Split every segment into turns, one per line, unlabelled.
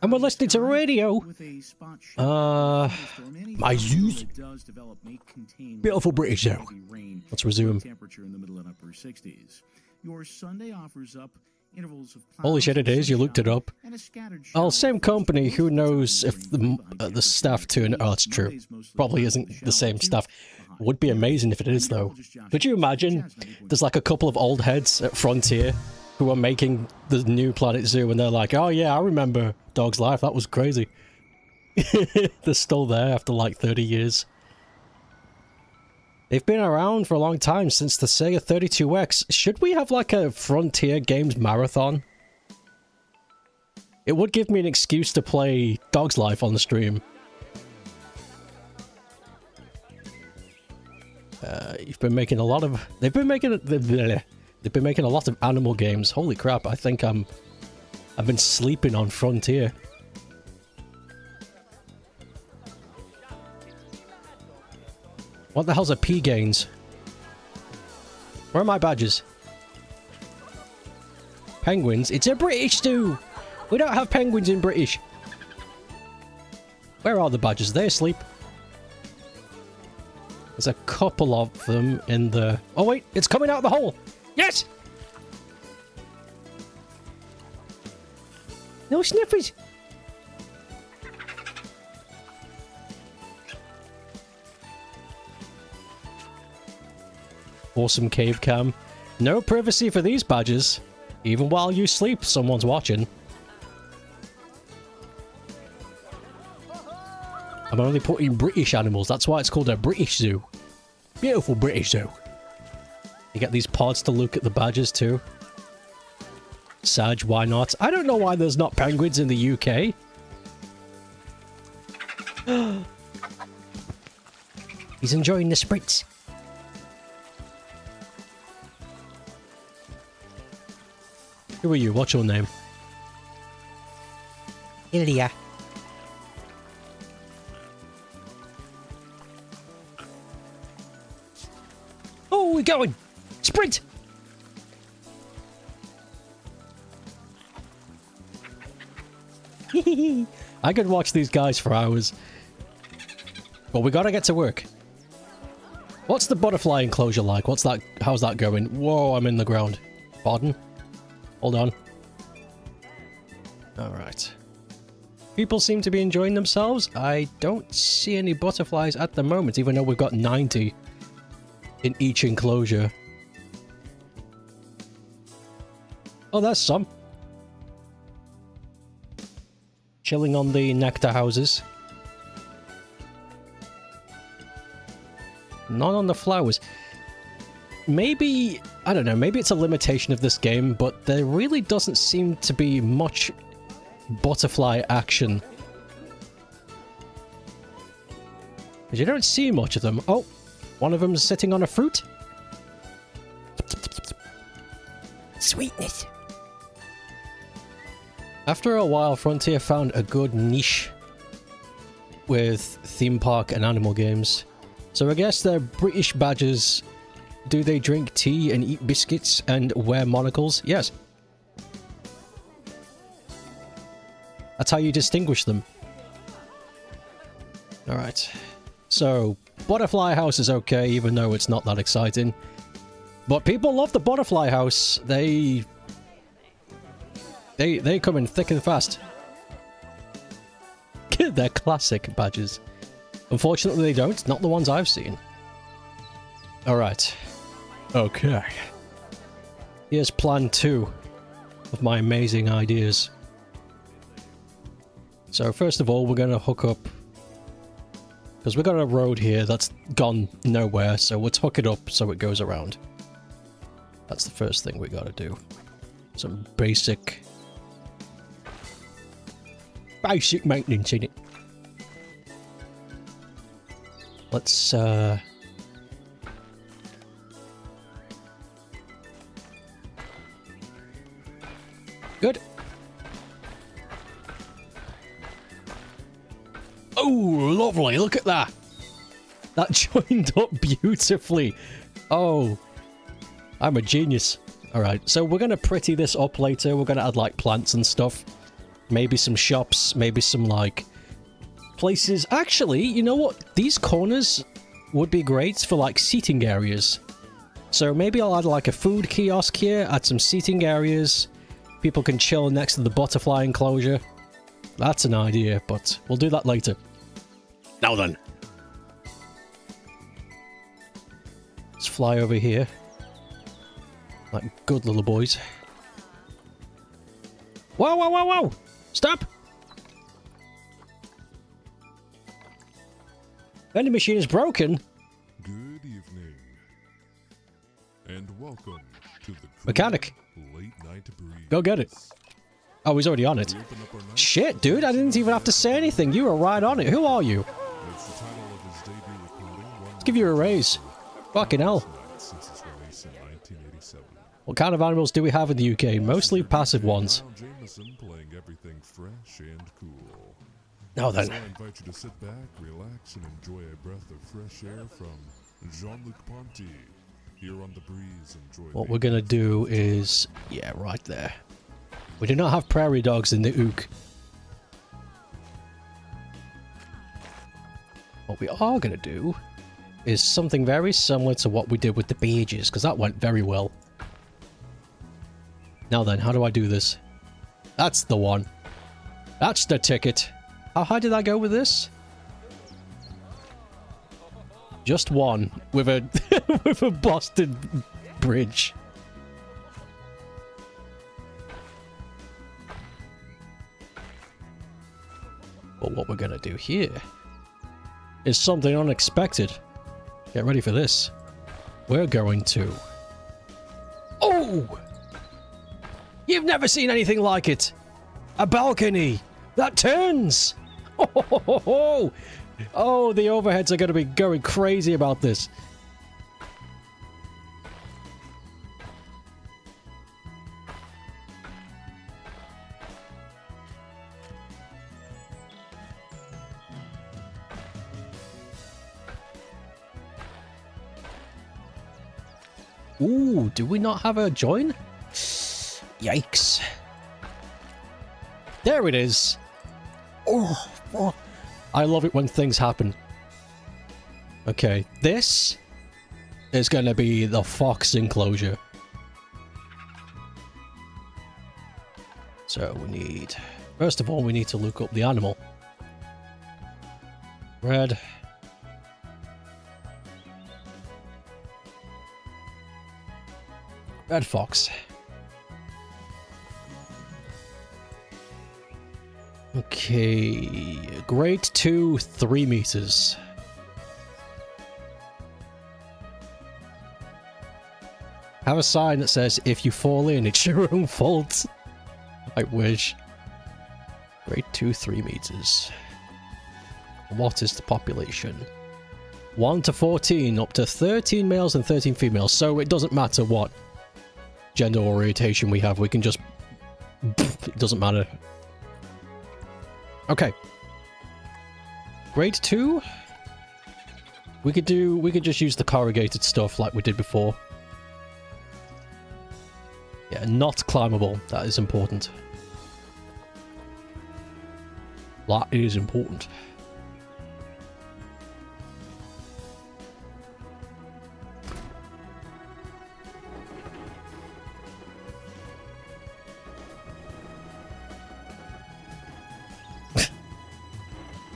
And we're listening to radio. My zoos. Beautiful British show. Let's resume.
Your Sunday offers up intervals of
Holy shit, it is. You looked it up. Oh, same company. Who knows if the staff tune... Oh, it's true. Probably isn't the same stuff. Would be amazing if it is, though. Could you imagine? There's like a couple of old heads at Frontier who are making the new Planet Zoo, and they're like, oh yeah, I remember Dog's Life. That was crazy. They're still there after like 30 years. They've been around for a long time, since the Sega 32X. Should we have like a Frontier Games marathon? It would give me an excuse to play Dog's Life on the stream. You've been making a lot of... They've been making a lot of animal games. Holy crap, I think I've been sleeping on Frontier. What the hell's a P-Gains? Where are my badges? Penguins? It's a British zoo! We don't have penguins in British. Where are the badges? Are they asleep? There's a couple of them in the... Oh wait, it's coming out of the hole! Yes! No sniffers! Awesome cave cam. No privacy for these badges. Even while you sleep, someone's watching. I'm only putting British animals. That's why it's called a British zoo. Beautiful British zoo. You get these pods to look at the badges too. Sag, why not? I don't know why there's not penguins in the UK. He's enjoying the spritz. Who are you? What's your name? Ilya. Oh, we're going! Sprint! I could watch these guys for hours. But we gotta get to work. What's the butterfly enclosure like? What's that? How's that going? Whoa, I'm in the ground. Pardon? Hold on. Alright. People seem to be enjoying themselves. I don't see any butterflies at the moment, even though we've got 90 in each enclosure. Oh, there's some. Chilling on the nectar houses. Not on the flowers. Maybe, I don't know, maybe it's a limitation of this game, but there really doesn't seem to be much butterfly action. Because you don't see much of them. Oh, one of them's sitting on a fruit. Sweetness. After a while, Frontier found a good niche with theme park and animal games. So I guess they're British badges. Do they drink tea and eat biscuits and wear monocles? Yes. That's how you distinguish them. Alright. So, Butterfly House is okay, even though it's not that exciting. But people love the Butterfly House. They come in thick and fast. They're classic badges. Unfortunately, they don't. Not the ones I've seen. Alright. Okay. Here's plan 2 of my amazing ideas. So first of all, we're going to hook up, because we've got a road here that's gone nowhere, so let's hook it up so it goes around. That's the first thing we got to do. Some basic maintenance in it. Let's good. Oh, lovely. Look at that. That joined up beautifully. Oh, I'm a genius. All right, so we're going to pretty this up later. We're going to add like plants and stuff. Maybe some shops, maybe some, like, places. Actually, you know what? These corners would be great for, like, seating areas. So maybe I'll add, like, a food kiosk here, add some seating areas. People can chill next to the butterfly enclosure. That's an idea, but we'll do that later. Now then. Let's fly over here. Like good little boys. Whoa, whoa, whoa, whoa! Stop! Vending machine is broken.
Good evening. And welcome to the
Mechanic.
Late Night Breeze.
Go get it. Oh, he's already on it. Shit, dude, I didn't even have to say anything. You were right on it. Who are you?
It's the title of his debut recording.
Let's give you a raise. Fucking hell.
Since its release in 1987.
What kind of animals do we have in the UK? Mostly passive ones.
Jameson playing everything fresh and cool.
Now then.
So I invite you to sit back, relax, and enjoy a breath of fresh air from Jean-Luc Ponty. Here on The Breeze, enjoy.
What we're gonna do is... yeah, right there. We do not have prairie dogs in the Ook. What we are gonna do is something very similar to what we did with the pages, because that went very well. Now then, how do I do this? That's the one. That's the ticket. How high did I go with this? Just one with a with a busted bridge. But what we're gonna do here is something unexpected. Get ready for this. We're going to... oh! You've never seen anything like it! A balcony that turns! Oh, oh, the overheads are going to be going crazy about this. Ooh, do we not have a join? Yikes. There it is. Oh, oh, I love it when things happen. Okay, this is going to be the fox enclosure. So we need... first of all, we need to look up the animal. Red. Red fox. Okay, grade 2, 3 meters. Have a sign that says, if you fall in, it's your own fault. I wish. Grade 2, 3 meters. What is the population? 1 to 14, up to 13 males and 13 females. So it doesn't matter what gender orientation we have, we can just... it doesn't matter. Okay. Grade 2? We could just use the corrugated stuff like we did before. Yeah, not climbable. That is important. That is important.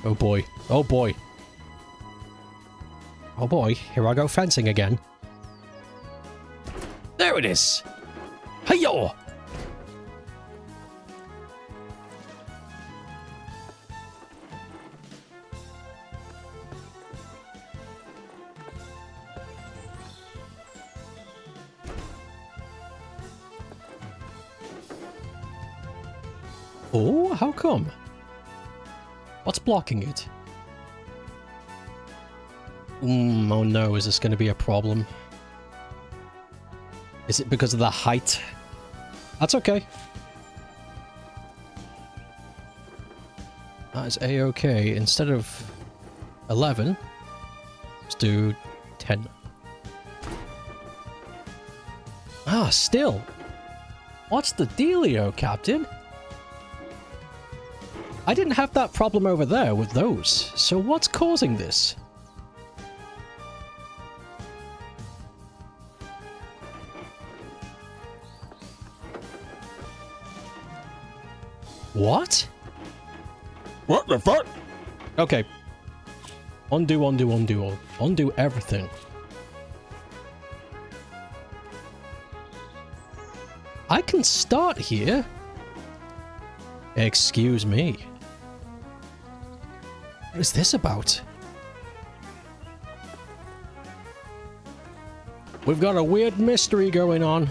Oh boy. Oh boy. Oh boy. Here I go fencing again. There it is. Hey-yo! Oh, how come? What's blocking it? Oh no, is this going to be a problem? Is it because of the height? That's okay. That is a-okay. Instead of 11, let's do 10. Ah, still. What's the dealio, Captain? I didn't have that problem over there with those, so what's causing this? What?
What the fuck?
Okay. Undo, undo, undo. Undo everything. I can start here. Excuse me. What is this about? We've got a weird mystery going on.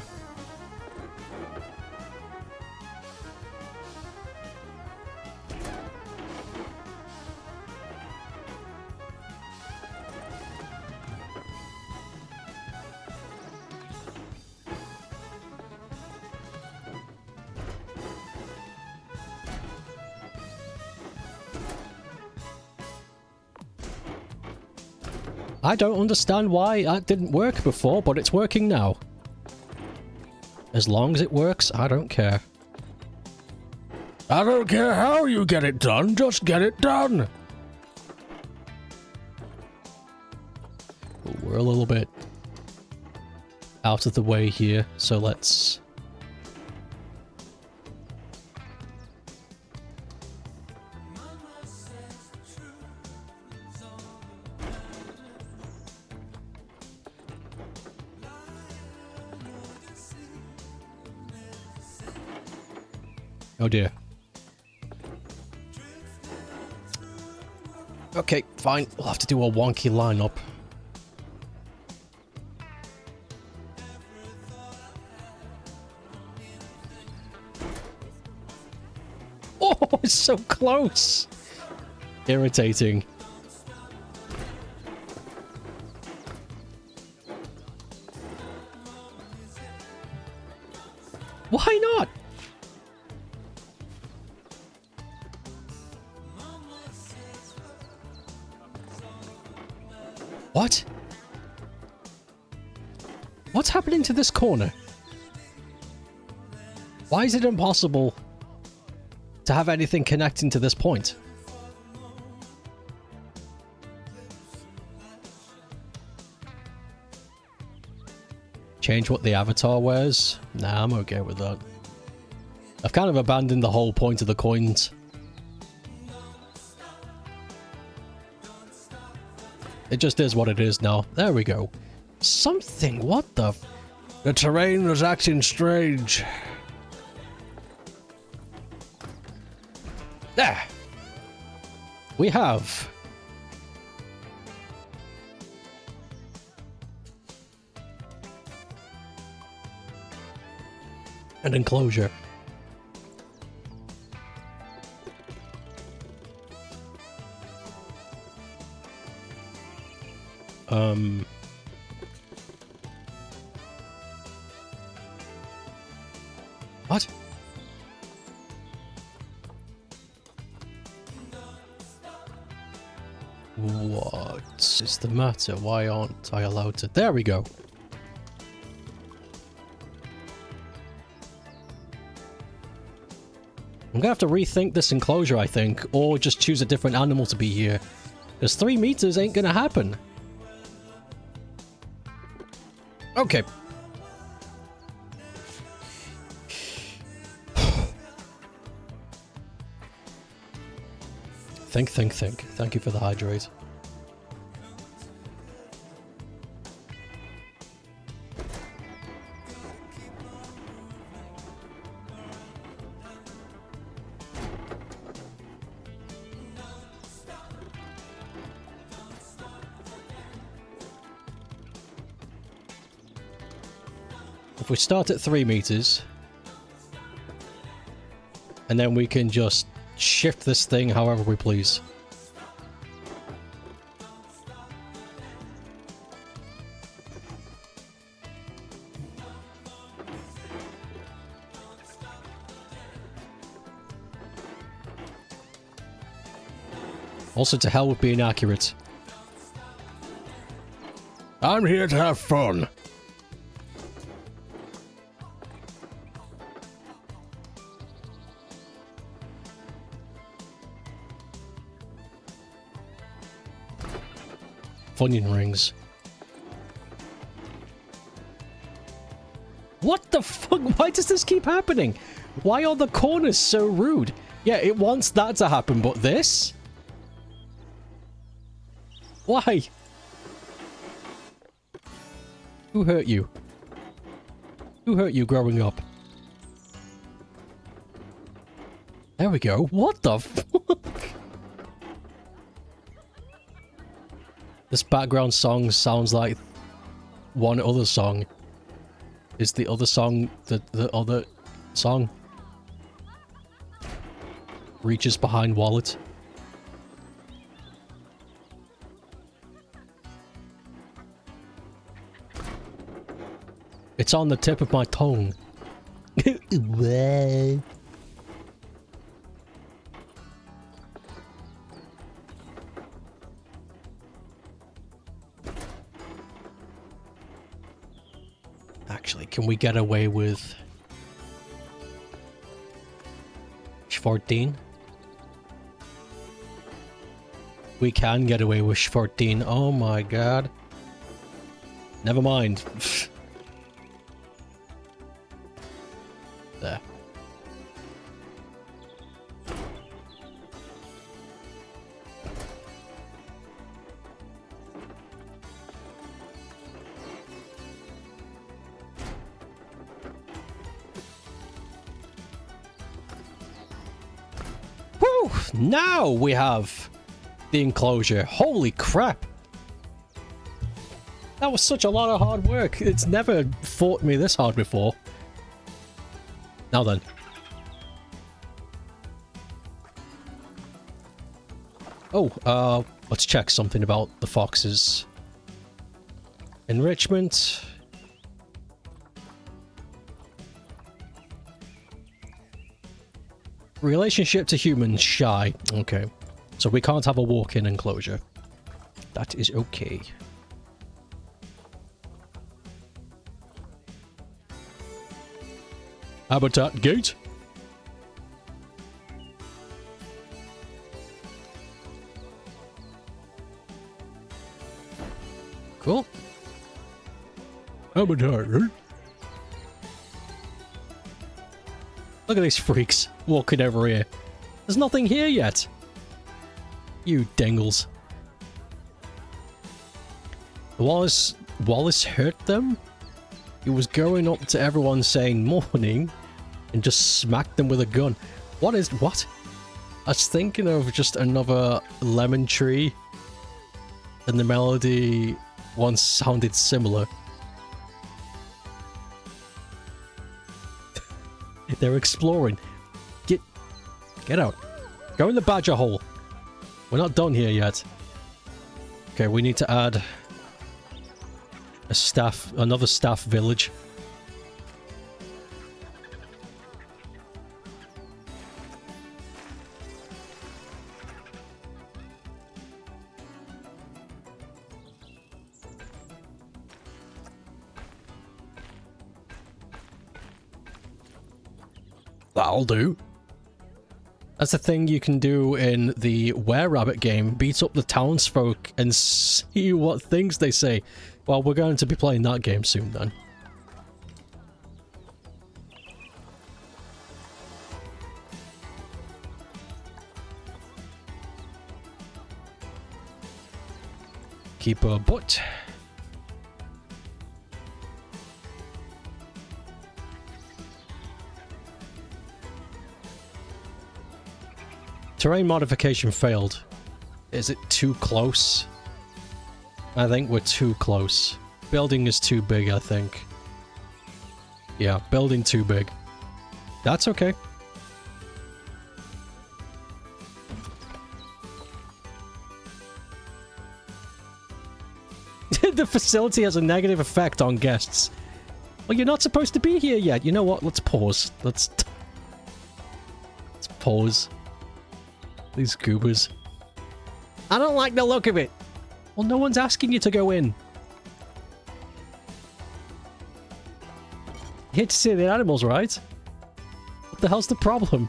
I don't understand why that didn't work before, but it's working now. As long as it works, I don't care.
I don't care how you get it done, just get it done.
We're a little bit out of the way here, so let's... Oh dear. Okay, fine. We'll have to do a wonky lineup. Oh, it's so close! Irritating. Why not? What? What's happening to this corner? Why is it impossible to have anything connecting to this point? Change what the avatar wears? Nah, I'm okay with that. I've kind of abandoned the whole point of the coins. It just is what it is now. There we go. Something, what the f—
The terrain was acting strange.
There! We have... an enclosure. What? What is the matter? Why aren't I allowed to? There we go. I'm gonna have to rethink this enclosure, I think, or just choose a different animal to be here. Because 3 meters ain't gonna happen. Okay. Think. Thank you for the hydrate. If we start at 3 meters, and then we can just shift this thing however we please. Also, to hell with being accurate.
I'm here to have fun.
Funyun rings. What the fuck? Why does this keep happening? Why are the corners so rude? Yeah, it wants that to happen, but this? Why? Who hurt you? Who hurt you growing up? There we go. What the fuck? This background song sounds like one other song. Is the other song the other song? Reaches behind wallet. It's on the tip of my tongue. Actually, can we get away with 14? We can get away with 14. Oh my god. Never mind. There. Whew! Now we have the enclosure. Holy crap! That was such a lot of hard work. It's never fought me this hard before. Now then. Oh, let's check something about the foxes. Enrichment. Relationship to humans, shy. Okay. So we can't have a walk-in enclosure. That is okay. Habitat gate. Cool.
Habitat, right?
Look at these freaks walking over here. There's nothing here yet. You dingles. Wallace hurt them? He was going up to everyone saying morning and just smacked them with a gun. What? I was thinking of just another lemon tree and the melody once sounded similar. They're exploring. Get out. Go in the badger hole. We're not done here yet. Okay, we need to add another staff village. That'll do. That's the thing you can do in the Were-Rabbit game. Beat up the townsfolk and see what things they say. Well, we're going to be playing that game soon then. Keep a butt. Terrain modification failed. Is it too close? I think we're too close. Building is too big, I think. Yeah, building too big. That's okay. The facility has a negative effect on guests. Well, you're not supposed to be here yet. You know what? Let's pause. Let's pause. These goobers. I don't like the look of it. Well, no one's asking you to go in. You hate to see the animals, right? What the hell's the problem?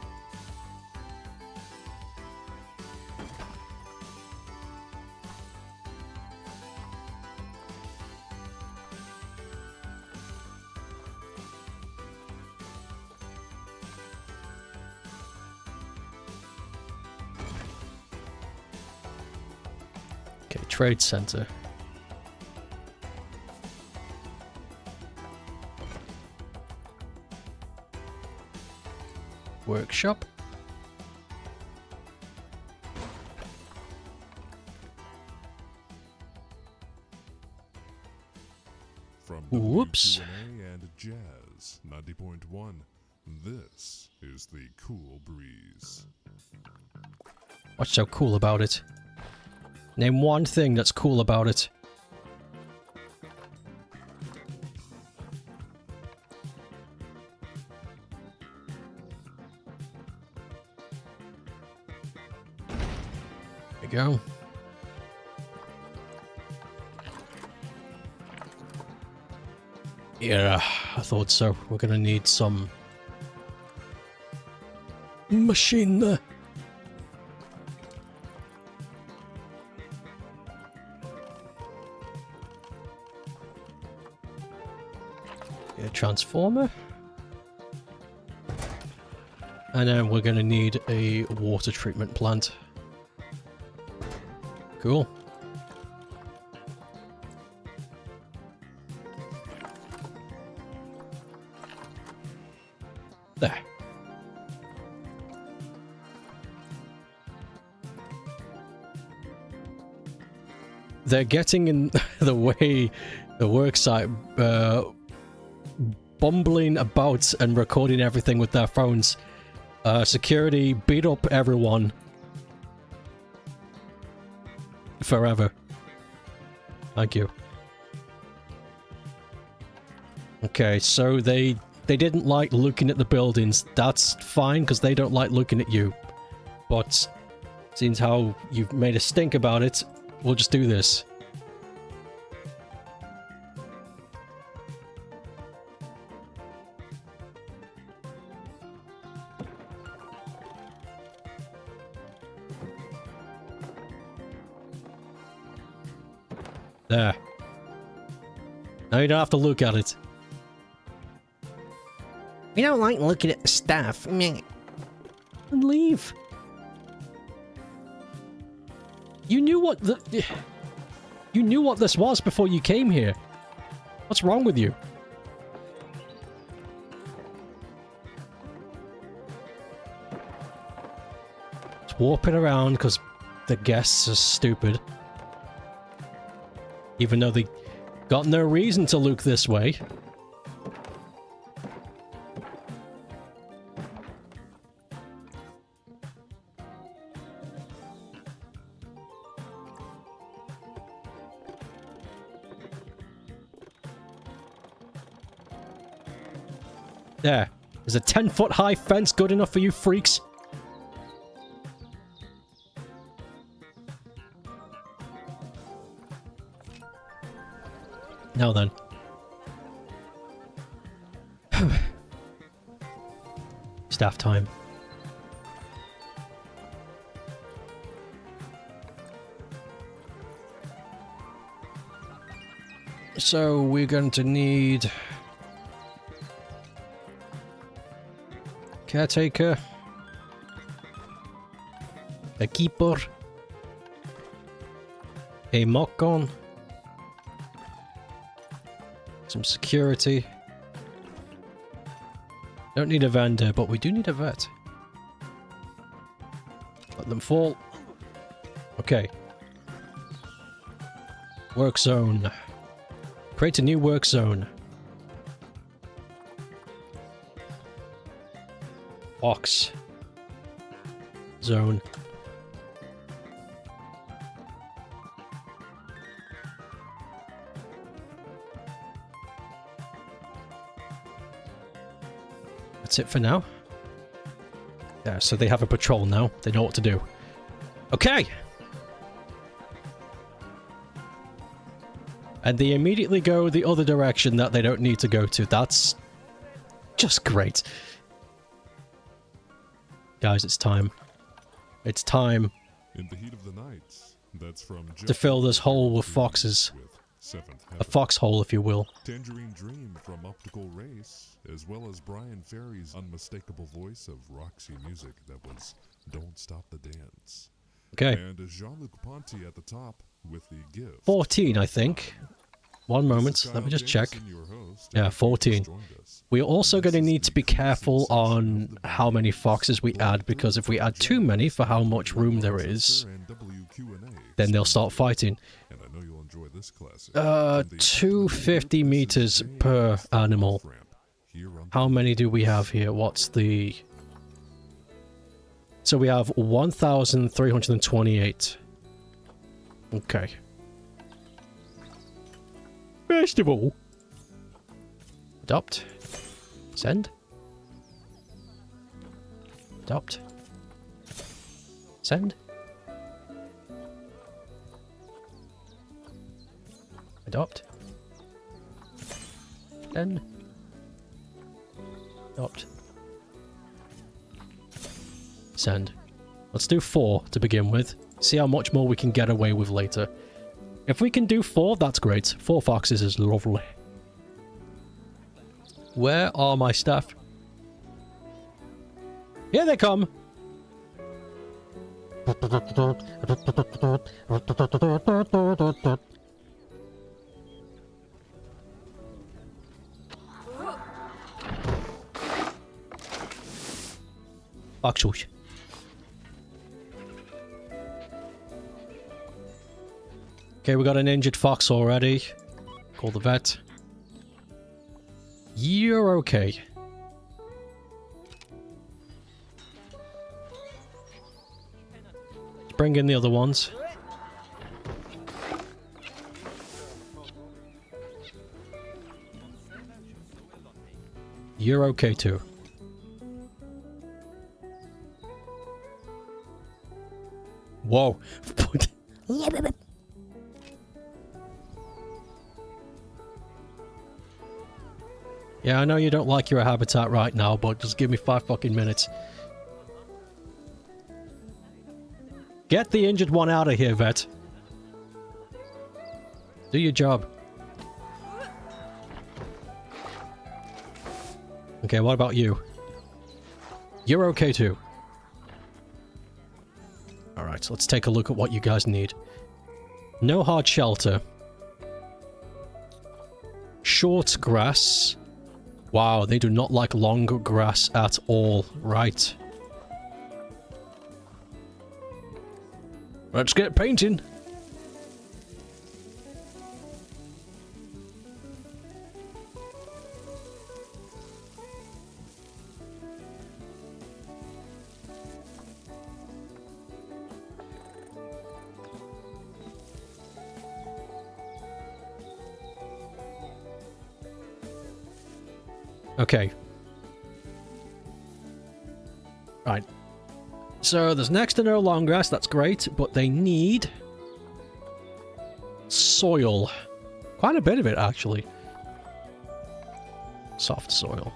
Okay, trade center. Workshop.
From
Whoops.
WQA and Jazz 90.1, this is the Cool Breeze.
What's so cool about it? Name one thing that's cool about it. There you go. Yeah, I thought so. We're gonna need some machine there. Yeah, transformer. And then we're gonna need a water treatment plant. Cool. There. They're getting in the way the worksite, bumbling about and recording everything with their phones. Security beat up everyone. Forever. Thank you. Okay, so they didn't like looking at the buildings. That's fine, because they don't like looking at you. But, since how you've made a stink about it, we'll just do this. There. Now you don't have to look at it. We don't like looking at the stuff. And leave. You knew what you knew what this was before you came here. What's wrong with you? It's warping around because the guests are stupid. Even though they got no reason to look this way. There. Is a 10-foot high fence good enough for you freaks? Now then. Staff time. So we're going to need caretaker, a keeper, a mock-on, some security. Don't need a vendor, but we do need a vet. Let them fall. Okay. Work zone. Create a new work zone. Box. Zone. That's it for now. Yeah, so they have a patrol now. They know what to do. Okay! And they immediately go the other direction that they don't need to go to. That's just great. Guys, it's time. It's time
In the heat of the night, that's from
to fill this hole with foxes. A foxhole, if you will.
Tangerine Dream from Optical Race, as well as Brian Ferry's unmistakable voice of Roxy music that was Don't Stop the Dance.
Okay.
And Jean-Luc Ponty at the top, with the gift.
14, I think. One moment, let me just check. Yeah, 14. We're also going to need to be careful on how many foxes we add, because if we add too many for how much room there is, then they'll start fighting. 250 meters per animal. How many do we have here? What's the... So we have 1,328. Okay. First of all, adopt, send, adopt, send, adopt, send, adopt, send. Let's do 4 to begin with. See how much more we can get away with later. If we can do 4, that's great. 4 foxes is lovely. Where are my staff? Here they come! Foxes. Okay, we got an injured fox already. Call the vet. You're okay. Let's bring in the other ones. You're okay too. Whoa. Yeah, I know you don't like your habitat right now, but just give me 5 fucking minutes. Get the injured one out of here, vet. Do your job. Okay, what about you? You're okay too. Alright, let's take a look at what you guys need. No hard shelter. Short grass. Wow, they do not like long grass at all. Right.
Let's get painting.
Okay. Right. So there's next to no long grass, that's great, but they need soil. Quite a bit of it, actually. Soft soil.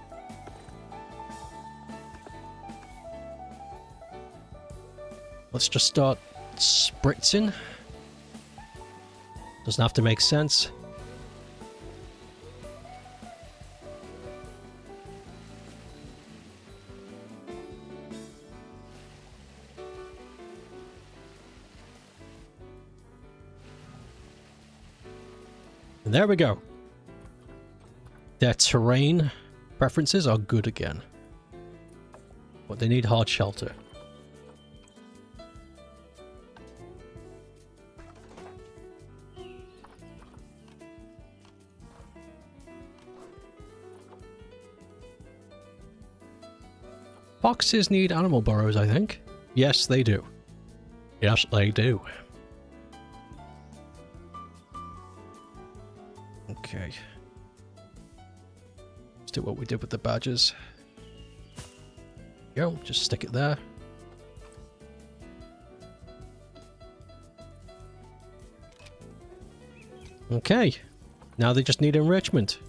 Let's just start spritzing. Doesn't have to make sense. And there we go. Their terrain preferences are good again. But they need hard shelter. Foxes need animal burrows, I think. Yes, they do. Yes, they do. Okay. Let's do what we did with the badgers. Go, just stick it there. Okay. Now they just need enrichment.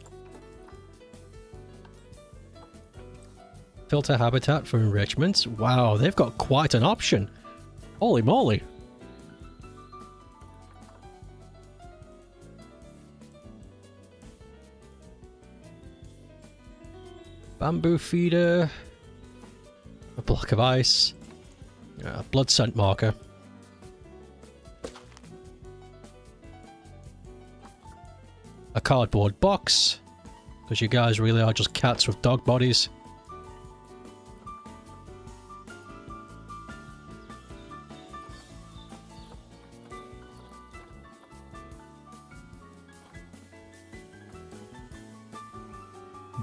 Filter habitat for enrichment. Wow, they've got quite an option. Holy moly. Bamboo feeder. A block of ice. Blood scent marker. a cardboard box, because you guys really are just cats with dog bodies.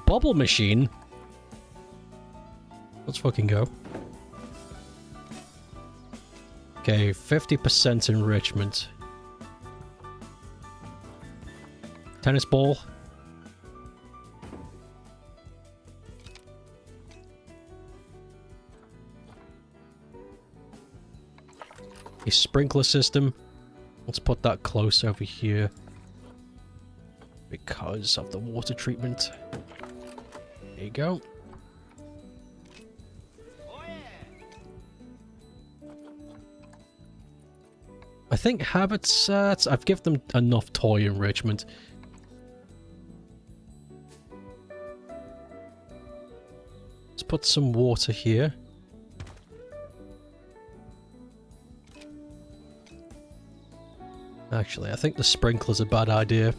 Bubble machine? Let's fucking go. Okay, 50% enrichment. Tennis ball. A sprinkler system. Let's put that close over here. Because of the water treatment. There you go. I think habitats, I've given them enough toy enrichment. Let's put some water here. Actually, I think the sprinkler's a bad idea.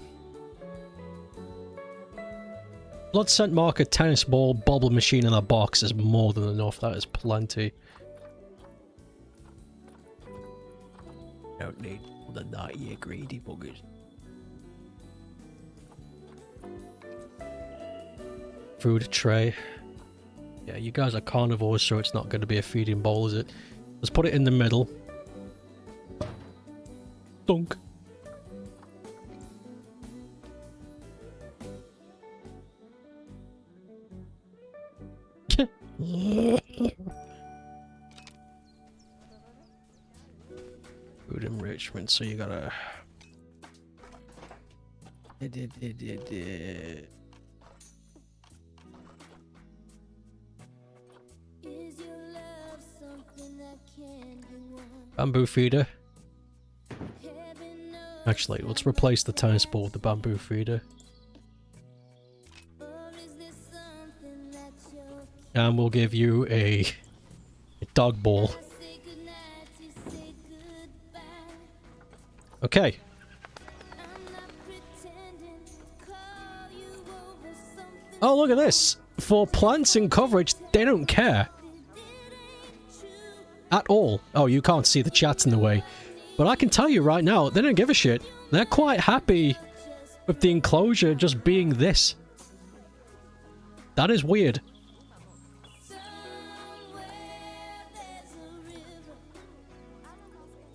Blood scent marker, tennis ball, bubble machine in a box is more than enough. That is plenty. Don't need more than that, you greedy buggers. Food tray. Yeah, you guys are carnivores, so it's not going to be a feeding bowl, is it? Let's put it in the middle. Dunk. Food enrichment, so you gotta... Bamboo feeder. Actually, let's replace the tennis ball with the bamboo feeder. And we'll give you a dog ball. Okay. Oh, look at this. For plants and coverage, they don't care. At all. Oh, you can't see the chat in the way. But I can tell you right now, they don't give a shit. They're quite happy with the enclosure just being this. That is weird.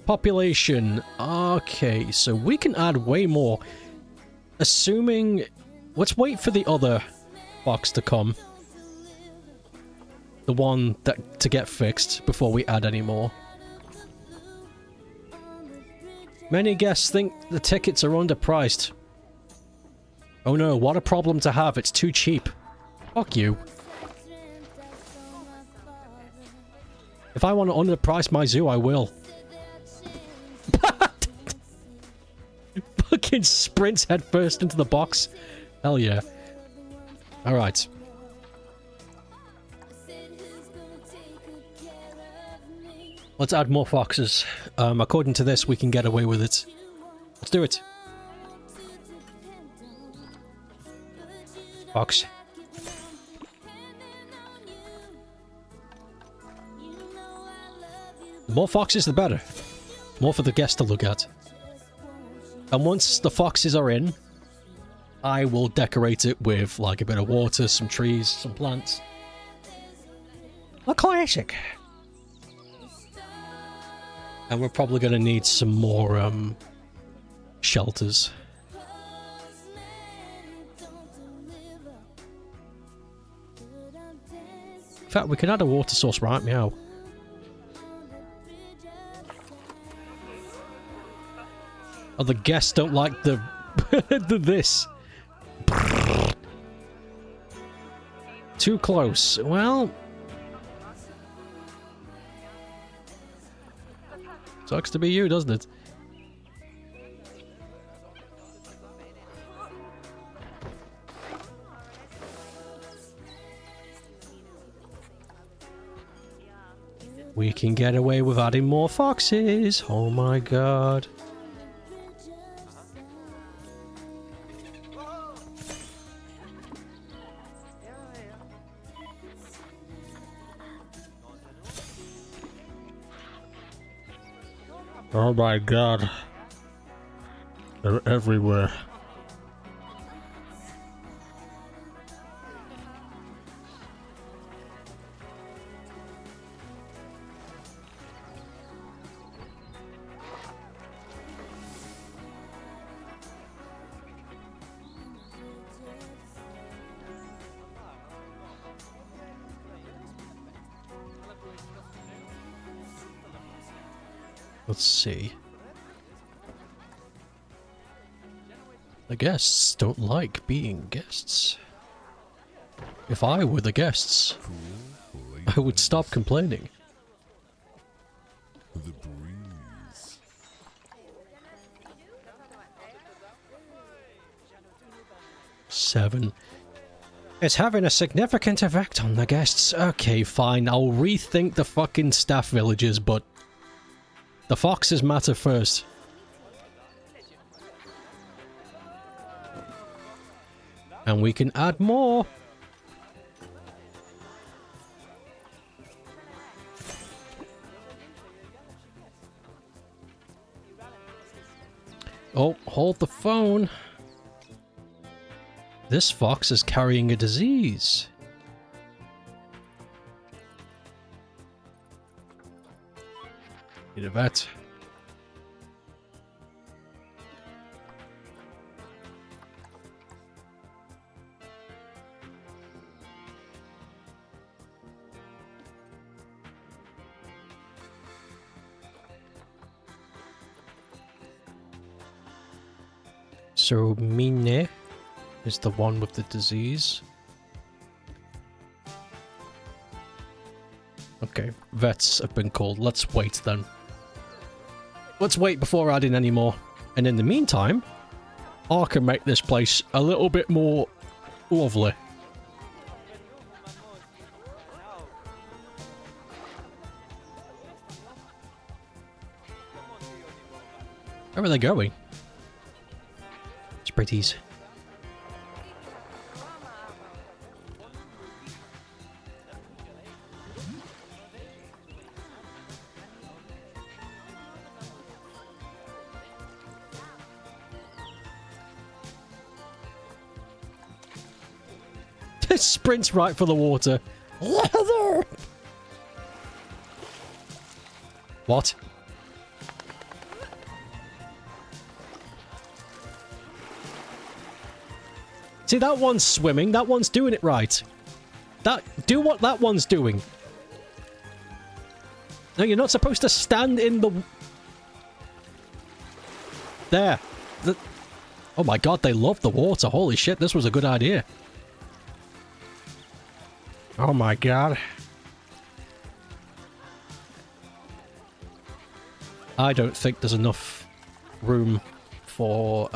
Population. Okay, so we can add way more. Assuming... Let's wait for the other box to come. The one that to get fixed before we add any more. Many guests think the tickets are underpriced. Oh no, what a problem to have. It's too cheap. Fuck you. If I want to underprice my zoo, I will. Fucking sprints headfirst into the box. Hell yeah. Alright. Let's add more foxes. According to this, we can get away with it. Let's do it. Fox. The more foxes, the better. More for the guests to look at. And once the foxes are in, I will decorate it with like a bit of water, some trees, some plants. A classic. And we're probably going to need some more shelters. In fact, we can add a water source right now. Oh, the guests don't like the this. Too close. Well, sucks to be you, doesn't it? We can get away with adding more foxes. Oh my god.
Oh my god. They're everywhere.
Let's see. The guests don't like being guests. If I were the guests, I would stop complaining.
The breeze.
Seven. It's having a significant effect on the guests. Okay, fine. I'll rethink the fucking staff villages, but the foxes matter first. And we can add more. Oh, hold the phone. This fox is carrying a disease. Need a vet. So Mine is the one with the disease. Okay, vets have been called. Let's wait then. Let's wait before adding any more. And in the meantime, I can make this place a little bit more lovely. Where are they going? Pretties. Sprints right for the water. Leather! What? See, that one's swimming, that one's doing it right. Do what that one's doing. No, you're not supposed to stand in the... There. Oh my god, they love the water. Holy shit, this was a good idea. Oh my god. I don't think there's enough room for,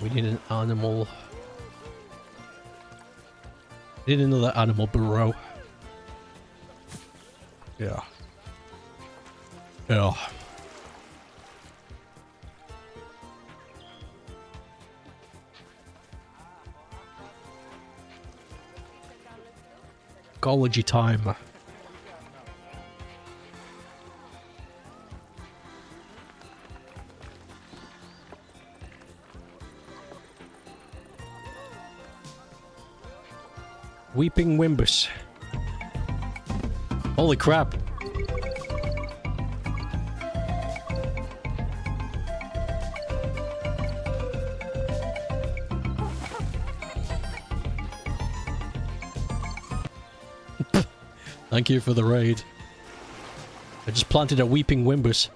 we need an animal. We need another animal burrow. Yeah. Yeah. Ecology time. Weeping Wimbus. Holy crap. Thank you for the raid. I just planted a Weeping Wimbus.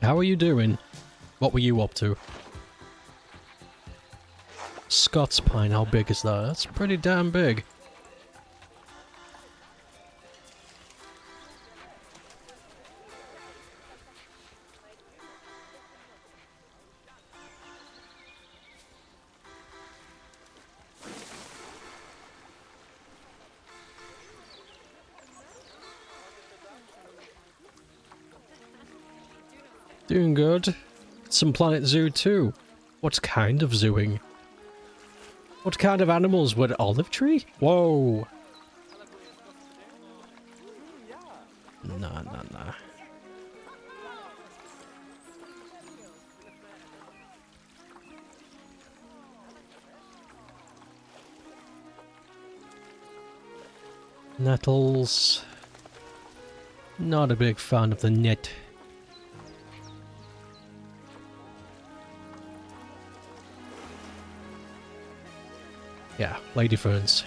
How are you doing? What were you up to? Scots pine, how big is that? That's pretty damn big. Doing good. Some Planet Zoo too. What kind of zooing? What kind of animals would olive tree? Whoa. Nah. Nettles. Not a big fan of the net. Yeah, lady ferns.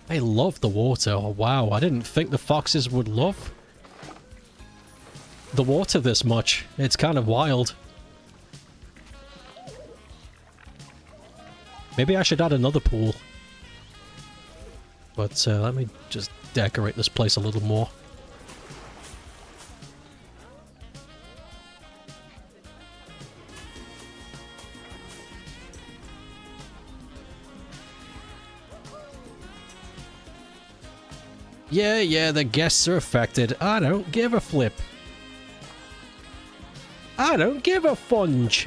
I love the water. Oh, wow, I didn't think the foxes would love the water this much. It's kind of wild. Maybe I should add another pool. But let me just decorate this place a little more. Yeah, the guests are affected. I don't give a flip. I don't give a funge.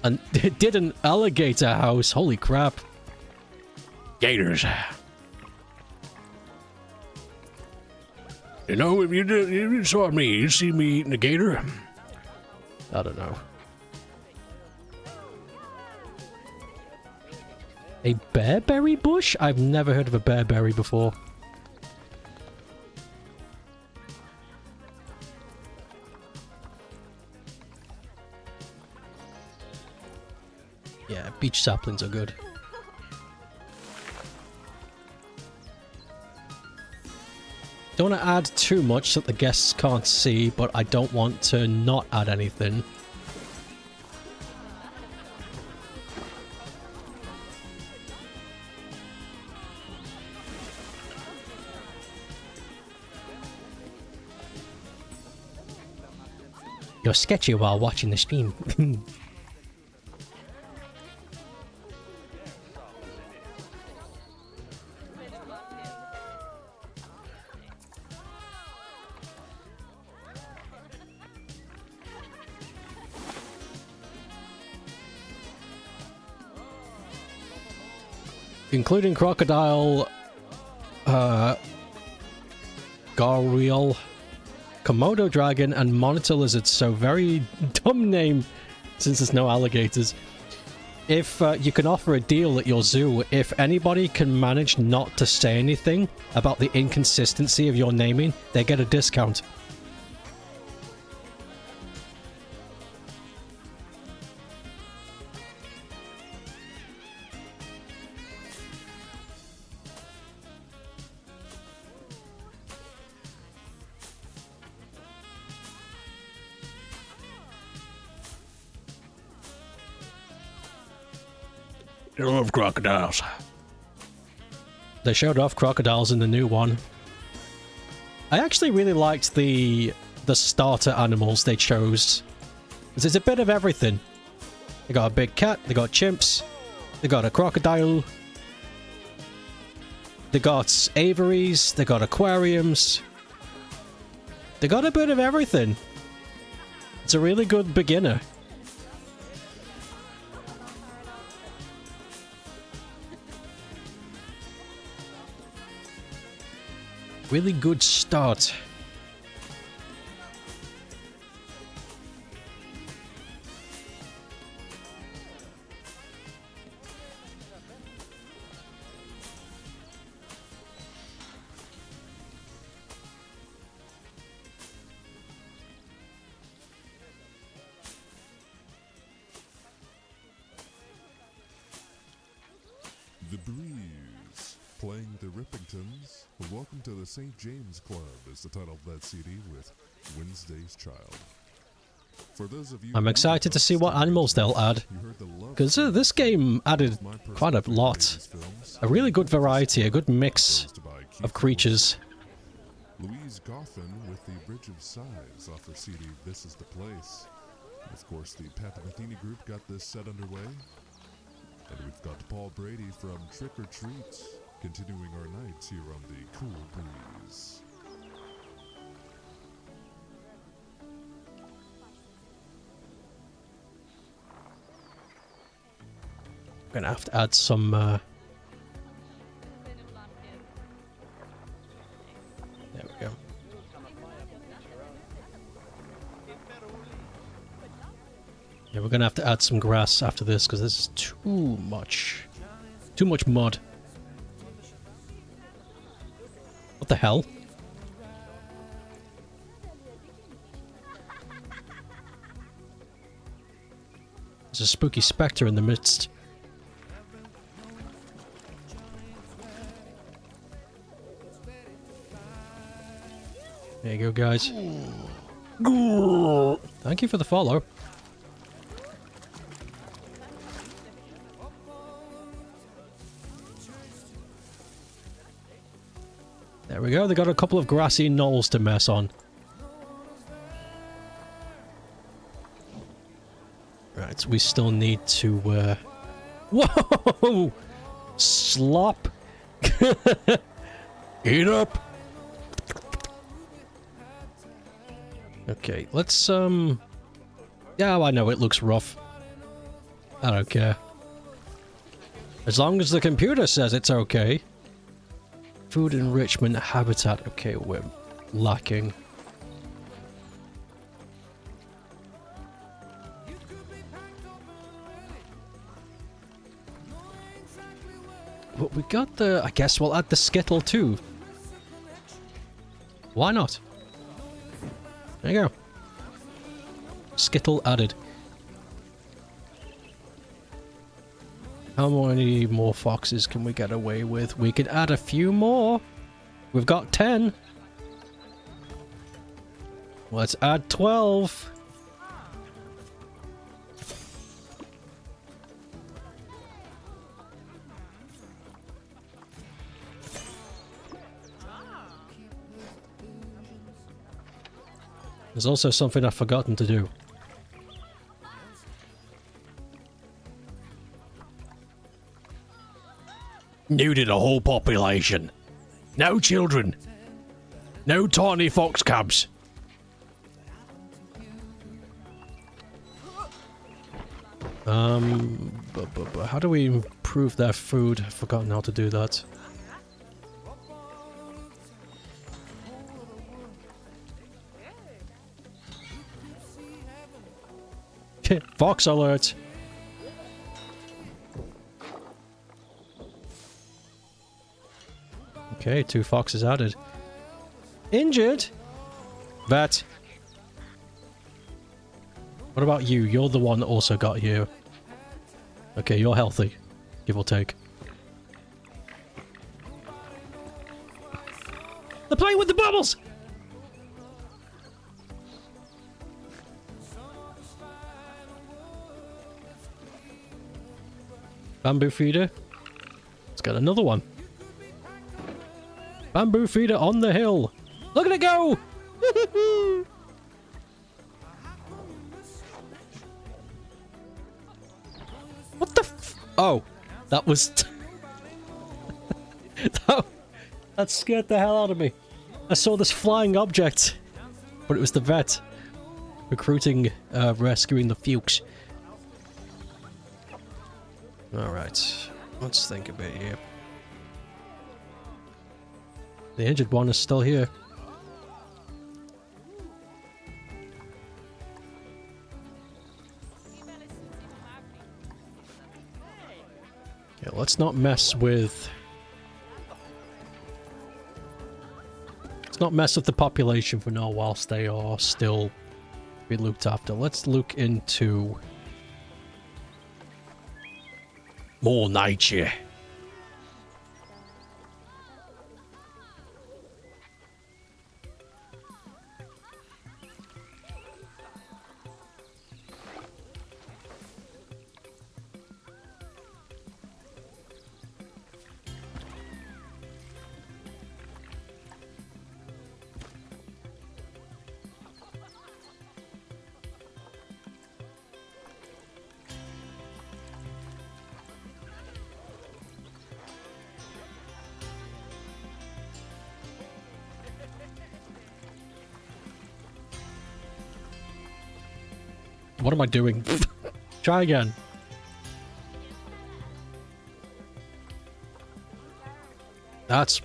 And it did an alligator house. Holy crap. Gators. You know, if you saw me, you see me eating a gator? I don't know. A bearberry bush? I've never heard of a bearberry before. Yeah, beach saplings are good. Don't want to add too much so that the guests can't see, but I don't want to not add anything. You're sketchy while watching the stream. Including crocodile, gargoyle, Komodo dragon, and monitor lizards. So very dumb name, since there's no alligators. If you can offer a deal at your zoo, if anybody can manage not to say anything about the inconsistency of your naming, they get a discount. I love crocodiles. They showed off crocodiles in the new one. I actually really liked the starter animals they chose. There's a bit of everything. They got a big cat, they got chimps, they got a crocodile, they got aviaries, they got aquariums. They got a bit of everything. It's a really good beginner. Really good start.
The Breeze, playing the Rippingtons. Welcome to the St. James Club is the title of that CD with Wednesday's Child. For those of you
I'm excited to see what animals they'll add, because this game added quite a lot. A really good variety, a good mix of creatures.
Louise Goffin with the Bridge of Sighs off her CD This Is the Place. Of course, the Pat Metheny group got this set underway. And we've got Paul Brady from Trick or Treat continuing our nights here on the Cool Breeze.
I'm gonna have to add some there we go. Yeah, we're gonna have to add some grass after this because this is too much mud. What the hell? There's a spooky spectre in the midst. There you go, guys. Thank you for the follow. There we go. They got a couple of grassy knolls to mess on. Right, we still need to, Whoa! Slop! Eat up! Okay, let's, yeah, I know it looks rough. I don't care. As long as the computer says it's okay. Food enrichment habitat. Okay, we're lacking. But we got the... I guess we'll add the skittle too. Why not? There you go. Skittle added. How many more foxes can we get away with? We could add a few more. We've got 10. Let's add 12. There's also something I've forgotten to do. Neuter the whole population. No children. No tiny fox cubs. But how do we improve their food? I've forgotten how to do that. Fox alert! Okay, 2 foxes added. Injured? Vet. What about you? You're the one that also got here. Okay, you're healthy. Give or take. They're playing with the bubbles! Bamboo feeder. Let's get another one. Bamboo feeder on the hill. Look at it go! What the f— oh, that was... that scared the hell out of me. I saw this flying object, but it was the vet. Recruiting, rescuing the Fuchs. Alright, let's think a bit here. The injured one is still here. Yeah, let's not mess with... let's not mess with the population for now whilst they are still being looked after. Let's look into... more nature. What am I doing? Try again. That's...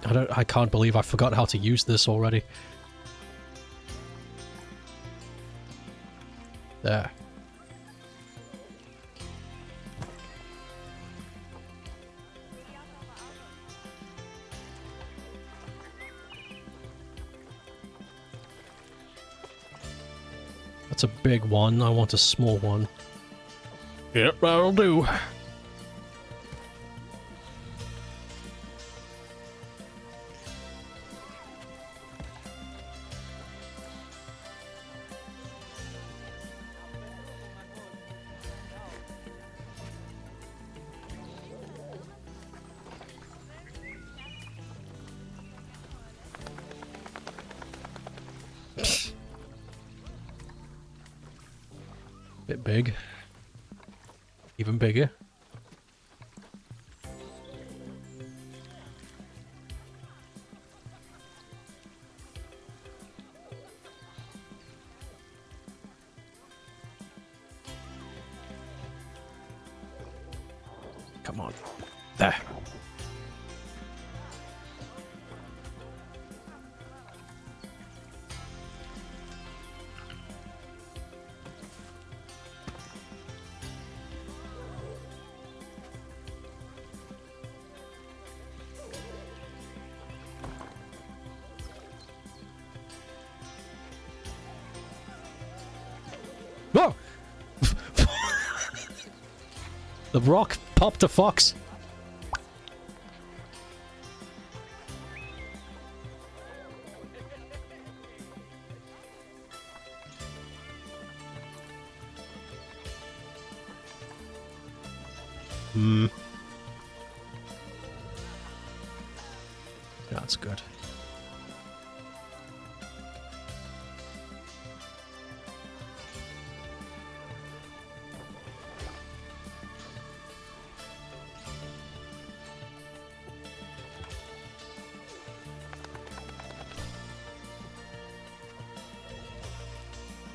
I can't believe I forgot how to use this already. There. That's a big one. I want a small one. Yep, that'll do. Bit big. Even bigger. Come on. There. Whoa! The rock popped a fox. That's good.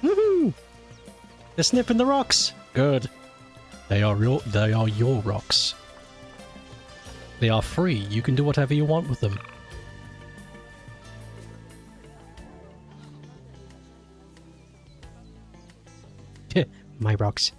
Woohoo! They're snipping the rocks. Good. They are your rocks. They are free. You can do whatever you want with them. My rocks.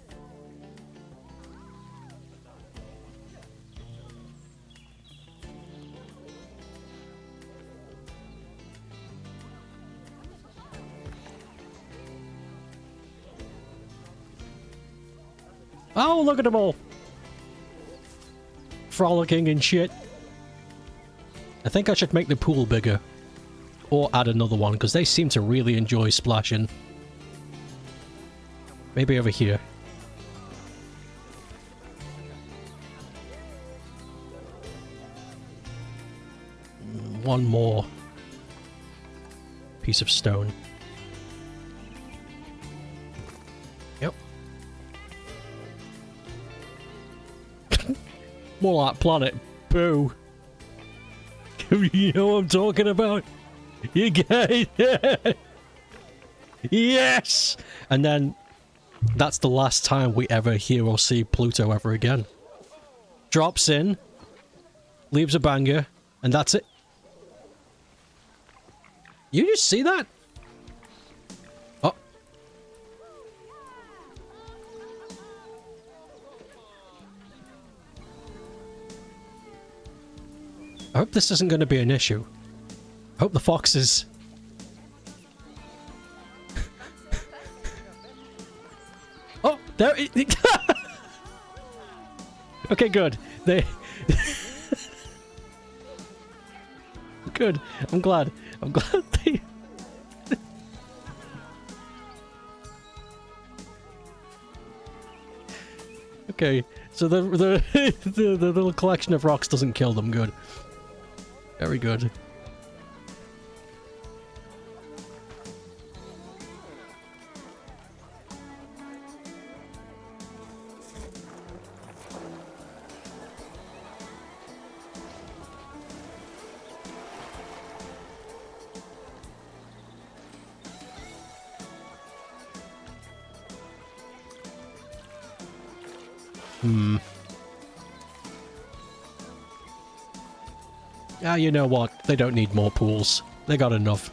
Oh, look at them all! Frolicking and shit. I think I should make the pool bigger. Or add another one, because they seem to really enjoy splashing. Maybe over here. One more piece of stone. Yep. More like Planet Boo. You know what I'm talking about? You guys. Yes! And then that's the last time we ever hear or see Pluto ever again. Drops in, leaves a banger, and that's it. You just see that? Oh. I hope this isn't going to be an issue. I hope the foxes... Oh, there it... Okay, good. They... Good. I'm glad. I'm glad they... Okay, so the little collection of rocks doesn't kill them. Good. Very good. Ah, you know what? They don't need more pools. They got enough.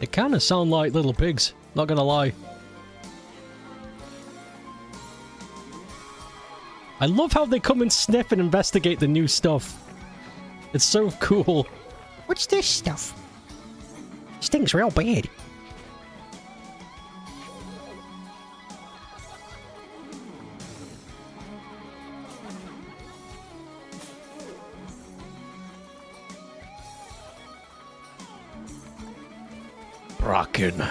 They kind of sound like little pigs, not gonna lie. I love how they come and sniff and investigate the new stuff. It's so cool.
What's this stuff? Stinks real bad.
Bracken.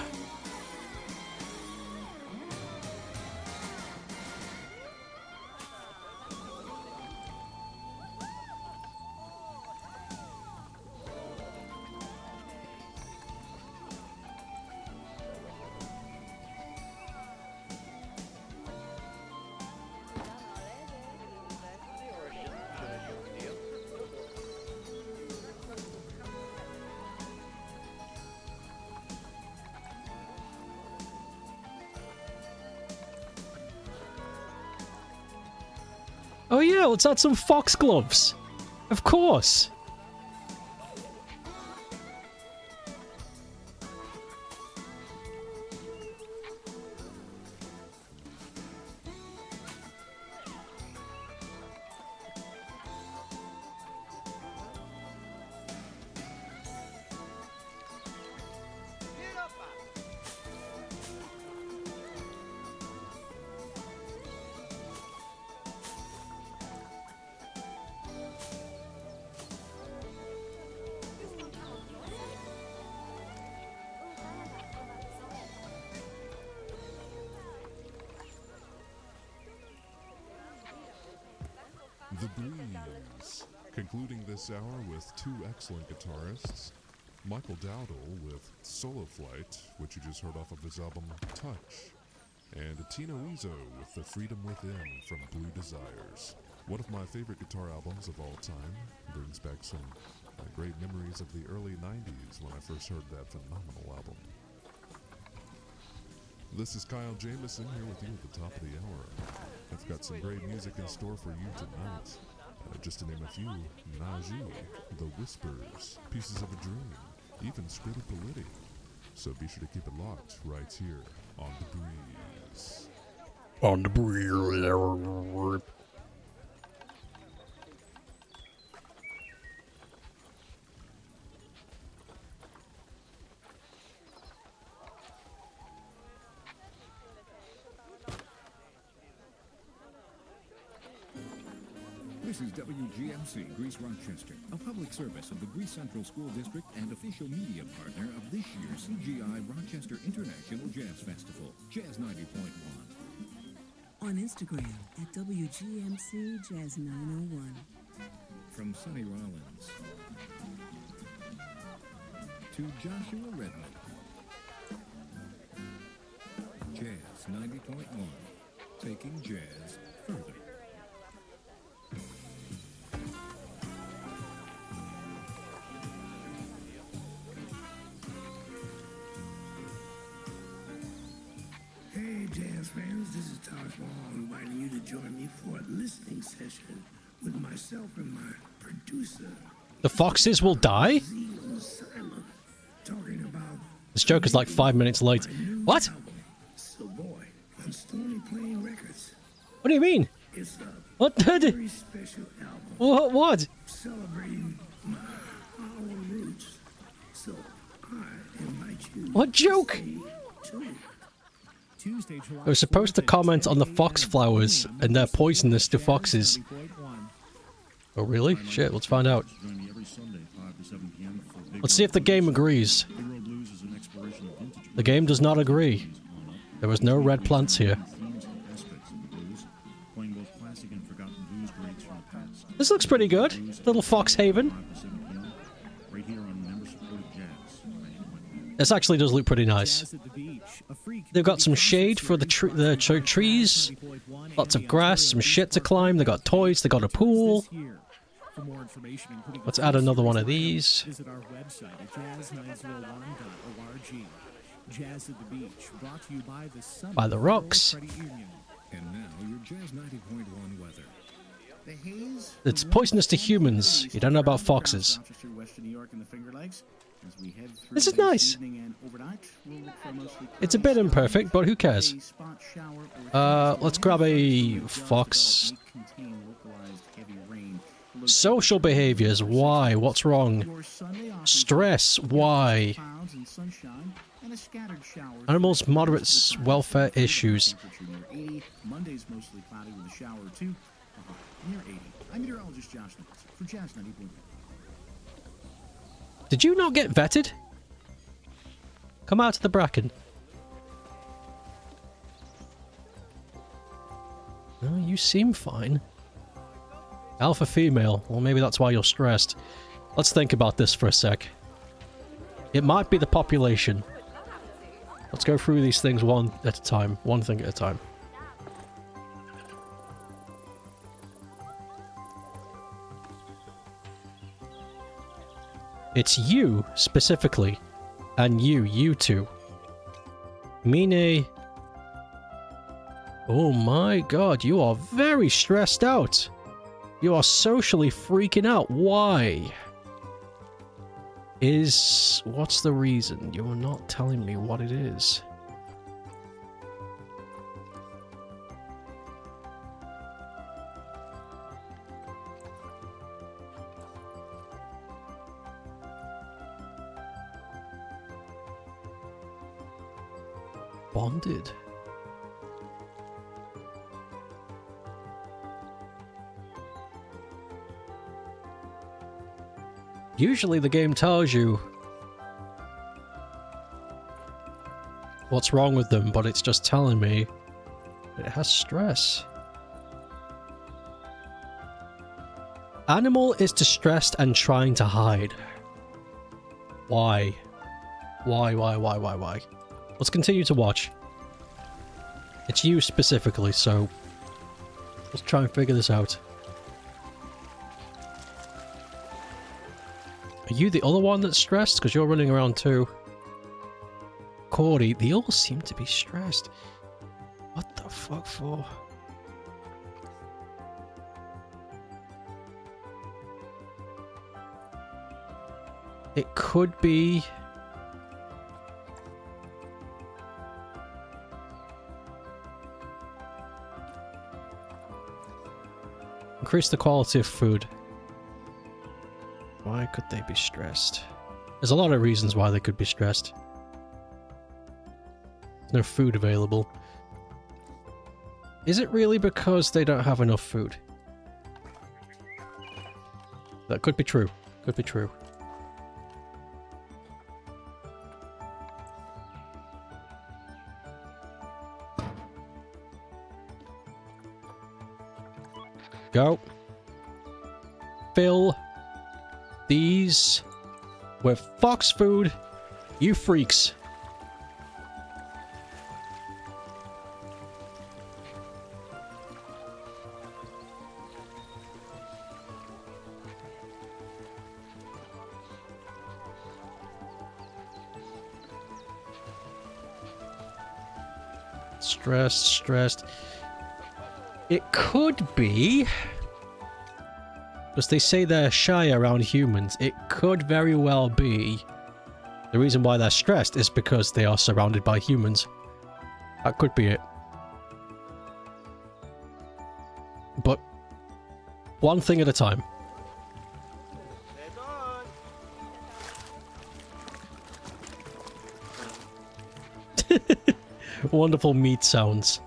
Oh yeah, let's add some foxgloves. Of course.
The Breeze, concluding this hour with two excellent guitarists, Michael Dowdle with Solo Flight, which you just heard off of his album Touch, and Tino Izzo with The Freedom Within from Blue Desires. One of my favorite guitar albums of all time, brings back some great memories of the early 90s when I first heard that phenomenal album. This is Kyle Jameson here with you at the top of the hour. I've got some great music in store for you tonight. Just to name a few, Najee, The Whispers, Pieces of a Dream, even Scribble Politi. So be sure to keep it locked right here on The Breeze.
On the breeze.
This is WGMC Greece Rochester, a public service of the Greece Central School District and official media partner of this year's CGI Rochester International Jazz Festival, Jazz 90.1.
On Instagram at WGMC Jazz 901.
From Sonny Rollins to Joshua Redmond, Jazz 90.1, taking jazz further.
Hey jazz fans, this is Taj Mahal inviting you to join me for a listening session with myself and my producer.
The foxes will die?
Simon, talking about
This joke is like 5 minutes late. What?
So boy, on Stony Plain Records.
What do you mean?
It's a
What?
very special album
What?
celebrating my Harlem roots. So I invite you
What joke?
to tuned.
I was supposed to comment on the fox flowers and they're poisonous to foxes. Oh really? Shit, let's find out. Let's see if the game agrees. The game does not agree. There was no red plants here.
Playing both classic and forgotten
This looks pretty good. Little Fox Haven.
Right here on member-supported Jazz 91.
This actually does look pretty nice. They've got some shade for the trees, lots of grass, some shit to climb. They got toys. They got a pool. Let's add another one of these.
Visit our website at jazz901.org. Jazz at the Beach, brought to you by the Sun
By the rocks.
Credit Union.
And now, your Jazz 90.1 weather.
The haze.
It's poisonous to humans. You don't know about foxes.
Rochester, Western New York, and the Finger Lakes. As we head through
This is nice.
evening and overnight, we'll look for mostly
It's a bit
cloudy
imperfect, but who cares?
a spot shower or
Let's grab a fox.
may contain localized heavy rain.
Social behaviors. Why? What's wrong?
Your Sunday offers
Stress. Why?
clouds and sunshine and a scattered shower.
Animals' moderate welfare issues.
Temperature near 80. Monday's mostly cloudy with a shower or two. Near 80. I'm meteorologist Josh Nichols for Jazz 90.1.
Did you not get vetted? Come out of the bracken. No, you seem fine. Alpha female. Well, maybe that's why you're stressed. Let's think about this for a sec. It might be the population. Let's go through these things one at a time. One thing at a time. It's you, specifically. And you two. Mine... Oh my god, you are very stressed out. You are socially freaking out. Why? What's the reason? You're not telling me what it is. Bonded. Usually the game tells you what's wrong with them, but it's just telling me it has stress. Animal is distressed and trying to hide. Why? Why? Let's continue to watch. It's you specifically, so let's try and figure this out. Are you the other one that's stressed? Because you're running around too. Cordy, they all seem to be stressed. What the fuck for? It could be... Increase the quality of food. Why could they be stressed? There's a lot of reasons why they could be stressed. There's no food available. Is it really because they don't have enough food? That could be true. Could be true. Go. Fill these with fox food, you freaks. Stressed. It could be, because they say they're shy around humans, it could very well be the reason why they're stressed is because they are surrounded by humans. That could be it. But one thing at a time. Wonderful meat sounds.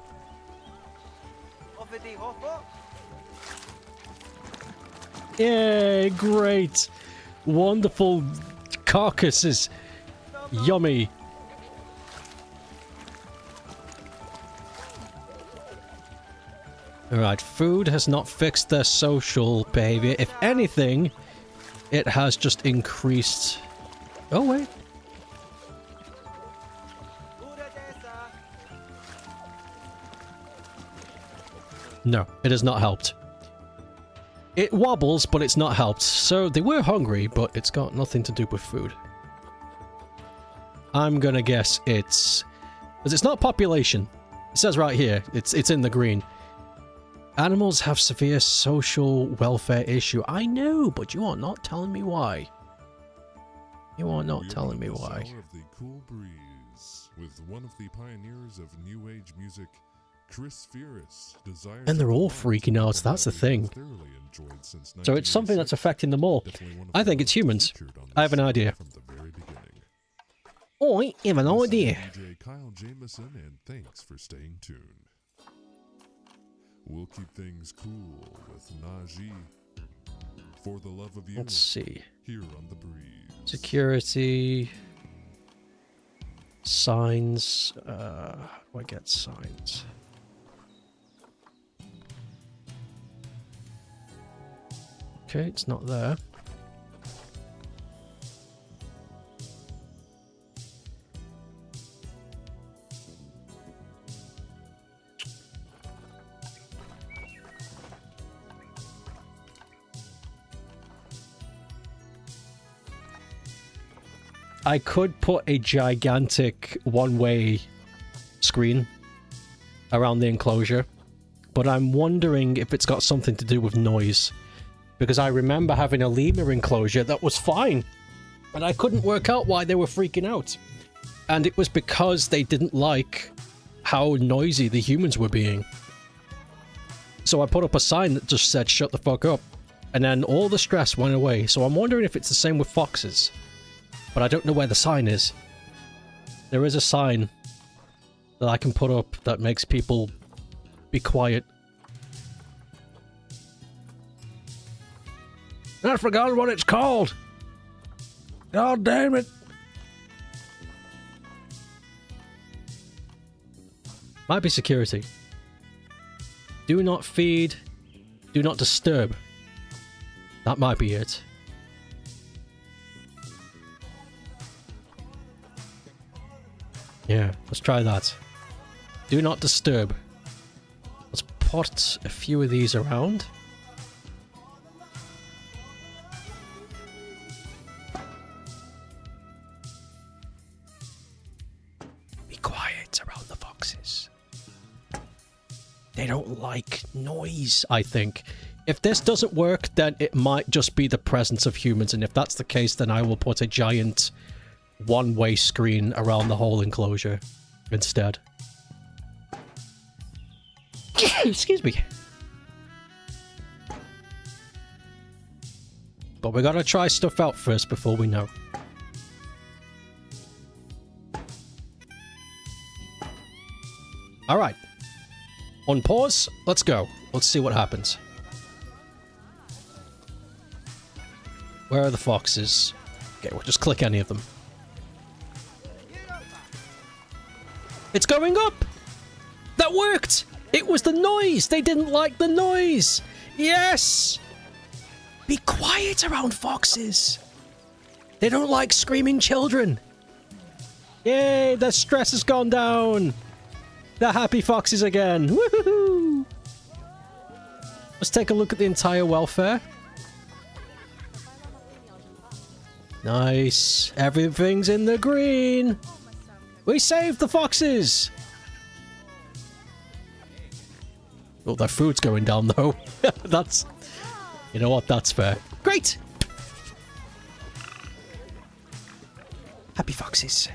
Yay, great. Wonderful carcasses. Yummy. Alright, food has not fixed their social behavior. If anything, it has just increased... Oh, wait. No, it has not helped. It wobbles, but it's not helped. So they were hungry, but it's got nothing to do with food. I'm gonna guess it's... Because it's not population. It says right here, it's in the green. Animals have severe social welfare issue. I know, but you are not telling me why. You are not telling me why.
Of the cool breeze, with one of the pioneers of new age music, Chris Fierce,
and they're all freaking out, that's the thing. So it's something that's affecting them all. I think it's humans. I have an idea. I have an idea.
DJ Kyle Jameson, and thanks for staying tuned. We'll keep things cool with Najee. For the love of you.
Let's see.
Here on the breeze.
Security. Signs. How do I get signs? Okay, it's not there. I could put a gigantic one-way screen around the enclosure, but I'm wondering if it's got something to do with noise. Because I remember having a lemur enclosure that was fine, and I couldn't work out why they were freaking out. And it was because they didn't like how noisy the humans were being. So I put up a sign that just said, shut the fuck up. And then all the stress went away. So I'm wondering if it's the same with foxes. But I don't know where the sign is. There is a sign that I can put up that makes people be quiet. I forgot what it's called. God damn it. Might be security. Do not feed. Do not disturb. That might be it. Yeah, let's try that. Do not disturb. Let's put a few of these around. Be quiet around the foxes. They don't like noise, I think. If this doesn't work, then it might just be the presence of humans, and if that's the case, then I will put a giant one-way screen around the whole enclosure instead. Excuse me. But we gotta try stuff out first before we know. Alright. On pause, let's go. Let's see what happens. Where are the foxes? Okay, we'll just click any of them. It's going up! That worked! It was the noise! They didn't like the noise! Yes! Be quiet around foxes! They don't like screaming children! Yay! Their stress has gone down! They're happy foxes again! Woohoo! Let's take a look at the entire welfare. Nice. Everything's in the green. We saved the foxes. Oh, their food's going down though. That's... You know what? That's fair. Great. Happy foxes.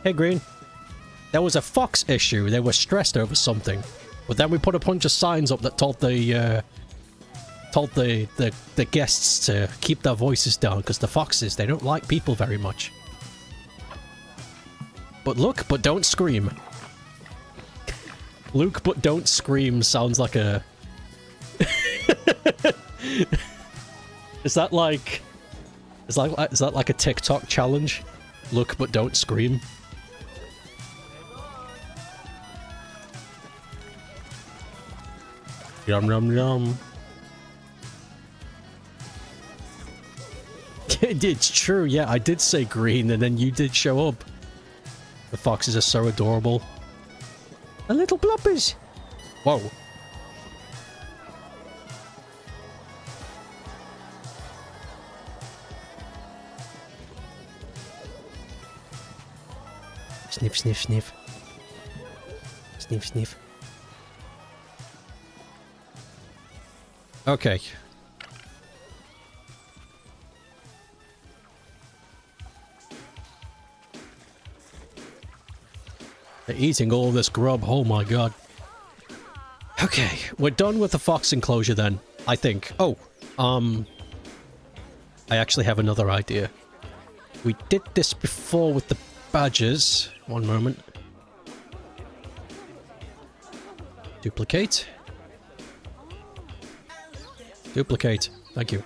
Hey, Green. There was a fox issue. They were stressed over something. But then we put a bunch of signs up that told the guests to keep their voices down, because the foxes, they don't like people very much. But look, but don't scream. Luke, but don't scream sounds like a... Is that like a TikTok challenge? Look but don't scream. Yum yum yum. It's true, yeah, I did say green and then you did show up. The foxes are so adorable. The little bloppers! Whoa. Sniff, sniff, sniff. Sniff, sniff. Okay. They're eating all this grub, oh my god. Okay, we're done with the fox enclosure then, I think. Oh, I actually have another idea. We did this before with the badgers. One moment. Duplicate. Duplicate. Thank you.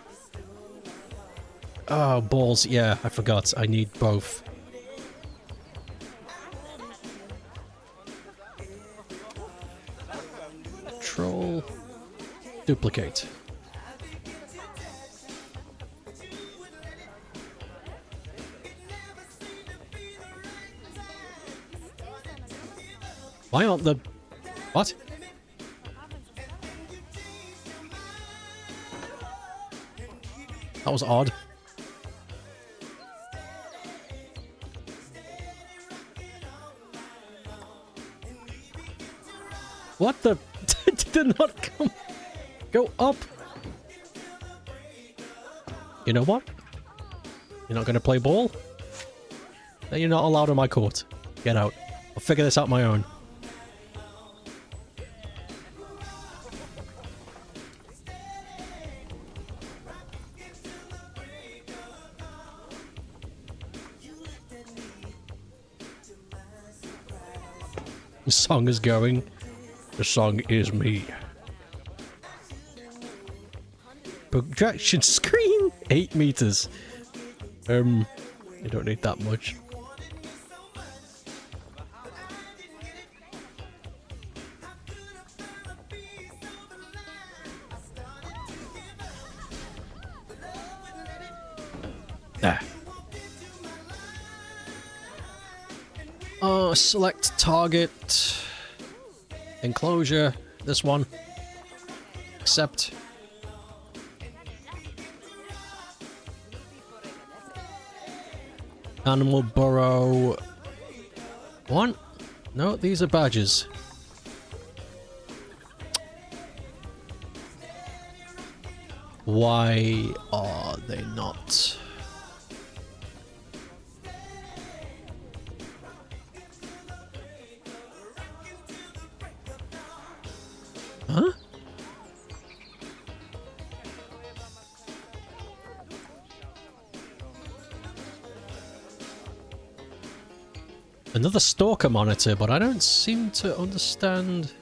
Oh, balls. Yeah, I forgot. I need both. Control. Duplicate. Why aren't the... What? That was odd. What the... Did not come... Go up! You know what? You're not gonna play ball? Then you're not allowed on my court. Get out. I'll figure this out on my own. The song is going. The song is me. Projection screen 8 meters. You don't need that much. There. Select target. Enclosure. This one. Accept. Animal burrow. One? No, these are badgers. Why are they not? Huh? Another stalker monitor, but I don't seem to understand.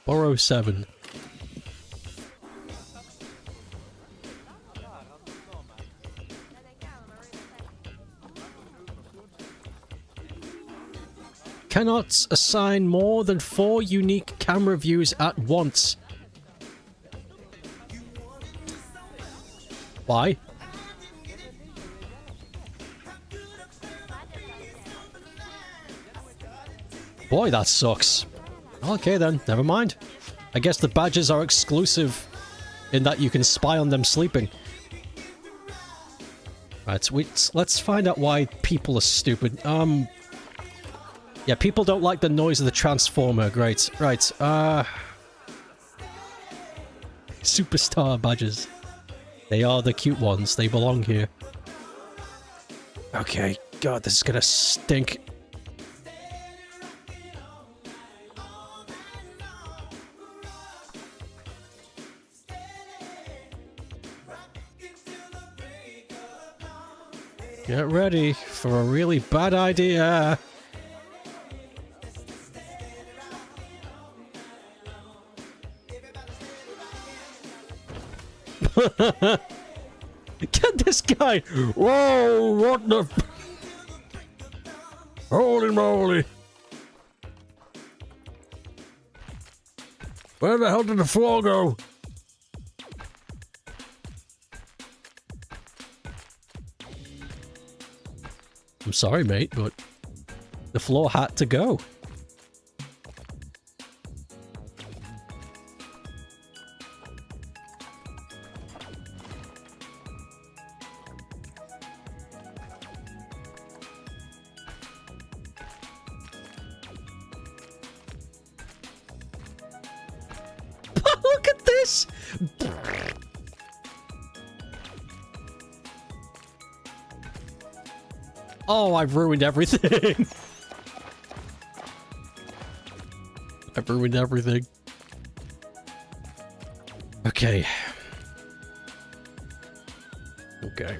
Borrow 7. Cannot assign more than 4 unique camera views at once. Why? Boy, that sucks. Okay then, never mind. I guess the badges are exclusive in that you can spy on them sleeping. Right, let's find out why people are stupid. Yeah, people don't like the noise of the transformer. Great. Right, superstar badges. They are the cute ones. They belong here. Okay, God, this is gonna stink. Get ready for a really bad idea. Get this guy! Whoa, what the... Holy moly! Where the hell did the floor go? I'm sorry, mate, but the floor had to go. Look at this! Oh, I've ruined everything. I've ruined everything. Okay. Okay.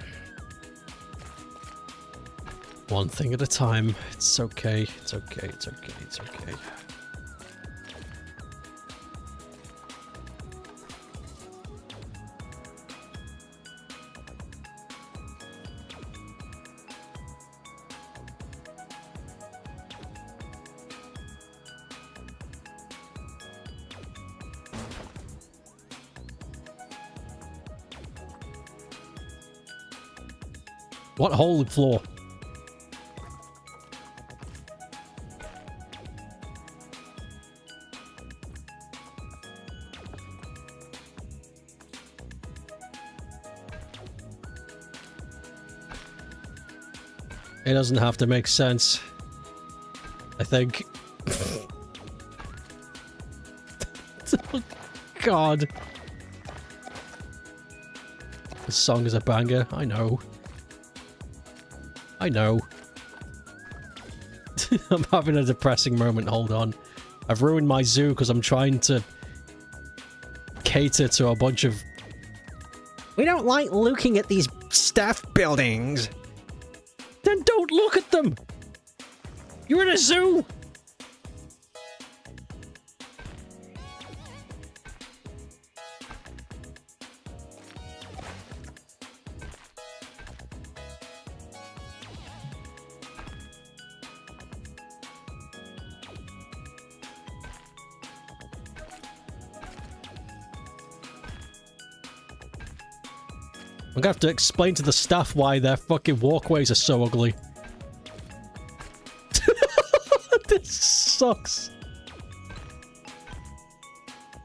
One thing at a time. It's okay. It's okay. It's okay. It's okay. What hole in the floor? It doesn't have to make sense, I think. Oh, God. This song is a banger, I know. I know. I'm having a depressing moment, hold on. I've ruined my zoo because I'm trying to cater to a bunch of...
We don't like looking at these staff buildings.
Then don't look at them! You're in a zoo! I'm gonna have to explain to the staff why their fucking walkways are so ugly. This sucks.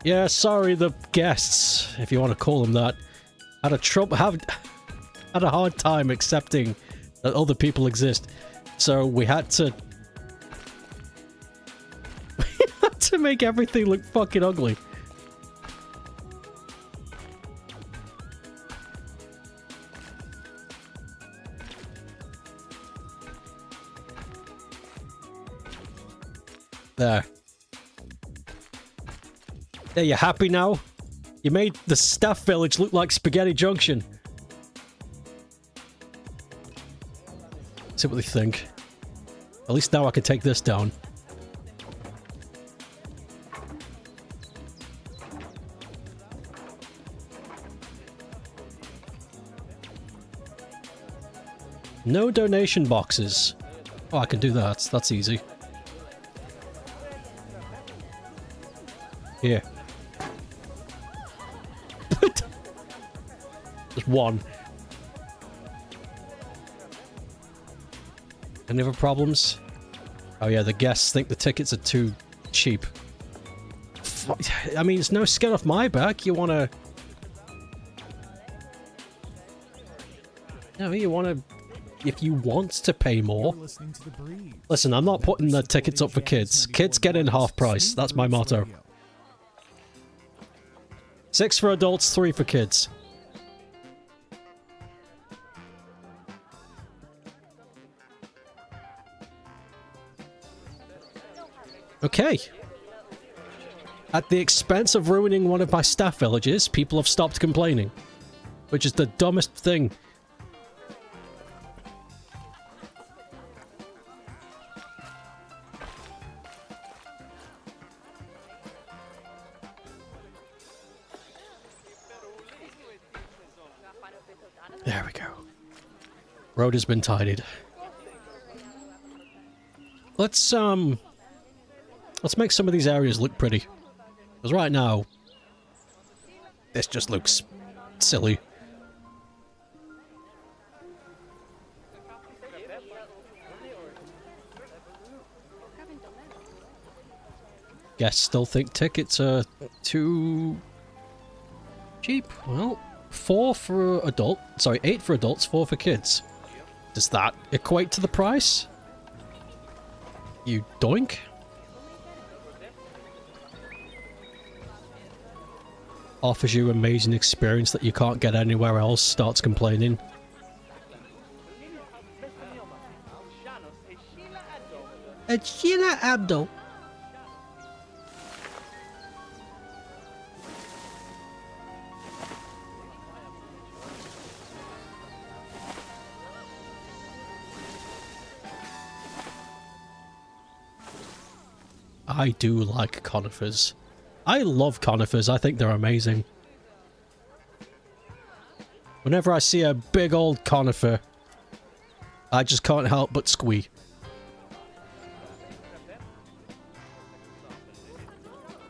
Yeah, sorry, the guests, if you want to call them that, had a hard time accepting that other people exist. So we had to make everything look fucking ugly. There. There, you happy now? You made the staff village look like Spaghetti Junction. See what they think. At least now I can take this down. No donation boxes. Oh, I can do that. That's easy. Here. Just one. Any other problems? Oh yeah, the guests think the tickets are too cheap. I mean, it's no skin off my back. You wanna... No, you wanna... If you want to pay more... Listen, I'm not putting the tickets up for kids. Kids get in half price. That's my motto. 6 for adults, 3 for kids. Okay. At the expense of ruining one of my staff villages, people have stopped complaining. Which is the dumbest thing. There we go. Road has been tidied. Let's make some of these areas look pretty. Because right now, this just looks silly. Guess still think tickets are too cheap. Well, 4 for adult, sorry, 8 for adults, 4 for kids. Does that equate to the price? You doink? Offers you amazing experience that you can't get anywhere else, starts complaining. Sheila Abdo. I do like conifers. I love conifers. I think they're amazing. Whenever I see a big old conifer, I just can't help but squee.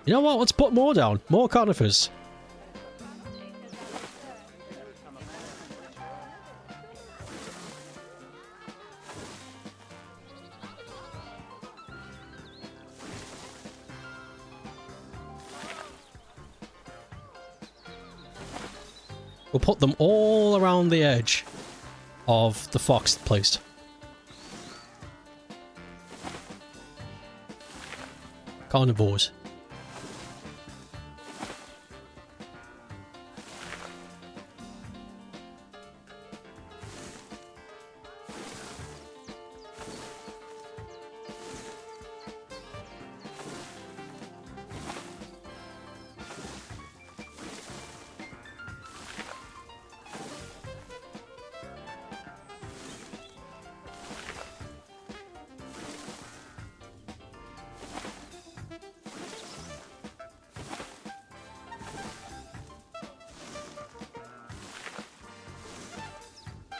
You know what? Let's put more down. More conifers. We'll put them all around the edge of the fox place. Carnivores.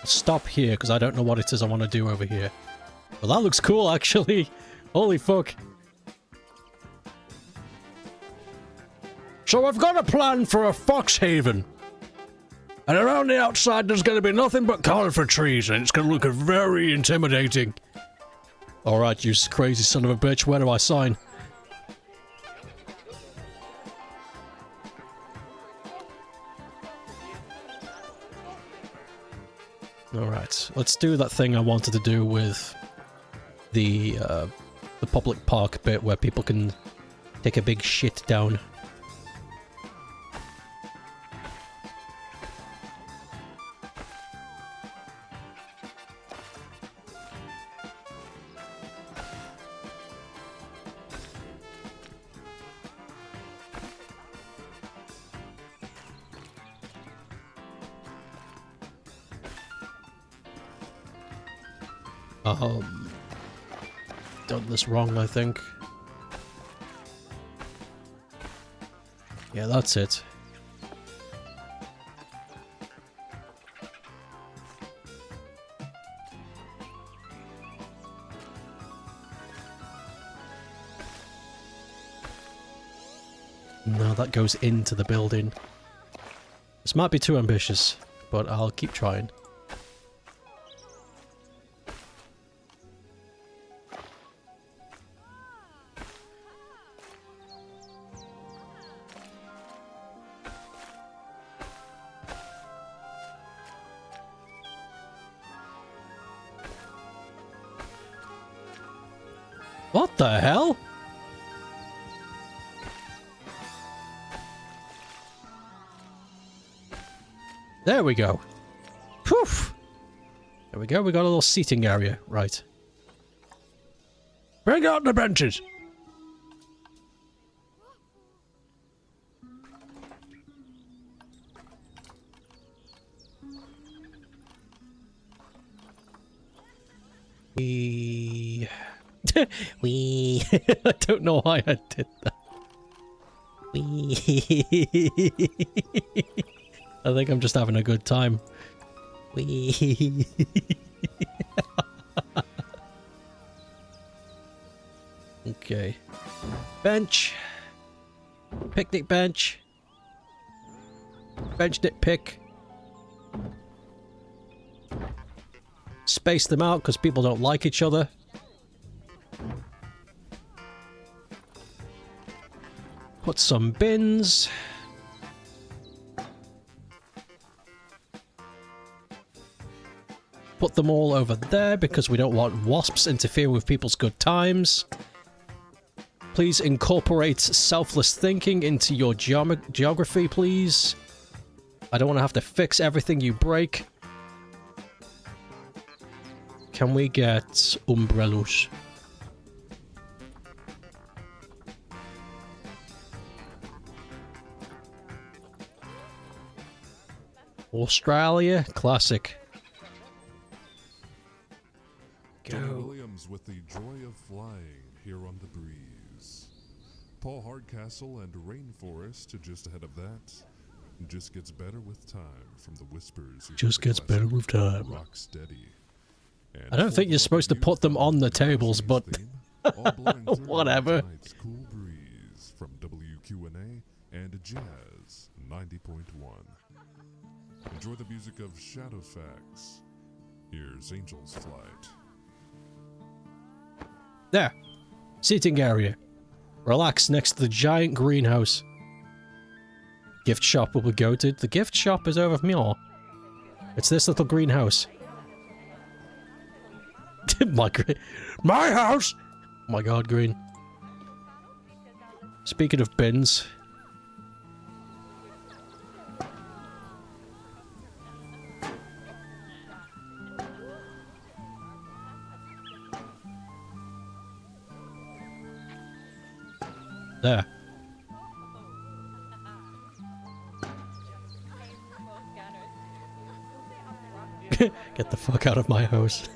Stop here because I don't know what it is I want to do over here. Well, that looks cool actually. Holy fuck. So I've got a plan for a fox haven. And around the outside there's going to be nothing but conifer trees and it's going to look very intimidating. Alright, you crazy son of a bitch, where do I sign? Alright, let's do that thing I wanted to do with the public park bit where people can take a big shit down. Done this wrong, I think. Yeah, that's it. No, that goes into the building. This might be too ambitious, but I'll keep trying. What the hell? There we go. Poof! There we go, we got a little seating area. Right. Bring out the benches! We I don't know why I did that. I think I'm just having a good time.
Wee. Okay. Bench. Picnic bench. Bench dip pick. Space them out because people don't like each other. Put some bins. Put them all over there because we don't want wasps interfering with people's good times. Please incorporate selfless thinking into your geography, please. I don't want to have to fix everything you break. Can we get umbrellas? Australia, classic.
Tony Williams with the joy of flying here on the breeze. Paul Hardcastle and Rainforest just ahead of that. Just gets better with time from the whispers.
Just gets better with time.
Rock steady. And
I don't think you're supposed to put them on the tables, but whatever.
Cool breeze from WQNA and Jazz 90.1. Enjoy the music of Shadowfax. Here's Angel's Flight.
There. Seating area. Relax next to the giant greenhouse. Gift shop will be goated. The gift shop is over from here. It's this little greenhouse. My house! Oh my god, green. Speaking of bins. There. Get the fuck out of my house.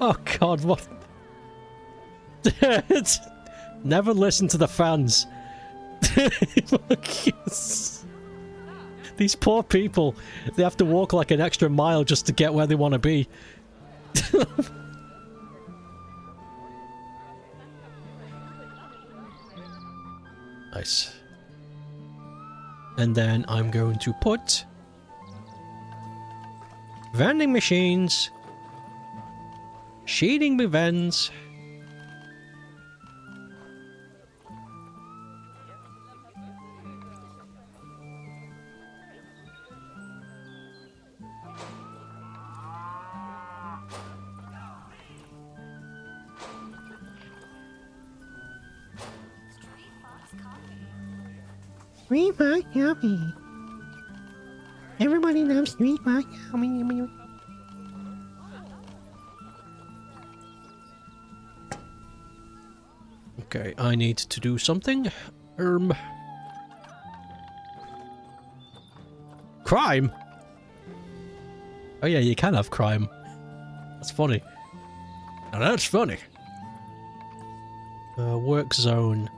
Oh god, what? Never listen to the fans. These poor people, they have to walk like an extra mile just to get where they want to be. Nice. And then I'm going to put vending machines, shading the vents.
Street Fox Coffee. Everybody loves Street Fox Coffee.
Okay, I need to do something. Crime? Oh yeah, you can have crime. That's funny. Now that's funny. Work zone.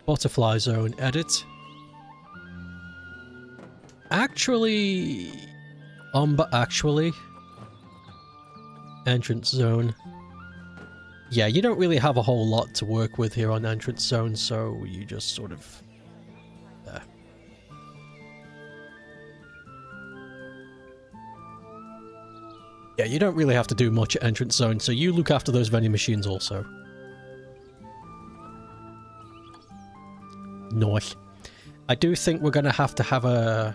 Butterfly zone. Edit. Actually... but actually... Entrance zone. Yeah, you don't really have a whole lot to work with here on entrance zone, so you just sort of... there. Yeah, you don't really have to do much at entrance zone, so you look after those vending machines also. Nice. I do think we're going to have a...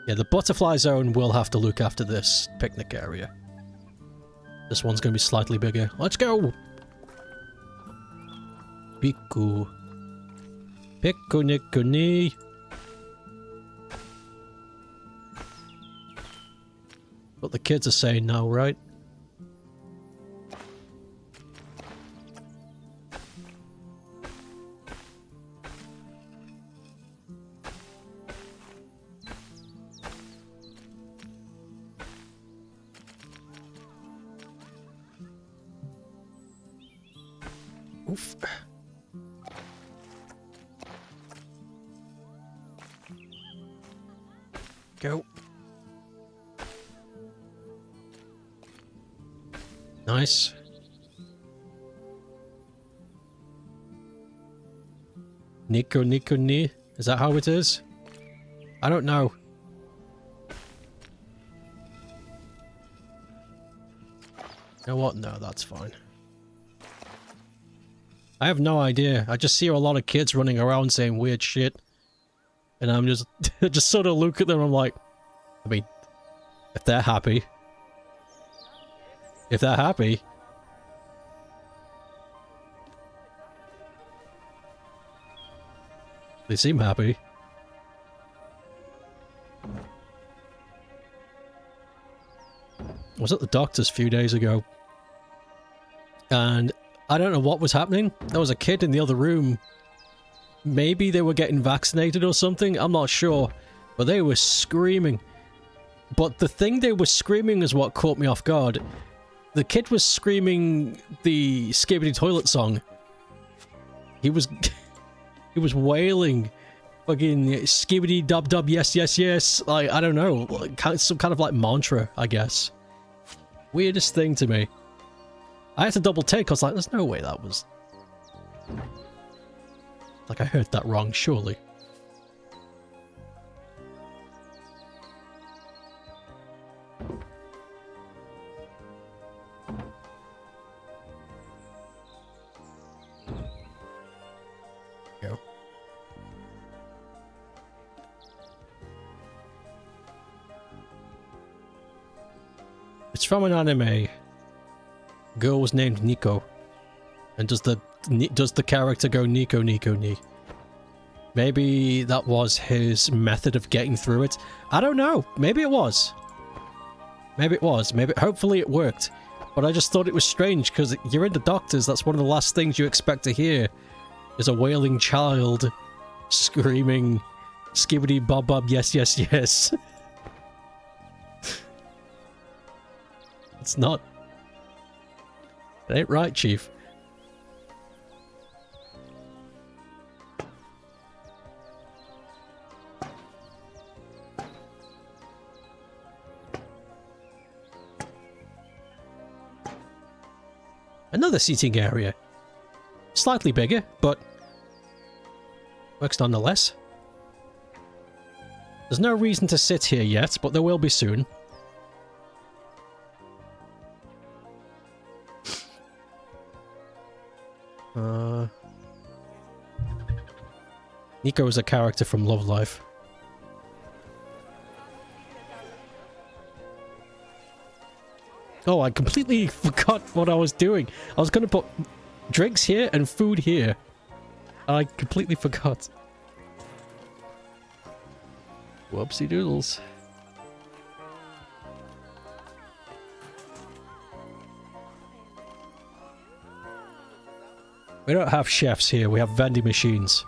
Yeah, the butterfly zone will have to look after this picnic area. This one's going to be slightly bigger. Let's go! Piku. Piku-niku-ni. What the kids are saying now, right? Oof.
Go. Nice. Nico, Nico, Ni. Is that how it is? I don't know. You know what? No, that's fine. I have no idea. I just see a lot of kids running around saying weird shit. And I'm just... just sort of look at them, I'm like... I mean... If they're happy... If they're happy... They seem happy. I was at the doctor's a few days ago. And I don't know what was happening. There was a kid in the other room. Maybe they were getting vaccinated or something. I'm not sure. But they were screaming. But the thing they were screaming is what caught me off guard. The kid was screaming the Skibbity Toilet song. He was... he was wailing. Fucking Skibbity Dub Dub Yes Yes Yes. Like, I don't know. Like, some kind of like mantra, I guess. Weirdest thing to me. I had to double take. I was like, there's no way that was... Like, I heard that wrong, surely. Go. It's from an anime. Girl was named Nico. And does the character go Nico Nico Ni? Maybe that was his method of getting through it. I don't know. Maybe it was. Maybe it was. Maybe hopefully it worked. But I just thought it was strange because you're in the doctors. That's one of the last things you expect to hear is a wailing child screaming Skibbity Bob Bob Yes Yes Yes. It's not. It ain't right, Chief. Another seating area. Slightly bigger, but works nonetheless. There's no reason to sit here yet, but there will be soon. Nico is a character from Love Life. Oh, I completely forgot what I was doing. I was going to put drinks here and food here. I completely forgot. Whoopsie doodles. We don't have chefs here, we have vending machines.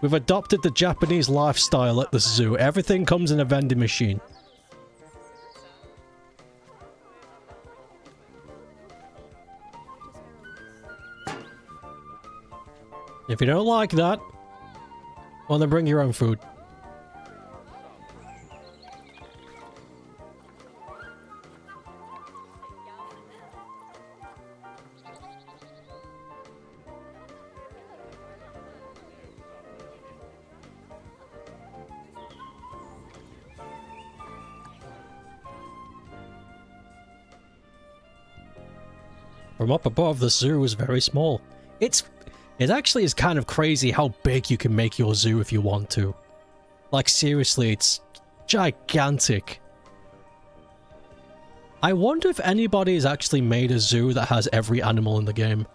We've adopted the Japanese lifestyle at the zoo. Everything comes in a vending machine. If you don't like that, well then bring your own food. From up above, the zoo is very small. It actually is kind of crazy how big you can make your zoo if you want to. Like, seriously, it's gigantic. I wonder if anybody has actually made a zoo that has every animal in the game.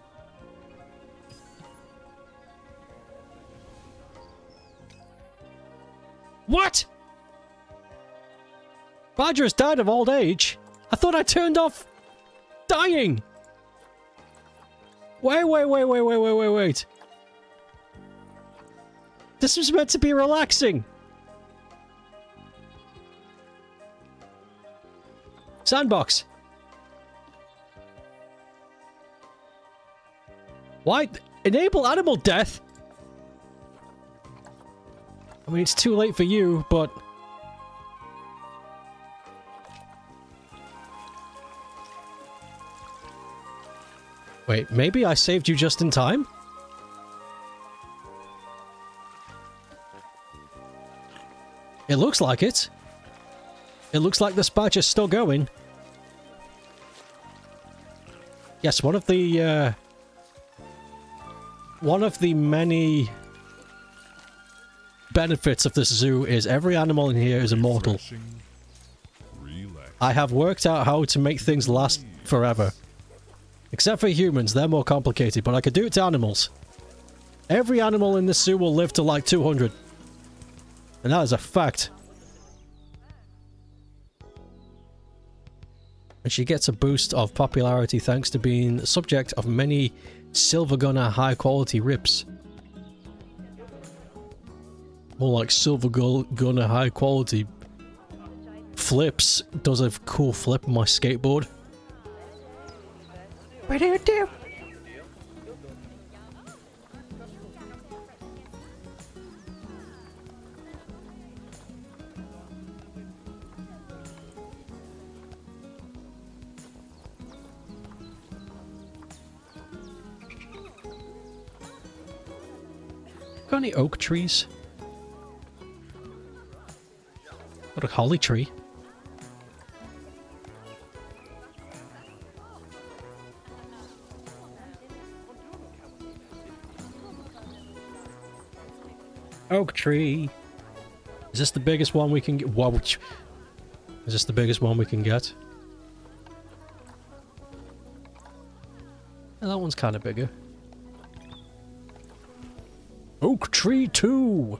What? Badger has died of old age? I thought I turned off dying! Wait. This was meant to be relaxing. Sandbox! Why? Enable animal death? I mean, it's too late for you, but... Wait, maybe I saved you just in time? It looks like it. It looks like the spatch is still going. Yes, one of the many benefits of this zoo is every animal in here is immortal. I have worked out how to make things last forever. Except for humans, they're more complicated, but I could do it to animals. Every animal in this zoo will live to like 200. And that is a fact. And she gets a boost of popularity thanks to being the subject of many silver gunner high quality rips. More like silver gunner high quality flips. Does a cool flip on my skateboard. What do you do? Got any oak trees? Got a holly tree. Oak tree. Is this the biggest one we can get? Whoa. Is this the biggest one we can get? Yeah, that one's kind of bigger. Oak tree 2.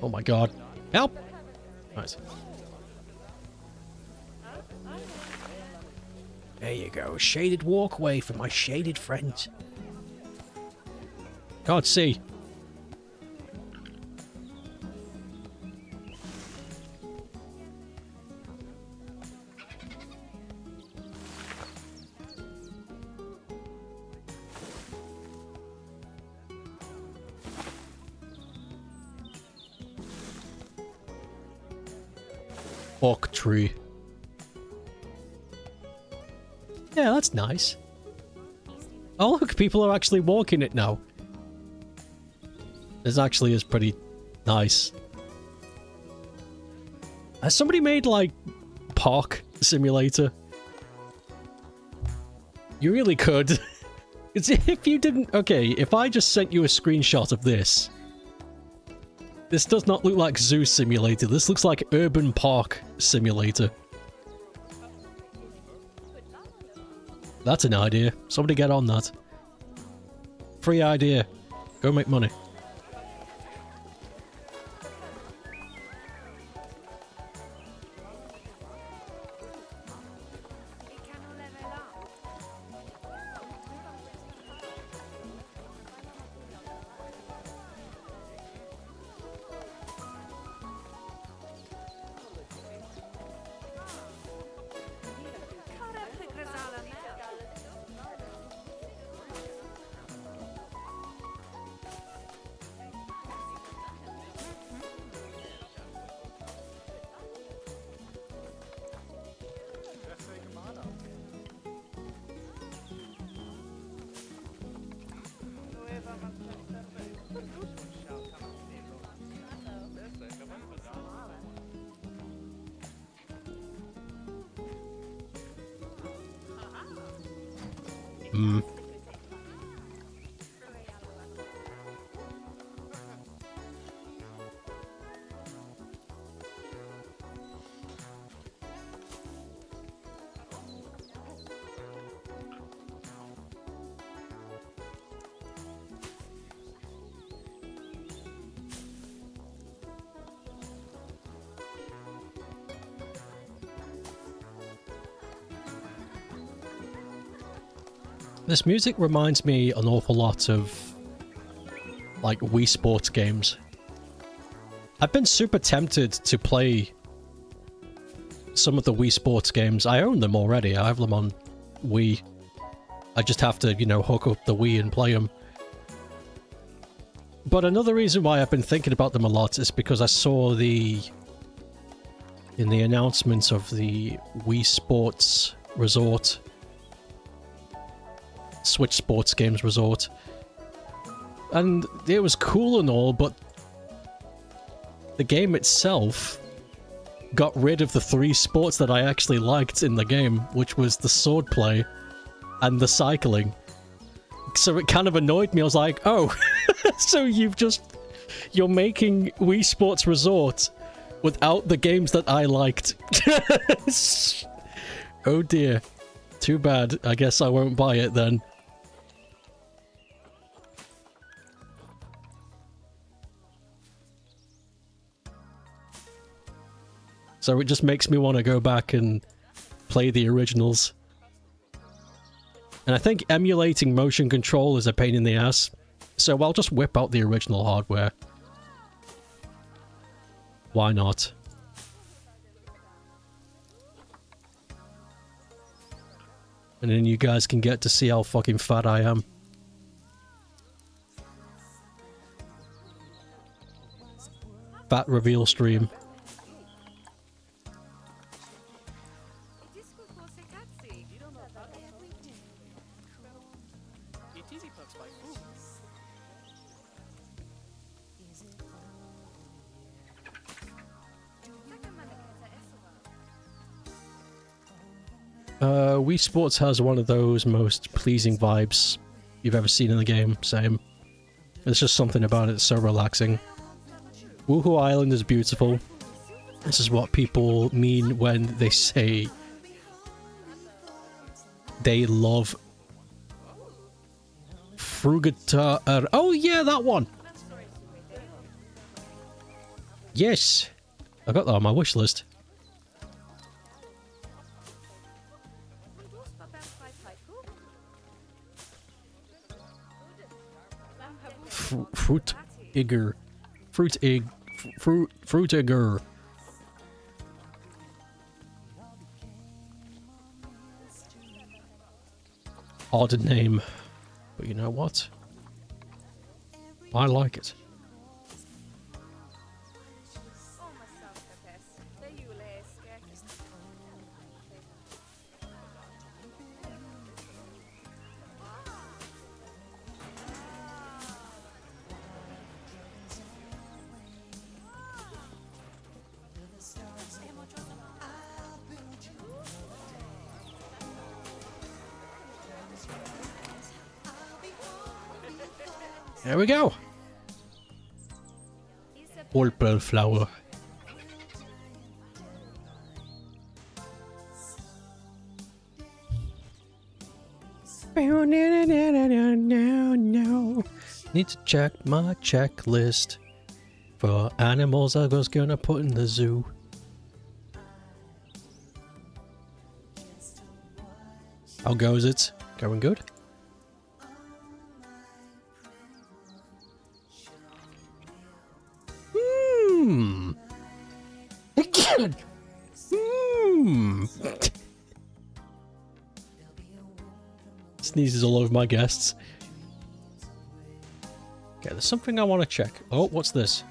Oh my god. Help! Nice. There you go. Shaded walkway for my shaded friends. Can't see. Oak tree. Yeah, that's nice. Oh look, people are actually walking it now. This actually is pretty nice. Has somebody made, like, Park Simulator? You really could. It's if you didn't... Okay, if I just sent you a screenshot of this. This does not look like Zoo Simulator. This looks like Urban Park Simulator. That's an idea. Somebody get on that. Free idea. Go make money. This music reminds me an awful lot of, like, Wii Sports games. I've been super tempted to play some of the Wii Sports games. I own them already. I have them on Wii. I just have to, you know, hook up the Wii and play them. But another reason why I've been thinking about them a lot is because I saw in the announcements of the Wii Sports Resort, Switch Sports Games Resort, and it was cool and all, but the game itself got rid of the 3 sports that I actually liked in the game, which was the swordplay and the cycling. So it kind of annoyed me. I was like, oh, so you're making Wii Sports Resort without the games that I liked. Oh dear. Too bad. I guess I won't buy it then. So it just makes me want to go back and play the originals. And I think emulating motion control is a pain in the ass. So I'll just whip out the original hardware. Why not? And then you guys can get to see how fucking fat I am. Fat reveal stream. Wii Sports has one of those most pleasing vibes you've ever seen in the game. Same. There's just something about it that's so relaxing. Woohoo Island is beautiful. This is what people mean when they say they love Frugata. Oh yeah, that one! Yes! I got that on my wish list. Fruit egger. Fruit egg. Fruit egger. Odd name. But you know what? I like it. There we go. Purple flower. Need to check my checklist for animals I was gonna put in the zoo. How goes it? Going good? Sneezes all over my guests. Okay, there's something I want to check. Oh, what's this?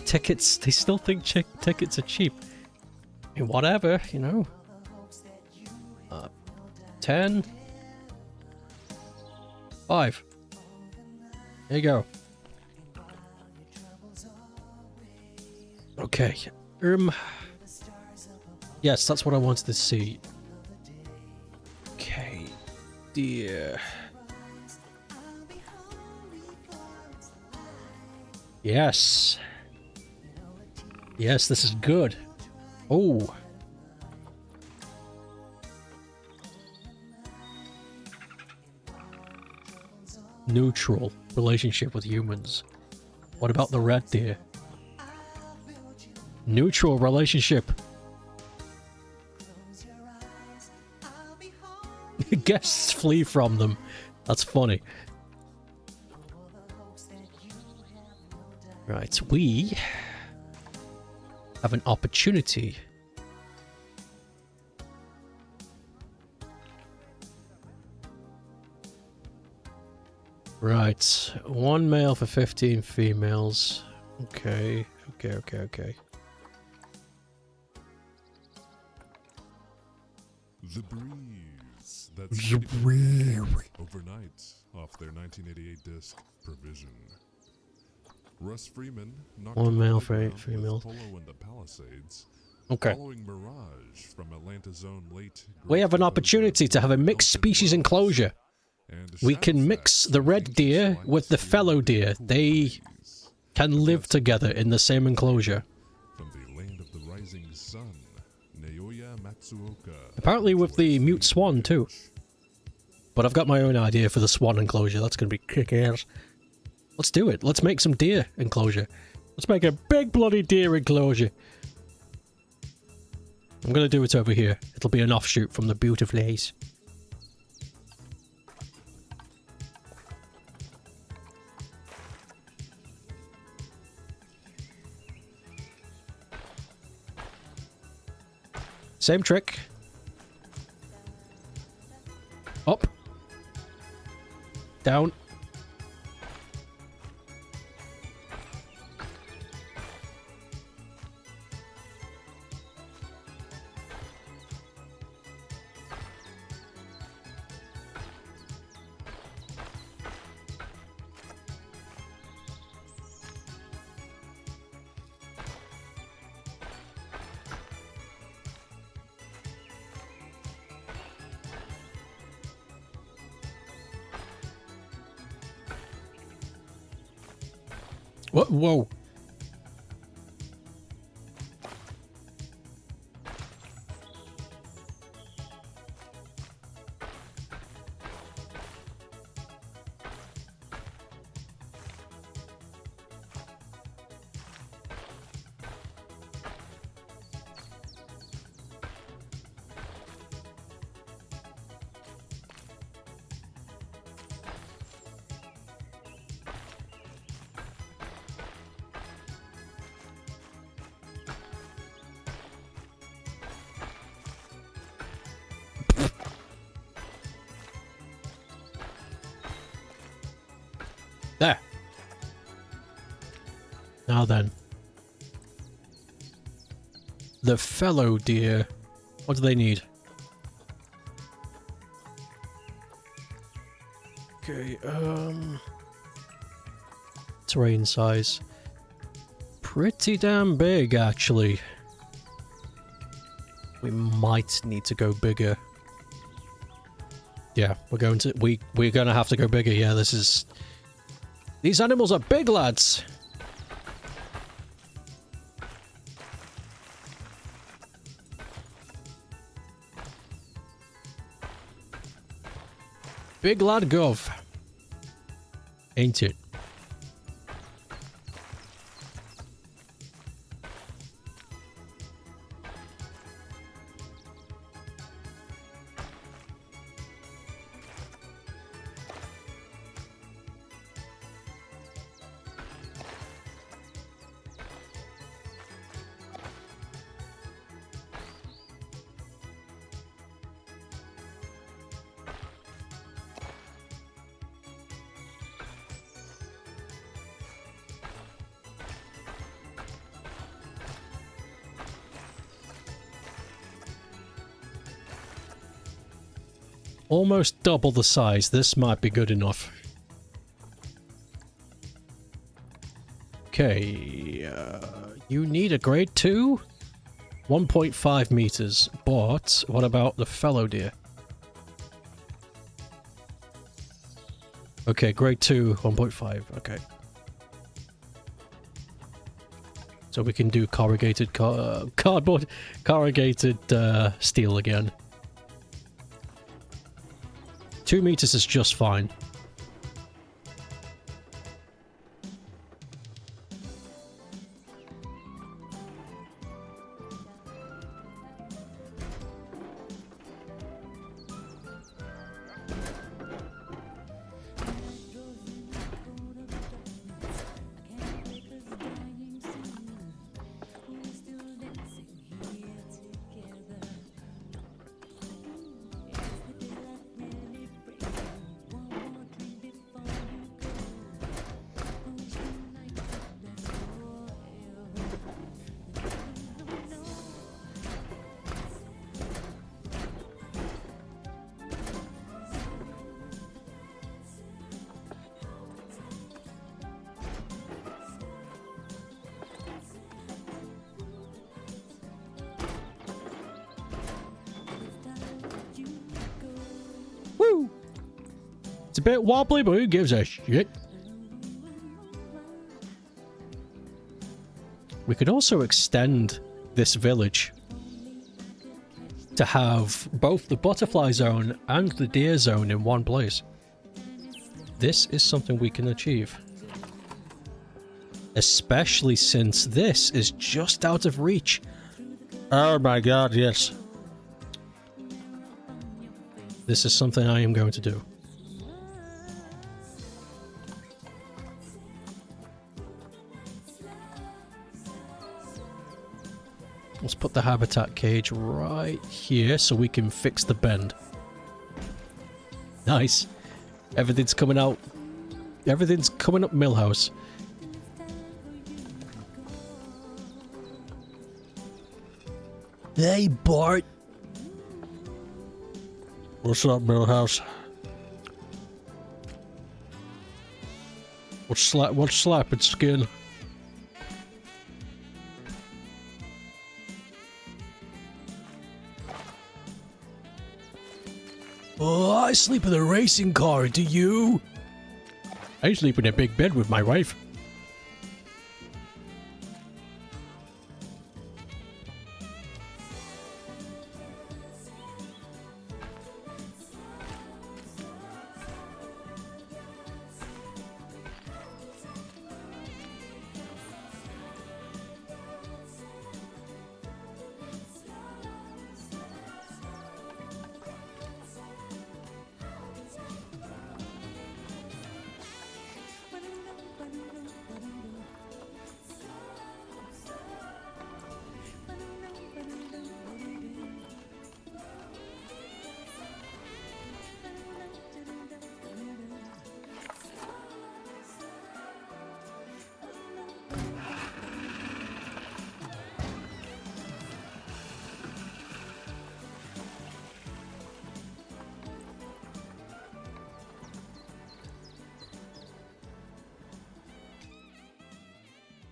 Tickets. They still think tickets are cheap. I mean, whatever, you know. 10. 5. There you go. Okay. Yes, that's what I wanted to see. Okay. Dear. Yes. Yes, this is good. Oh. Neutral relationship with humans. What about the red deer? Neutral relationship. Guests flee from them. That's funny. Right, we have an opportunity Right. 1 male for 15 females. Okay. Okay.
The Breeze. That's
The Breeze.
overnight off their 1988 disc Provision. Russ Freeman knocked
1
on the
male for 8
playground with
females.
Polo and the Palisades.
Okay.
Following Mirage from Atlanta's own late
We have an opportunity to have a mixed species enclosure. We can mix the red deer with the fellow deer. They can live together in the same enclosure.
From the land of the rising sun, Naoya Matsuoka.
Apparently with the mute swan too. But I've got my own idea for the swan enclosure. That's going to be kick-ass. Let's do it. Let's make some deer enclosure. Let's make a big bloody deer enclosure. I'm going to do it over here. It'll be an offshoot from the beautiful haze. Same trick. Up. Down. What? Whoa. There. Now then. The fellow deer. What do they need? Okay, terrain size. Pretty damn big, actually. We might need to go bigger. Yeah, we're gonna have to go bigger. Yeah, this is... These animals are big, lads! Big lad gov. Ain't it? Almost double the size. This might be good enough. Okay, you need a grade 2? 1.5 meters, but what about the fellow deer? Okay, grade 2, 1.5, okay. So we can do corrugated cardboard, corrugated steel again. 2 meters is just fine. It's a bit wobbly, but who gives a shit? We could also extend this village to have both the butterfly zone and the deer zone in one place. This is something we can achieve. Especially since this is just out of reach. Oh my god, yes. This is something I am going to do. Let's put the habitat cage right here so we can fix the bend. Nice. Everything's coming out. Everything's coming up Millhouse. Hey, Bart.
What's up, Millhouse?
What's slapping skin? Oh, I sleep in a racing car, do you? I sleep in a big bed with my wife.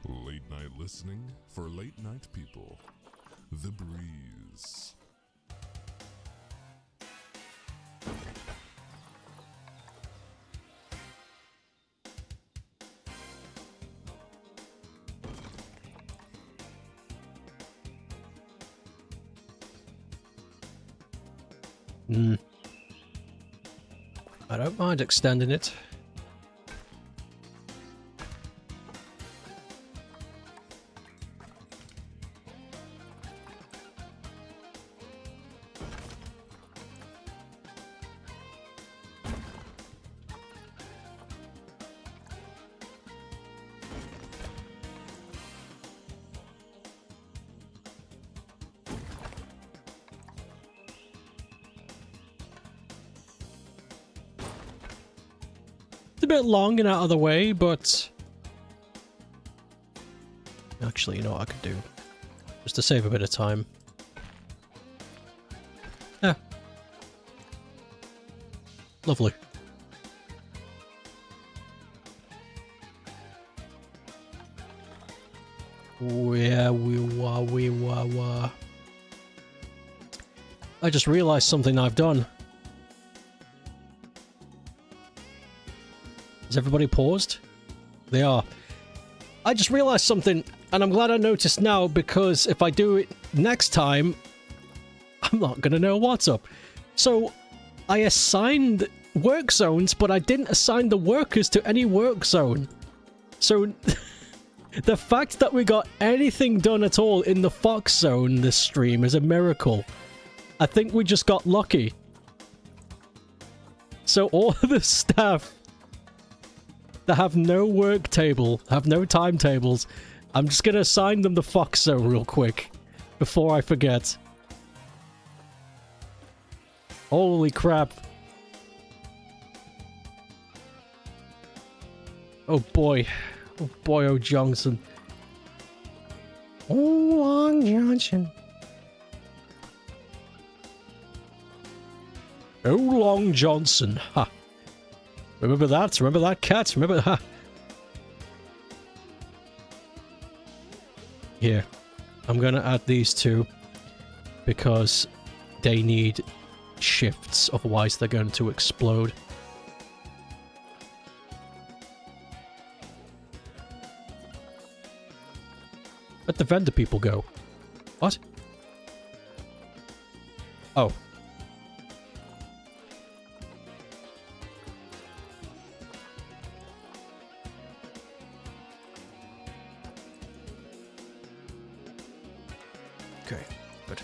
Late night listening for late night people. The Breeze.
I don't mind extending it. A bit long and out of the way, but actually, you know what I could do? Just to save a bit of time. Yeah. Lovely. I just realized something I've done. Is everybody paused? They are. I just realized something, and I'm glad I noticed now, because if I do it next time, I'm not gonna know what's up. So, I assigned work zones, but I didn't assign the workers to any work zone. So, the fact that we got anything done at all in the Fox zone this stream is a miracle. I think we just got lucky. So all of the staff that have no work table, have no timetables, I'm just gonna assign them the Fox zone real quick before I forget. Holy crap. Oh boy. Oh boy, oh Johnson. Oh, Long Johnson. Oh, Long Johnson. Ha. Remember that? Remember that, cat? Remember that? Here. I'm gonna add these two because they need shifts, otherwise they're going to explode. Let the vendor people go. What? Oh. Okay, good.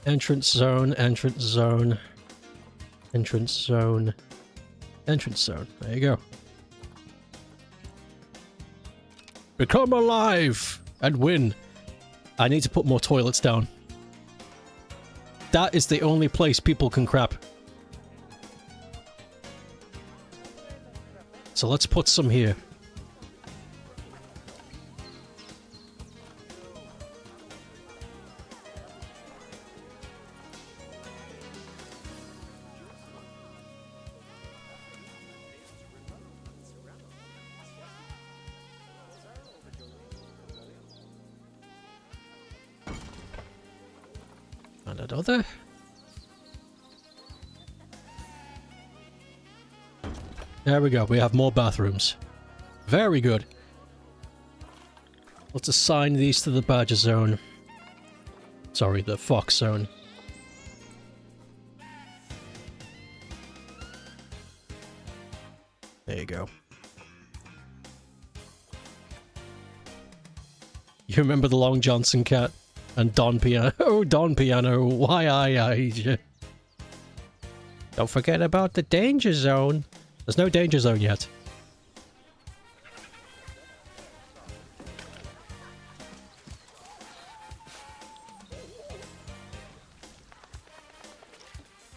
Entrance zone, entrance zone, entrance zone, entrance zone. There you go. Become alive and win. I need to put more toilets down. That is the only place people can crap. So let's put some here. And another. There we go. We have more bathrooms. Very good. Let's assign these to the Badger Zone. Sorry, the Fox Zone. There you go. You remember the Long Johnson cat? And Don Piano. Oh, Don Piano. Why I. Don't forget about the danger zone. There's no danger zone yet.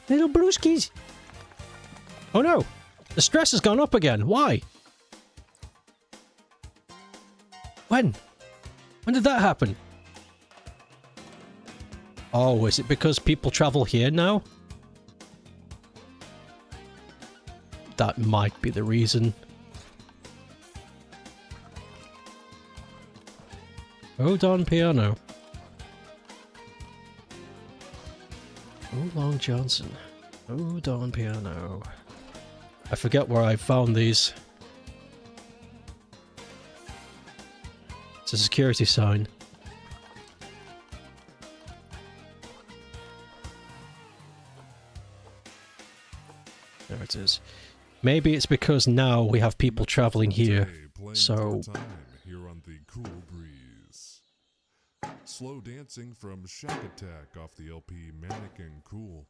Little BlueSkys. Oh no. The stress has gone up again. Why? When? When did that happen? Oh, is it because people travel here now? That might be the reason. Oh, Don Piano. Oh, Long Johnson. Oh, Don Piano. I forget where I found these. It's a security sign. There it is. Maybe it's because now we have people traveling here, so...
Here on the Cool Breeze. Slow dancing from Shack Attack off the LP Mannequin Cool.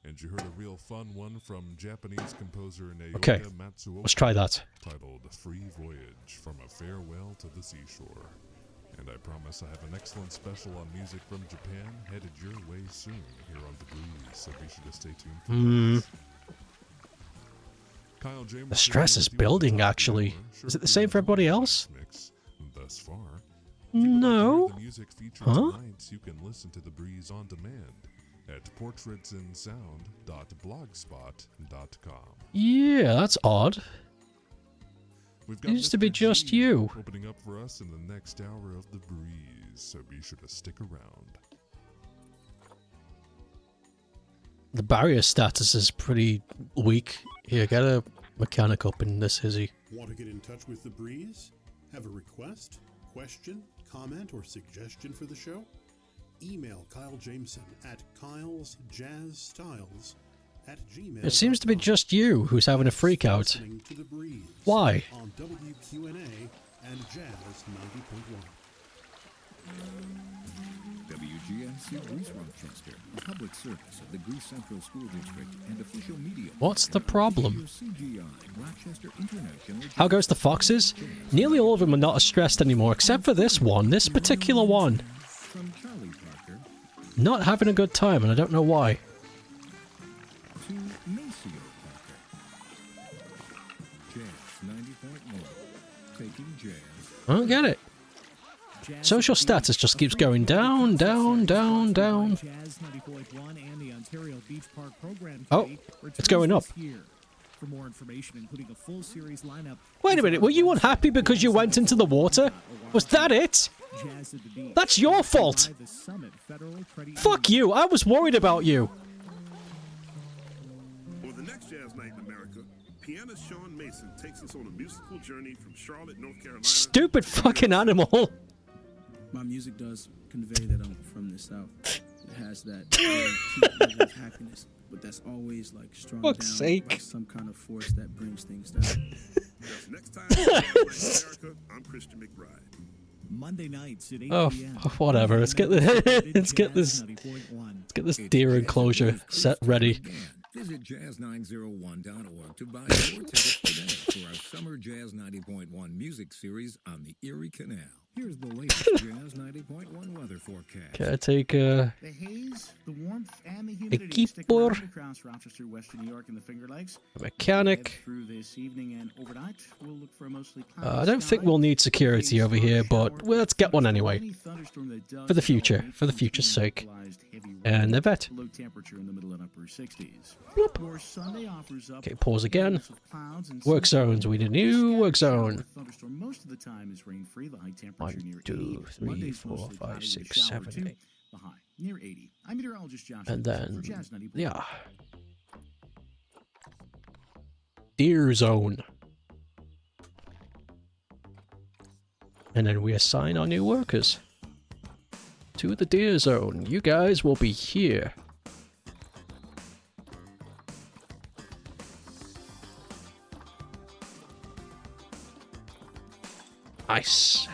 And you heard a real fun one from Japanese composer Naoya
Okay,
Matsuoka.
let's try that.
Titled Free Voyage from a Farewell to the Seashore. And I promise I have an excellent special on music from Japan headed your way soon here on the Breeze, so be sure to stay tuned for that. Kyle James,
The stress is building, actually. Is it the same for everybody else?
Thus far.
No.
The music featured
Huh?
tonight, you can listen to the Breeze on demand at portraitsandsound.blogspot.com.
Yeah, that's odd.
We've
It used to be
Mr.
just
G
you.
opening up for us in the next hour of the Breeze, so be sure to stick around.
The barrier status is pretty weak. Here, get a mechanic up in this hizzy.
Want to get in touch with The Breeze? Have a request, question, comment, or suggestion for the show? Email Kyle Jameson at kylesjazzstyles@gmail.com.
It seems to be just you who's having a freak out.
Listening to The Breeze
Why?
on WQNA and Jazz 90.1.
WGMC Greece Rochester, a public service of the Greece Central School District and official media.
What's the problem?
CGI, Rochester International.
How goes the foxes? Nearly all of them are not as stressed anymore, except for this one, this particular one.
From Charlie Parker
Not having a good time, and I don't know why.
to Maceo Parker. Jazz 90.1, taking jazz.
I don't get it. Social status just keeps going down, down, down, down. Oh, it's going up.
For more information, including a full series lineup.
Wait a minute, were you unhappy because you went into the water? Was that it? That's your fault! Fuck you, I was worried about you.
next Jazz Night in America, pianist Sean Mason takes us on a musical journey from Charlotte, North Carolina.
Stupid fucking animal.
My music does convey that I'm from the South. It has that cute level of happiness, but that's always like strung down by some kind of force that brings things down.
Next time, Jazz Night in America, I'm Christian McBride.
Monday nights at 8
Oh, whatever. Let's get this deer enclosure set ready.
Visit jazz901.org to buy your tickets today for our summer Jazz 90.1 music series on the Erie Canal. Here's the latest Jazz 90.1 weather forecast.
Caretaker.
The haze, the warmth, and the humidity
Equipo.
stick around across Rochester, Western New York, and the Finger Lakes.
Mechanic.
Through this evening and overnight, we'll look for a mostly
I don't think we'll need security over here, but well, let's get one anyway. For the future's sake. And the vet.
Low temperature in the middle and upper 60s. Your Sunday offers up
Okay, pause again. Work zones. We need a new work zone.
Thunderstorm most of the time is rain-free. The high temperature
1, 2, 3, 4, 5, 6, 7, 8.
The high near 80. I'm meteorologist Josh.
And then,
for Jazz 90.
yeah. Deer zone. And then we assign our new workers to the deer zone. You guys will be here. Nice.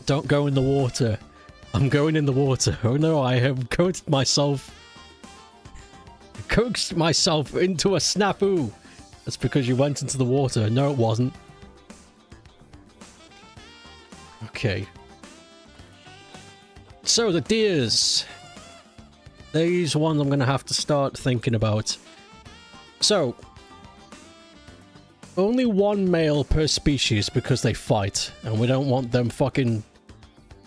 Don't go in the water. I'm going in the water. Oh no, I have coaxed myself into a snafu. That's because you went into the water. No, it wasn't. Okay. So the deers. These ones I'm going to have to start thinking about. So, only one male per species because they fight, and we don't want them fucking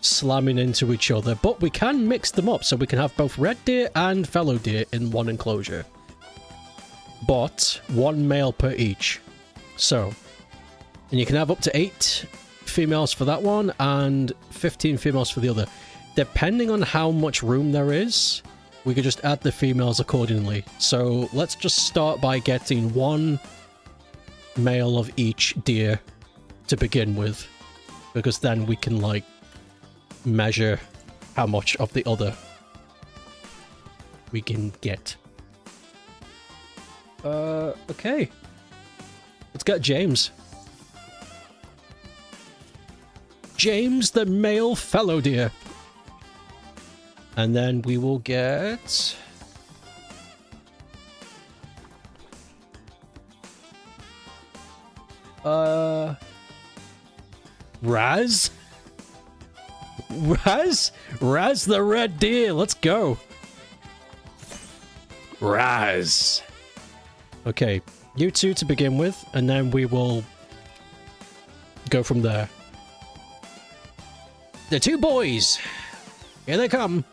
slamming into each other. But we can mix them up, so we can have both red deer and fallow deer in one enclosure. But one male per each. So, and you can have up to 8 females for that one and 15 females for the other. Depending on how much room there is, we could just add the females accordingly. So let's just start by getting one male of each deer to begin with, because then we can like measure how much of the other we can get. Okay. Let's get James. James, the male fallow deer. And then we will get... Raz? Raz the red deer, let's go. Raz. Okay, you two to begin with, and then we will go from there. The 2 boys! Here they come!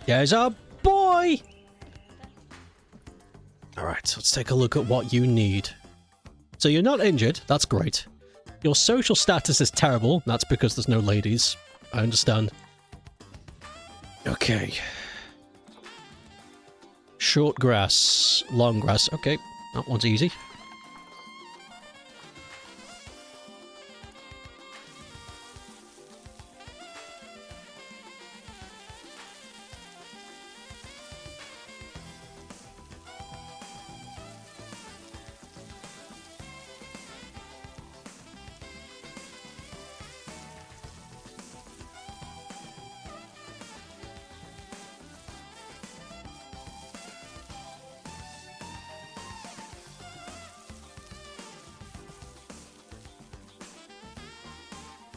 There's a boy! Alright, let's take a look at what you need. So you're not injured, that's great. Your social status is terrible, that's because there's no ladies. I understand. Okay. Short grass, long grass, okay, that one's easy.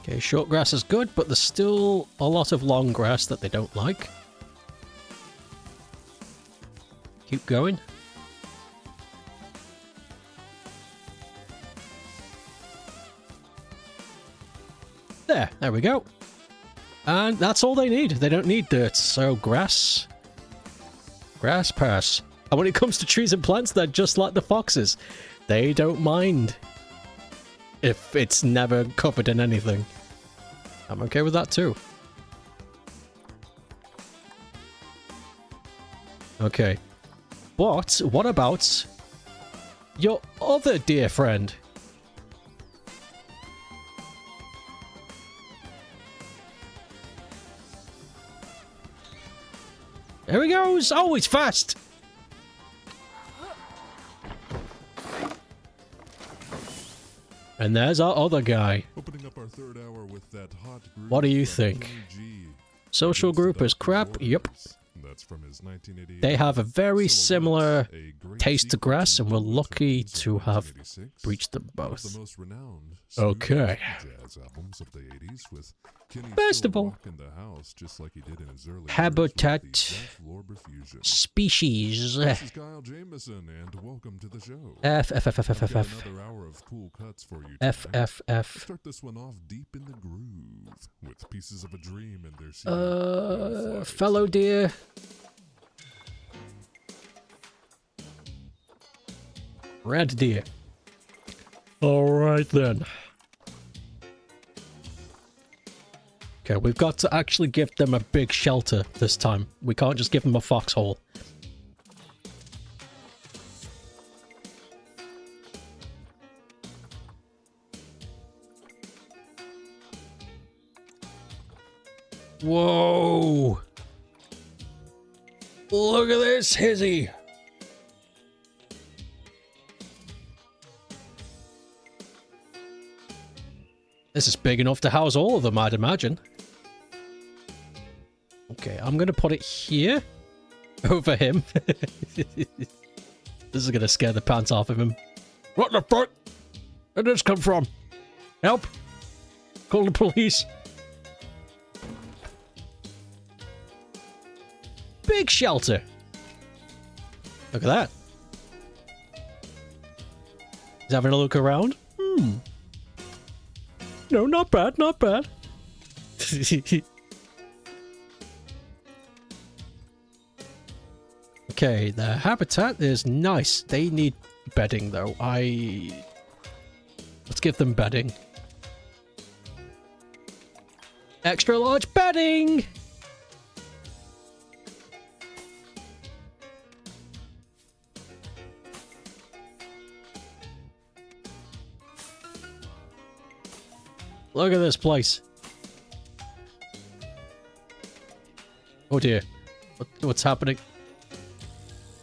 Okay, short grass is good, but there's still a lot of long grass that they don't like. Keep going. There we go. And that's all they need. They don't need dirt. So grass. Grass pass. And when it comes to trees and plants, they're just like the foxes. They don't mind if it's never covered in anything. I'm okay with that too. Okay. But what about your other dear friend? There he goes! Oh, he's fast! And there's our other guy.
Opening up our third hour with that hot group.
What do you think? Social group is crap? Yep.
That's from his 1988.
They have a very similar taste to grass, and we're lucky to have breached them both. Okay. First of all, habitat species.
This is Kyle Jameson, and welcome to the show.
F.
Another hour of cool cuts for you tonight.
F.
Start this one off deep in the groove with pieces of a dream and their
Fellow deer. Red deer. Alright then. Okay, we've got to actually give them a big shelter this time. We can't just give them a foxhole. Whoa! Look at this hizzy! This is big enough to house all of them, I'd imagine. Okay, I'm gonna put it here. Over him. This is gonna scare the pants off of him. What the fuck? Where did this come from? Help! Call the police. Big shelter. Look at that. He's having a look around. No, not bad, not bad. Okay, the habitat is nice. They need bedding, though. Let's give them bedding. Extra large bedding! Look at this place. Oh dear. What's happening?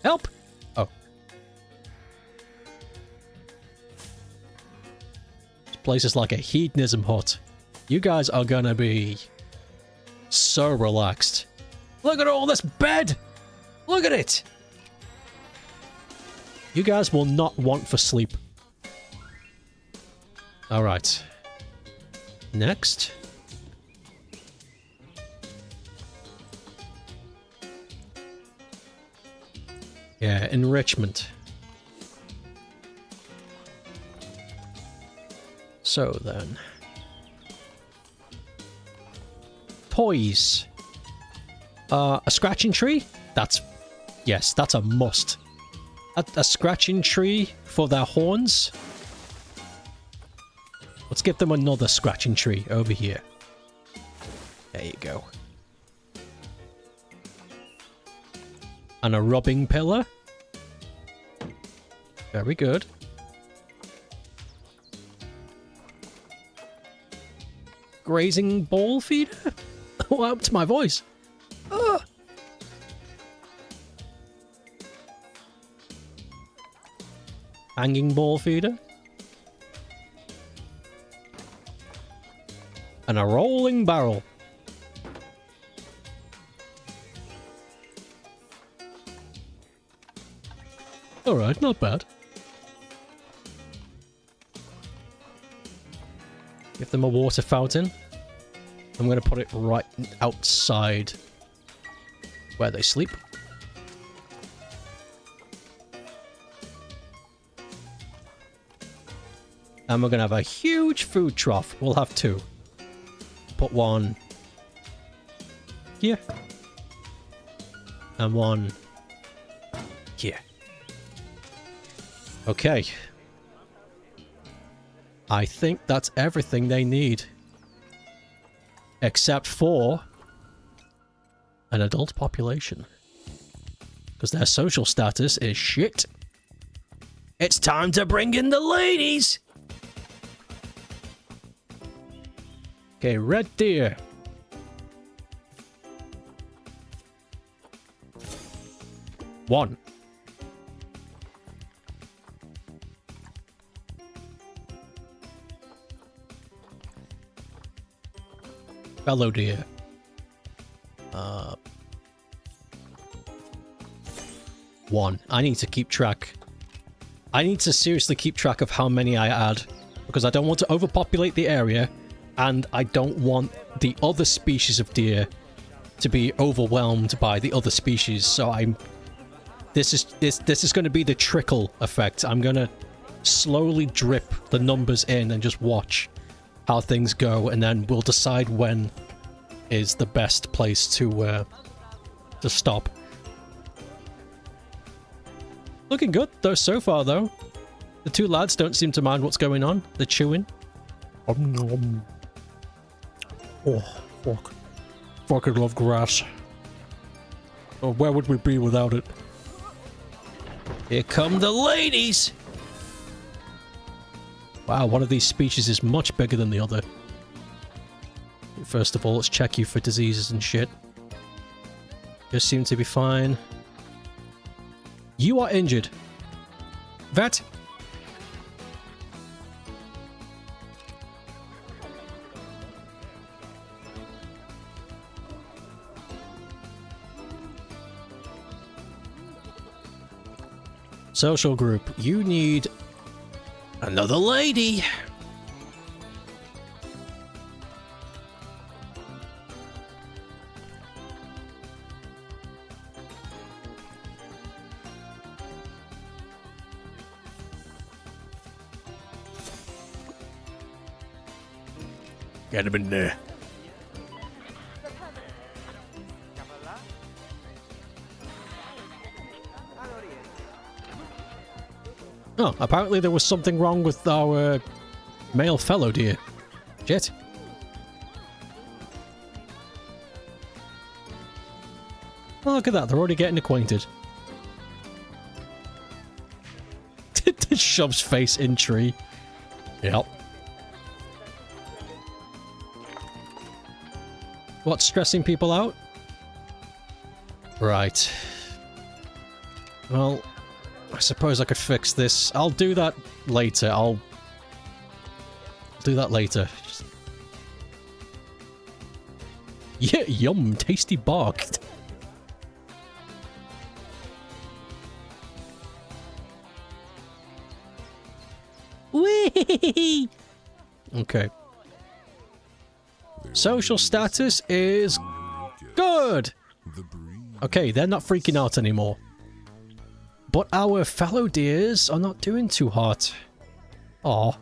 Help! Oh. This place is like a hedonism hut. You guys are gonna be so relaxed. Look at all this bed! Look at it! You guys will not want for sleep. Alright. Next. Yeah, enrichment. So then. Toys. A scratching tree? Yes, that's a must. A scratching tree for their horns. Let's give them another scratching tree over here. There you go. And a rubbing pillar. Very good. Grazing ball feeder? What happened to my voice? Ugh. Hanging ball feeder. And a rolling barrel. Alright, not bad. Give them a water fountain. I'm going to put it right outside where they sleep. And we're going to have a huge food trough. We'll have two. Put one here. And one here. Okay. I think that's everything they need. Except for an adult population. Because their social status is shit. It's time to bring in the ladies! Okay, red deer. One. Fellow deer. One. I need to keep track. I need to seriously keep track of how many I add, because I don't want to overpopulate the area, and I don't want the other species of deer to be overwhelmed by the other species. So I'm. This is going to be the trickle effect. I'm going to slowly drip the numbers in and just watch how things go, and then we'll decide when is the best place to stop. Looking good though so far though. The two lads don't seem to mind what's going on. They're chewing.
Oh, fuck. Fucking love grass. Oh, where would we be without it?
Here come the ladies! Wow, one of these species is much bigger than the other. First of all, let's check you for diseases and shit. You seem to be fine. You are injured. Vet! Social group, you need another lady.
Get him in there.
Oh, apparently there was something wrong with our male fellow deer. Shit. Oh, look at that, they're already getting acquainted. Shoves face in tree. Yep. What's stressing people out? Right. Well, I suppose I could fix this. I'll do that later. I'll do that later. Yeah, yum, tasty bark. Whee! Okay. Social status is good. Okay, they're not freaking out anymore. But our fellow deers are not doing too hot. Aw.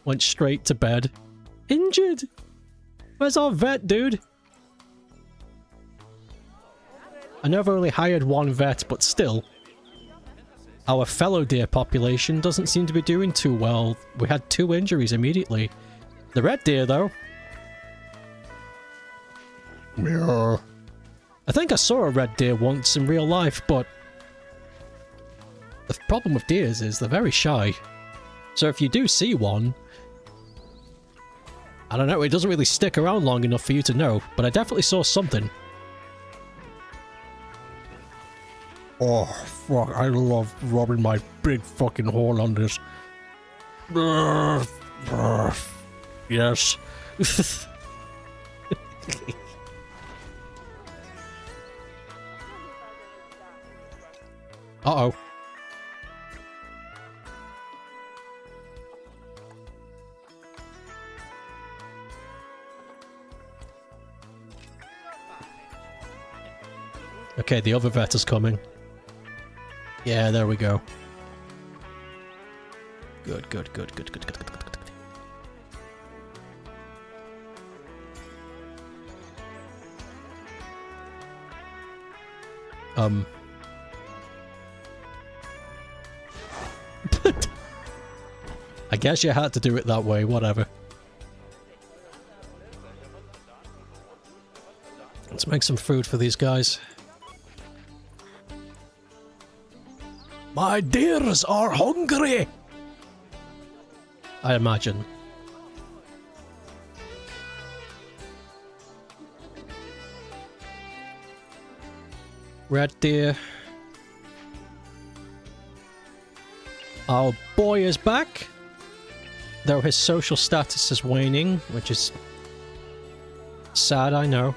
Went straight to bed. Injured. Where's our vet, dude? I know I've only hired one vet, but still. Our fellow deer population doesn't seem to be doing too well. We had 2 injuries immediately. The red deer, though.
Yeah.
I think I saw a red deer once in real life, but the problem with deers is they're very shy. So if you do see one, I don't know, it doesn't really stick around long enough for you to know, but I definitely saw something.
Oh, fuck. I love rubbing my big fucking horn on this. Yes.
Uh-oh. Okay, the other vet is coming. Yeah, there we go. Good, good, good, good, good, good, good, good, good. I guess you had to do it that way, whatever. Let's make some food for these guys. My dears are hungry! I imagine. Red deer. Our boy is back, though his social status is waning, which is sad, I know.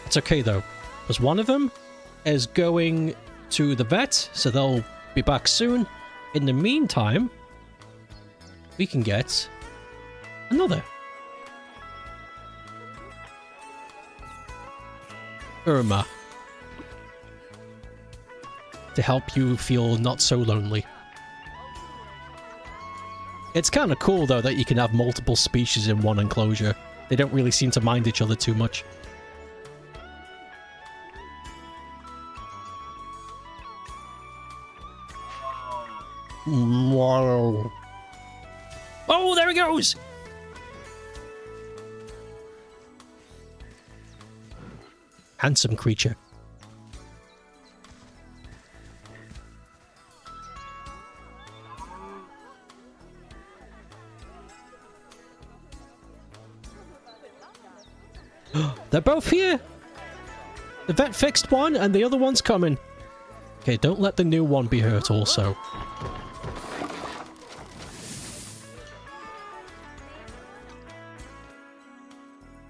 It's okay though, because one of them is going to the vet, so they'll be back soon. In the meantime, we can get another. Irma. To help you feel not so lonely. It's kind of cool though that you can have multiple species in one enclosure. They don't really seem to mind each other too much. Wow. Oh, there he goes! Handsome creature. They're both here! The vet fixed one and the other one's coming. Okay, don't let the new one be hurt also.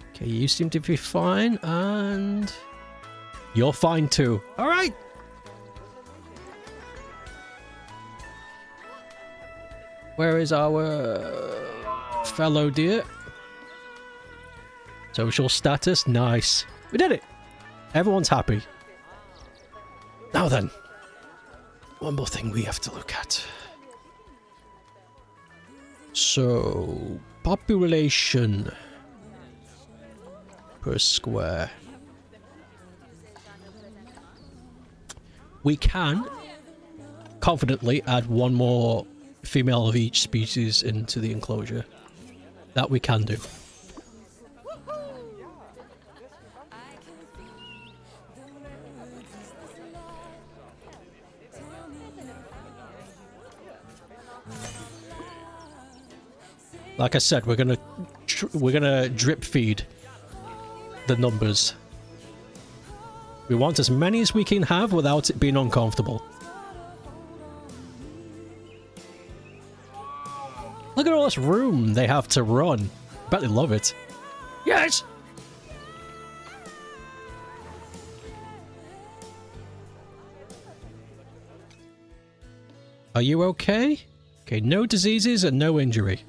Okay, you seem to be fine, and you're fine too. All right. Where is our fellow deer? Social status, nice. We did it. Everyone's happy. Now then, one more thing we have to look at. So, population per square. We can confidently add one more female of each species into the enclosure. That we can do. Like I said, we're gonna drip feed the numbers. We want as many as we can have without it being uncomfortable. Look at all this room they have to run. I bet they love it. Yes! Are you okay? Okay, no diseases and no injury.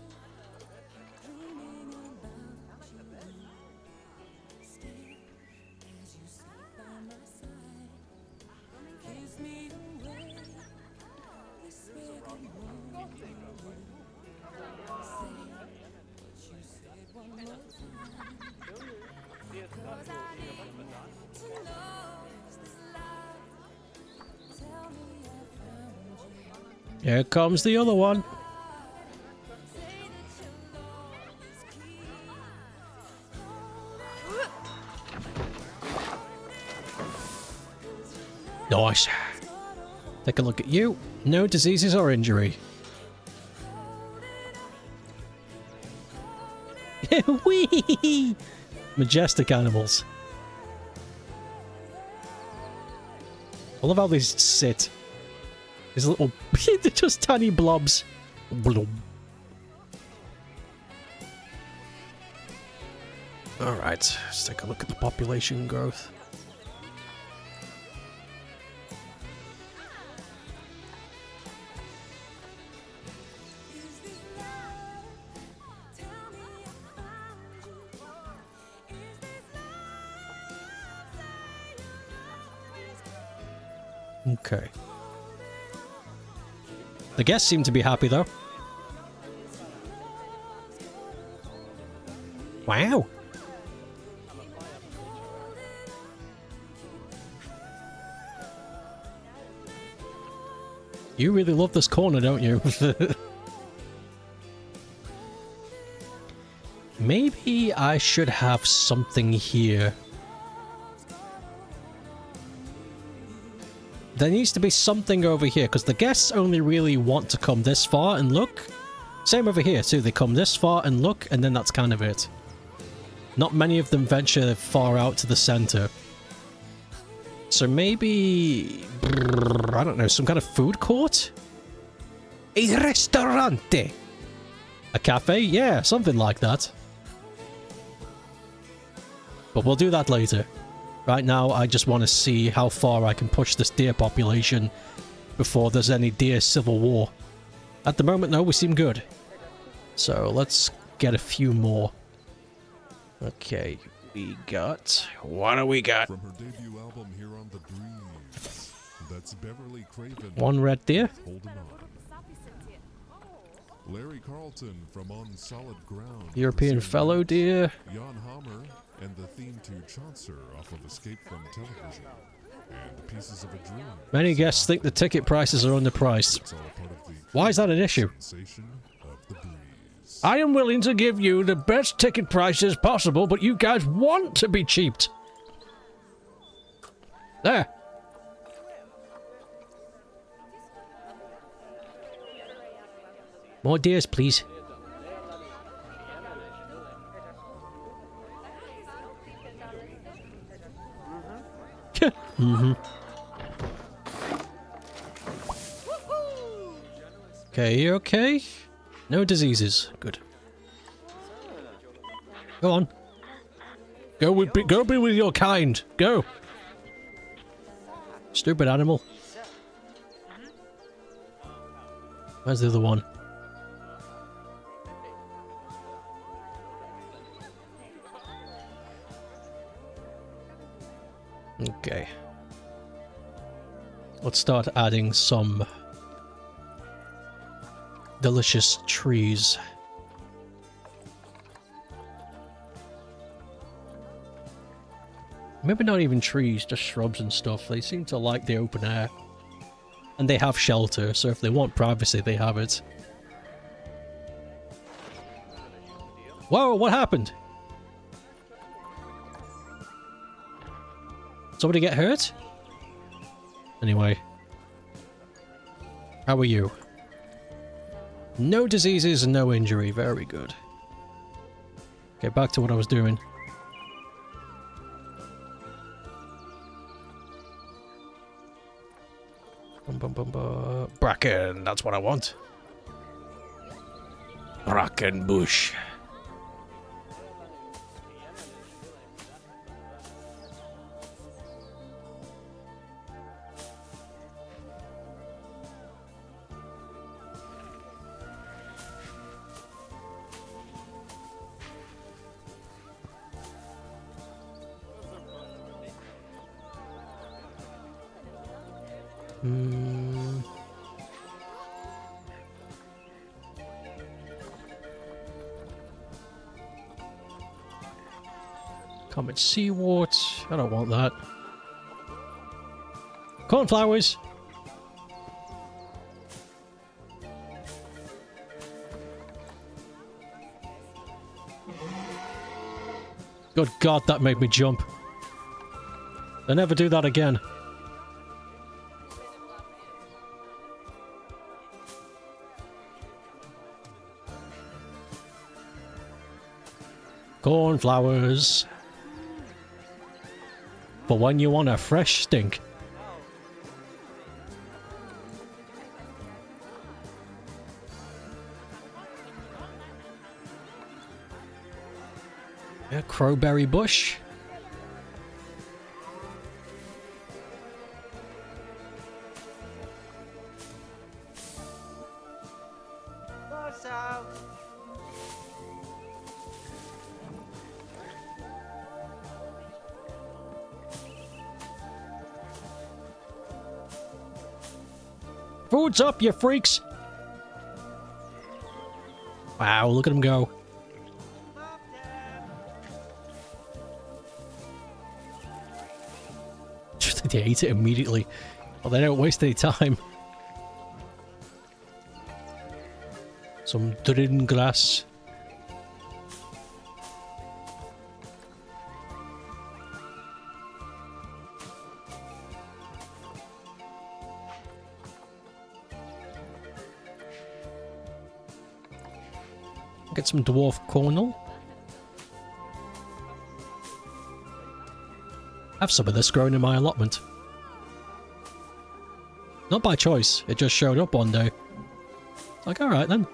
Here comes the other one. Nice. Take a look at you. No diseases or injury. Whee! Majestic animals. I love how they sit. These little, they're just tiny blobs. Alright, let's take a look at the population growth. Okay. The guests seem to be happy, though. Wow. You really love this corner, don't you? Maybe I should have something here. There needs to be something over here, because the guests only really want to come this far and look. Same over here, too. They come this far and look, and then that's kind of it. Not many of them venture far out to the center. So maybe... I don't know, some kind of food court? A ristorante! A cafe? Yeah, something like that. But we'll do that later. Right now, I just want to see how far I can push this deer population before there's any deer civil war. At the moment, no, we seem good. So, let's get a few more. Okay, we got... What do we got?
From her debut album Here on the Breeze, that's Beverly Craven.
One red deer.
Holding on. Larry Carlton from On Solid Ground.
European fellow deer.
Jan Hammer and the theme to Chaucer off of Escape from Television. And Pieces of a Dream.
Many guests think the ticket prices are underpriced. Why is that an issue? I am willing to give you the best ticket prices possible, but you guys want to be cheaped. There. More deers, please. Mm-hmm. Okay, you okay? No diseases. Good. Go on. Go be with your kind. Go. Stupid animal. Where's the other one? Okay. Let's start adding some delicious trees. Maybe not even trees, just shrubs and stuff. They seem to like the open air. And they have shelter, so if they want privacy, they have it. Whoa, what happened? Somebody get hurt? Anyway. How are you? No diseases and no injury. Very good. Okay, back to what I was doing. Bracken, that's what I want. Bracken bush. Comet seawort. I don't want that. Cornflowers. Good God, that made me jump. I'll never do that again. Cornflowers. But when you want a fresh stink. Yeah, crowberry bush. Food's up, you freaks! Wow, look at him go. They ate it immediately. Well, they don't waste any time. Some drin grass. Get some dwarf cornel. Have some of this growing in my allotment. Not by choice, it just showed up one day. It's like, alright then.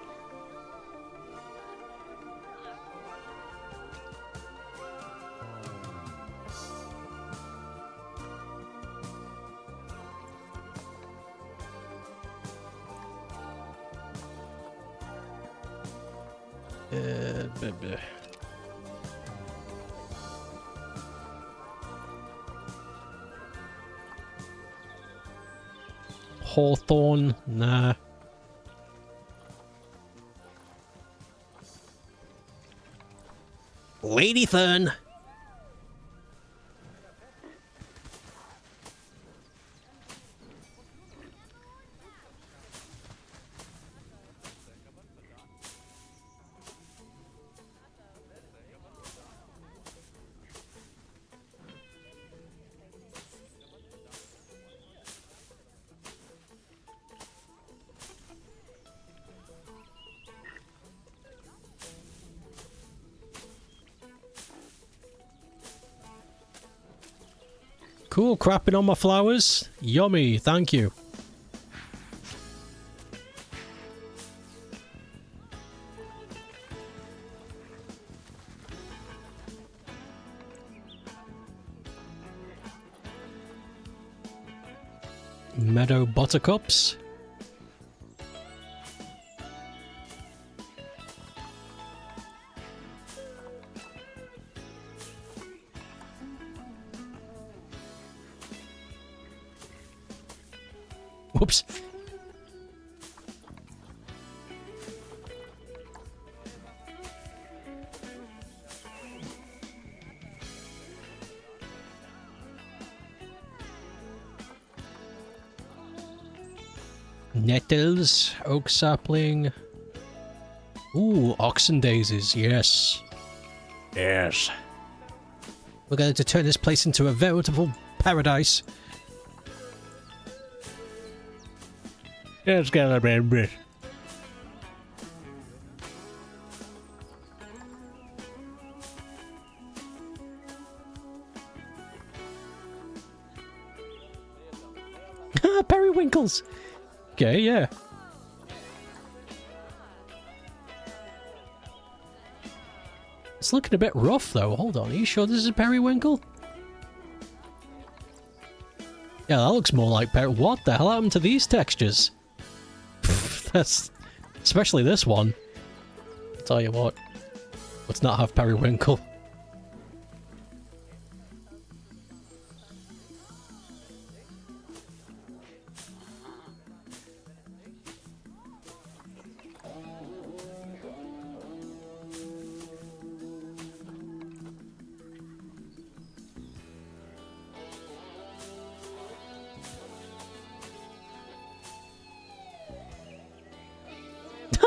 Hawthorn, nah. Ladythorn. Cool, crapping on my flowers. Yummy, thank you. Meadow buttercups. Whoops. Nettles, oak sapling. Ooh, oxen daisies, yes. Yes. We're going to turn this place into a veritable paradise. It's gonna be a bit. Periwinkles! Okay, yeah. It's looking a bit rough though. Hold on, are you sure this is a periwinkle? Yeah, that looks more like what the hell happened to these textures? That's... especially this one. I'll tell you what. Let's not have periwinkle.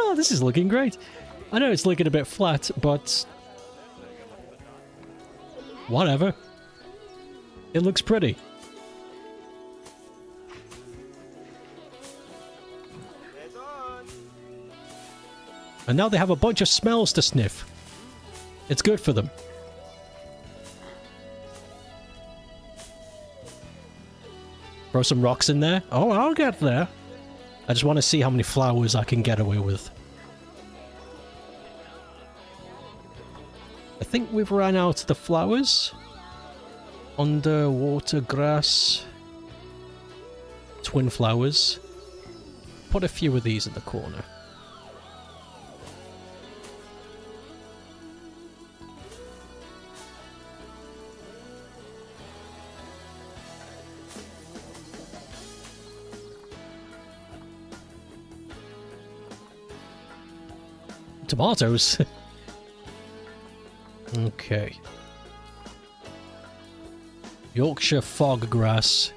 Oh, this is looking great. I know it's looking a bit flat, but... whatever. It looks pretty. And now they have a bunch of smells to sniff. It's good for them. Throw some rocks in there. Oh, I'll get there. I just want to see how many flowers I can get away with. I think we've run out of the flowers. Underwater grass. Twin flowers. Put a few of these in the corner. Tomatoes? Okay. Yorkshire fog grass.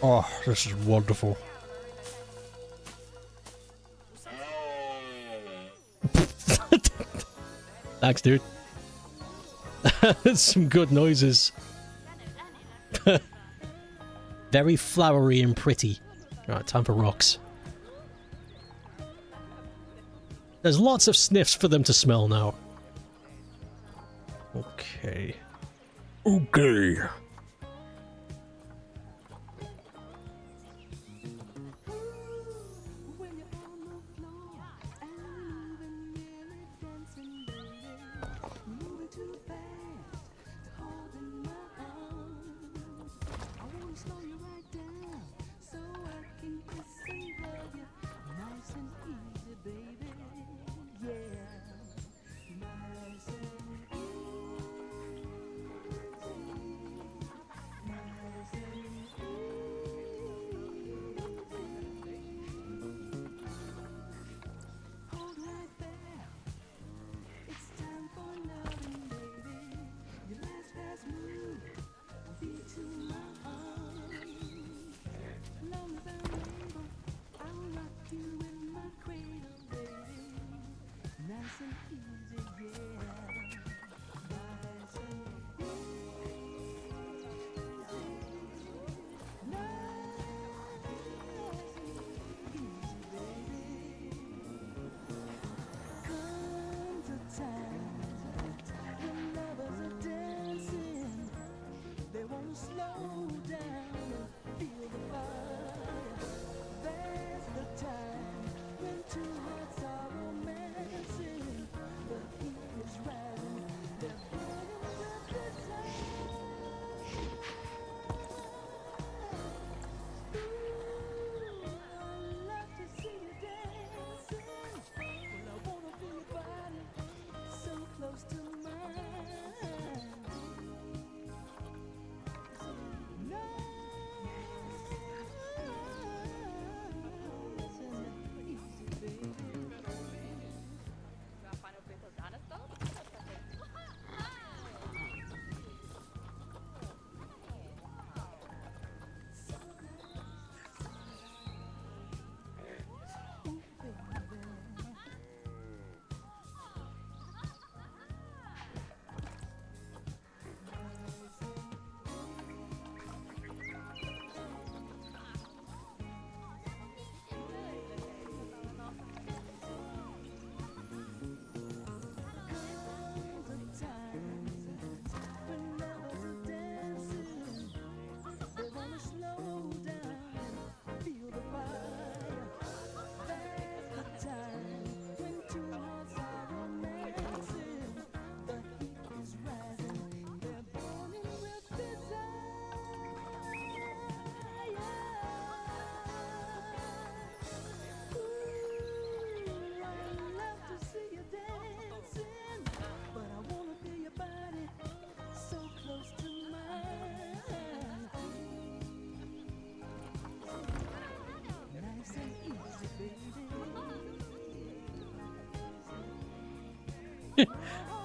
Oh, this is wonderful.
Thanks, dude. Some good noises. Very flowery and pretty. Alright, time for rocks. There's lots of sniffs for them to smell now. Okay.
Okay.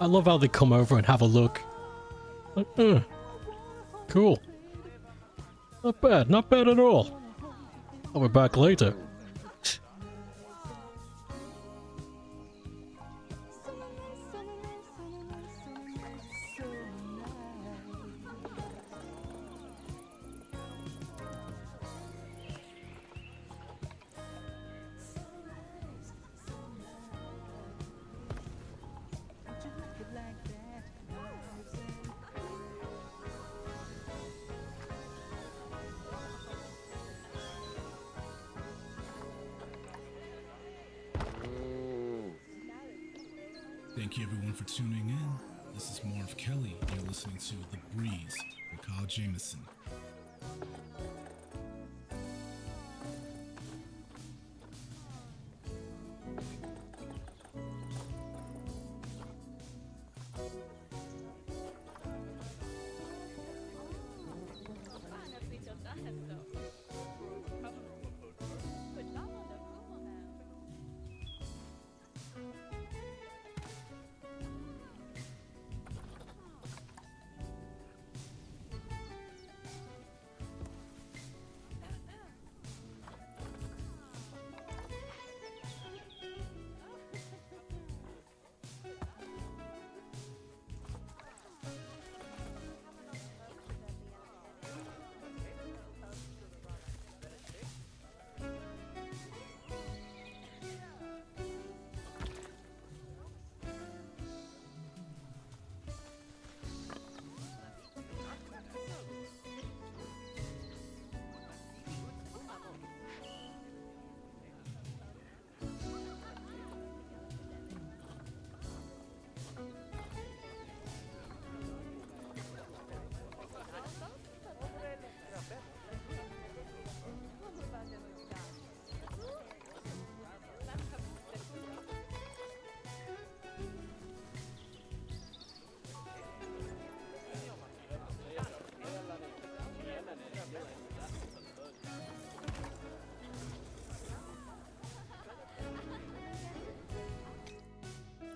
I love how they come over and have a look. Cool. Not bad at all. I'll be back later.
Thank you everyone for tuning in. This is Marv Kelly. You're listening to The Breeze with Kyle Jameson.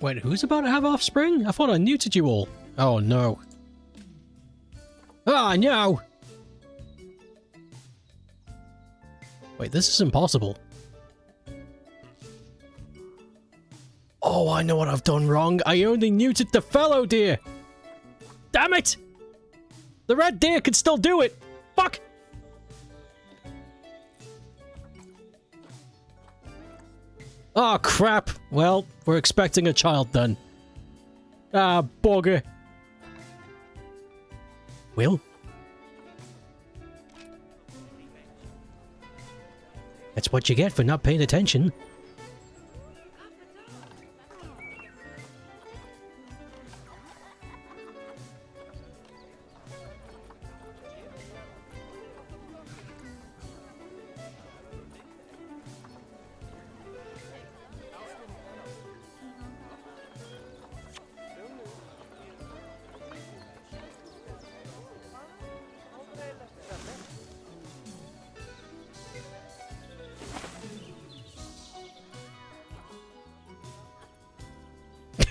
Wait, who's about to have offspring? I thought I neutered you all. Oh no. Ah, no! Wait, this is impossible. Oh, I know what I've done wrong. I only neutered the fallow deer. Damn it! The red deer can still do it. Fuck! Oh, crap. Well, we're expecting a child then. Ah, bugger. Will? That's what you get for not paying attention.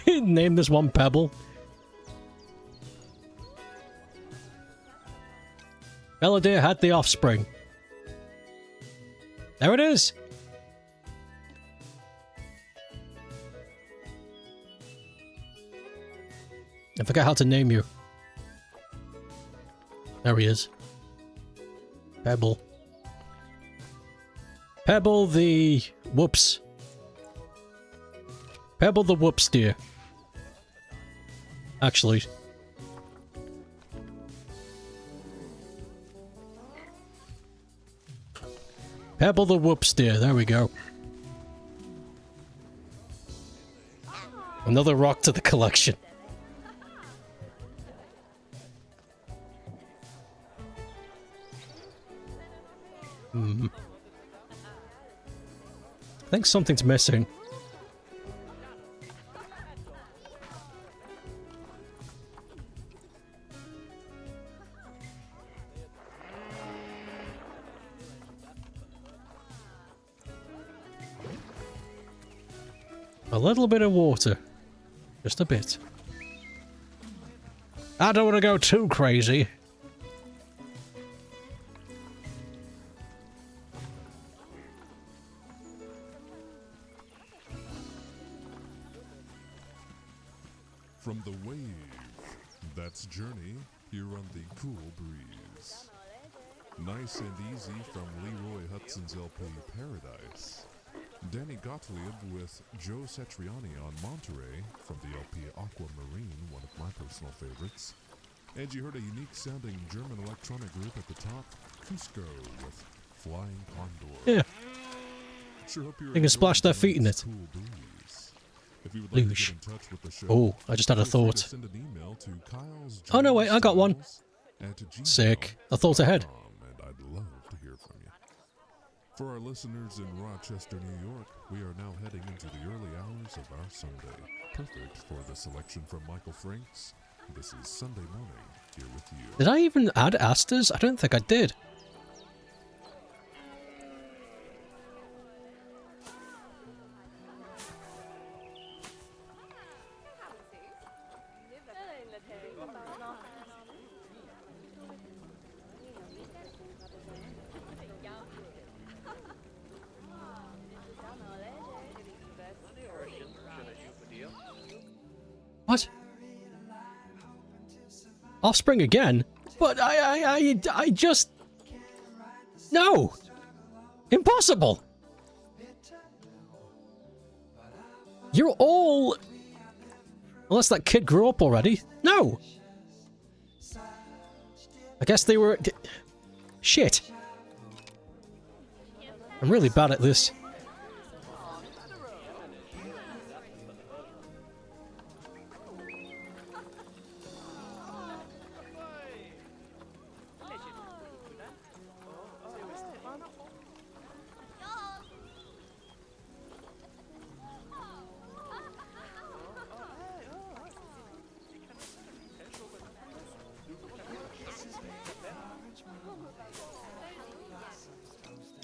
Name this one Pebble. Belladere had the offspring. There it is. I forgot how to name you. There he is. Pebble. Pebble the whoops. Pebble the whoops deer. Actually. Pebble the whoops deer. There we go. Another rock to the collection. I think something's missing. A little bit of water. Just a bit. I don't want to go too crazy.
From the wave, that's Journey here on the Cool Breeze. Nice and easy from Leroy Hudson's LP Paradise. Danny Gottlieb with Joe Satriani on Monterey from the LP Aquamarine, one of my personal favorites. And you heard a unique sounding German electronic group at the top, Cusco with Flying Condor.
Yeah.
Sure hope you're
They can splash their feet in it.
Cool Breeze. If you would like
Luge.
to get in touch with the show,
Oh, I just had a
feel free
thought.
to send an email to Kyle's
Oh no, wait, I got one.
@gmail.com,
Sick. A thought ahead.
And I'd love to hear from you. For our listeners in Rochester, New York, we are now heading into the early hours of our Sunday. Perfect for the selection from Michael Franks. This is Sunday morning here with you.
Did I even add asters? I don't think I did. What? Offspring again? But I just... No! Impossible! You're all... Unless that kid grew up already. No! I guess they were... Shit. I'm really bad at this.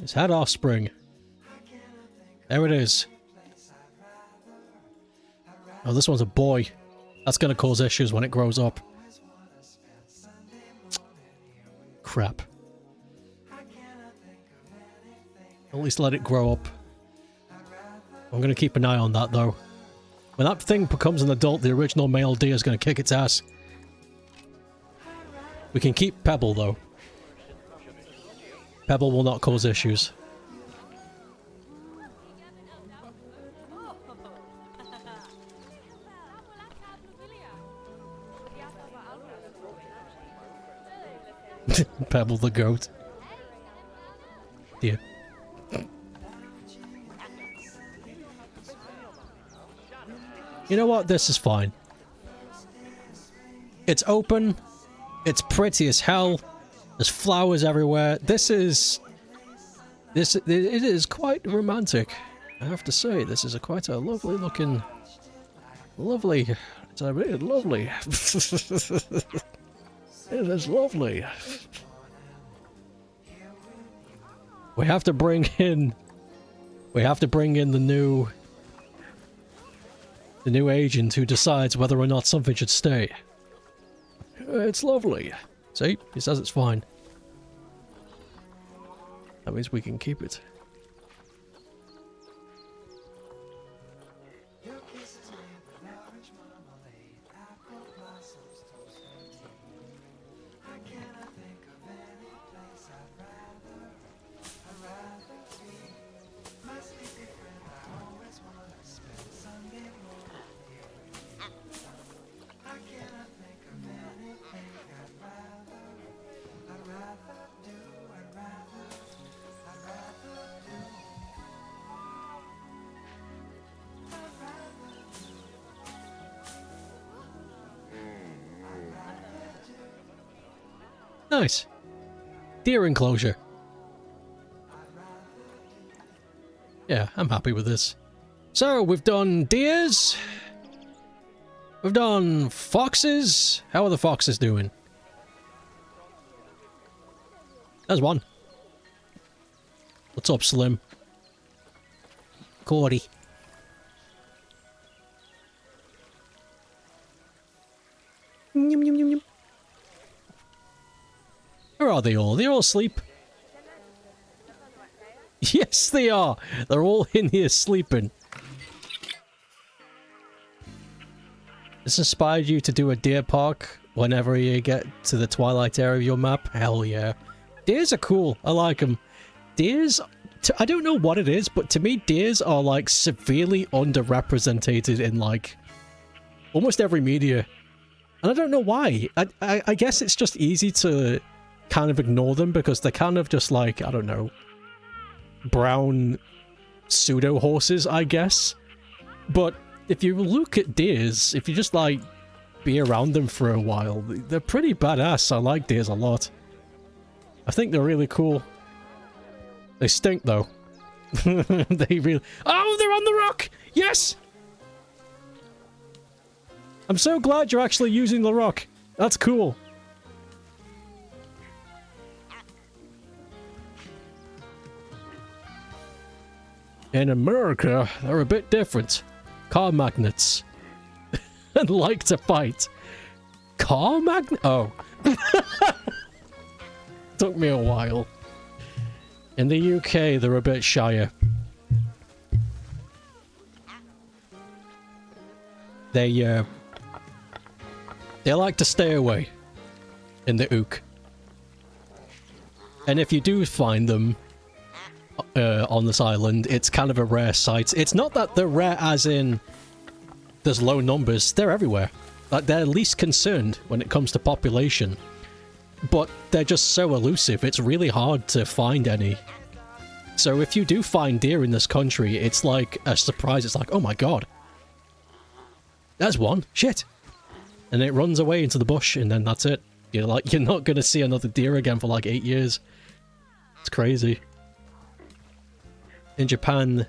It's had offspring. There it is. Oh, this one's a boy. That's gonna cause issues when it grows up. Crap. At least let it grow up. I'm gonna keep an eye on that, though. When that thing becomes an adult, the original male deer is gonna kick its ass. We can keep Pebble, though. Pebble will not cause issues. Pebble the goat. Dear. You know what? This is fine. It's open. It's pretty as hell. There's flowers everywhere. It is quite romantic. I have to say, this is quite a lovely looking... It's a really lovely. It is lovely. We have to bring in the new agent who decides whether or not something should stay. It's lovely. See? He says it's fine. That means we can keep it. Nice. Deer enclosure. Yeah, I'm happy with this. So, we've done deers. We've done foxes. How are the foxes doing? There's one. What's up, Slim? Cordy. Yum, yum, yum, yum. Where are they all? They're all asleep. Yes, they are. They're all in here sleeping. This inspired you to do a deer park whenever you get to the twilight area of your map? Hell yeah. Deers are cool. I like them. Deers... I don't know what it is, but to me, deers are, like, severely underrepresented in, like, almost every media. And I don't know why. I guess it's just easy to kind of ignore them because they're kind of just like, I don't know, brown pseudo horses, I guess. But if you look at deers, if you just like be around them for a while, they're pretty badass. I like deers a lot. I think they're really cool. They stink though. They really... Oh, they're on the rock! Yes! I'm so glad you're actually using the rock. That's cool. In America, they're a bit different. Car magnets. And like to fight. Car magnet? Oh. Took me a while. In the UK, they're a bit shyer. They like to stay away. In the ook. And if you do find them on this island, it's kind of a rare sight. It's not that they're rare as in there's low numbers. They're everywhere. Like, they're least concerned when it comes to population. But they're just so elusive, it's really hard to find any. So if you do find deer in this country, it's like a surprise. It's like, oh my god. There's one. Shit. And it runs away into the bush, and then that's it. You're like, you're not gonna see another deer again for like 8 years. It's crazy. In Japan,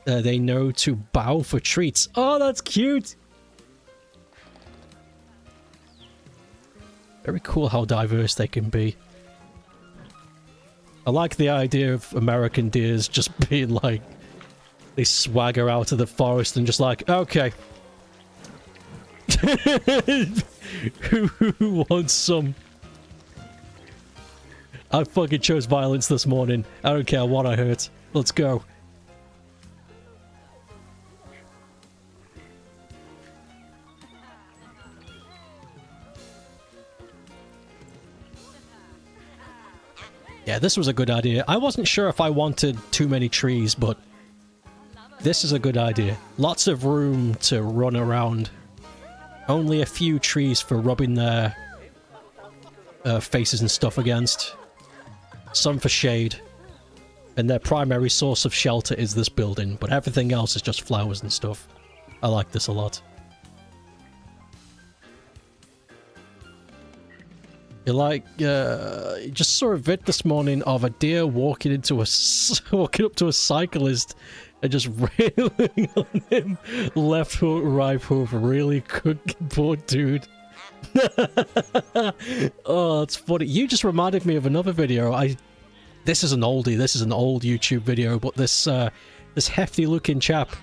they know to bow for treats. Oh, that's cute! Very cool how diverse they can be. I like the idea of American deers just being like They swagger out of the forest and just like, okay. Who wants some? I fucking chose violence this morning. I don't care what I hurt. Let's go. Yeah, this was a good idea. I wasn't sure if I wanted too many trees, but this is a good idea. Lots of room to run around. Only a few trees for rubbing their faces and stuff against. Some for shade. And their primary source of shelter is this building, but everything else is just flowers and stuff. I like this a lot. You like, you just saw a vid this morning of a deer walking up to a cyclist and just railing on him. Left hoof, right hoof, really cooking, poor dude. Oh, it's funny. You just reminded me of another video. This is an oldie. This is an old YouTube video, but this hefty-looking chap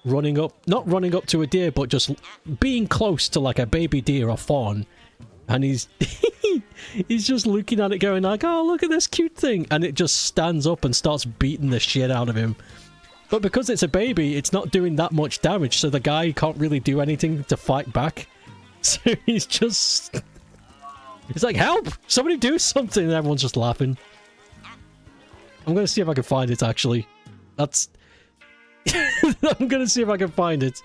running up, not running up to a deer, but just being close to like a baby deer or fawn, and he's he's just looking at it, going like, "Oh, look at this cute thing," and it just stands up and starts beating the shit out of him. But because it's a baby, it's not doing that much damage, so the guy can't really do anything to fight back. So he's just... He's like, help! Somebody do something! And everyone's just laughing. I'm gonna see if I can find it, actually. That's... I'm gonna see if I can find it.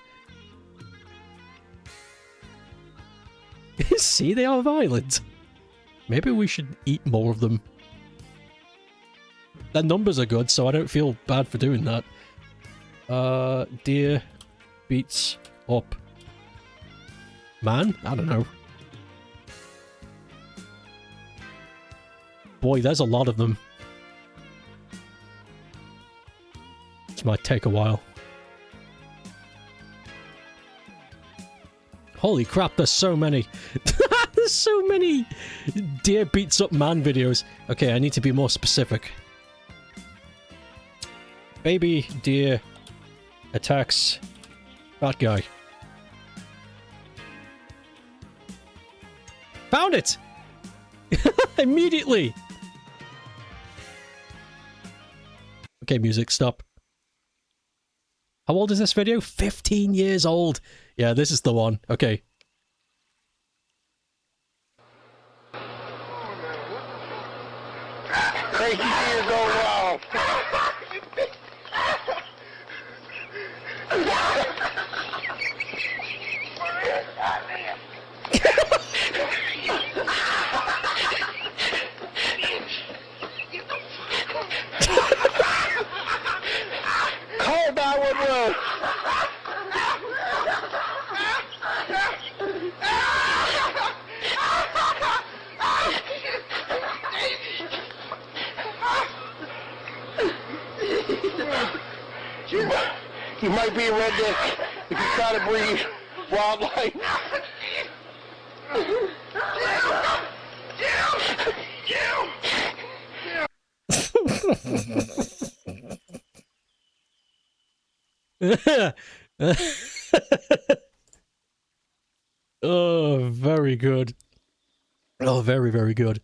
See, they are violent. Maybe we should eat more of them. Their numbers are good, so I don't feel bad for doing that. Deer beats up man? I don't know. Boy, there's a lot of them. This might take a while. Holy crap, there's so many. There's so many deer beats up man videos. Okay, I need to be more specific. Baby deer attacks that guy. Found it! Immediately! Okay, music, stop. How old is this video? 15 years old. Yeah, this is the one. Okay.
Crazy deer go wrong. Call 911. You might be a redneck if you try to breed wildlife.
Oh, very good. Oh, very, very good.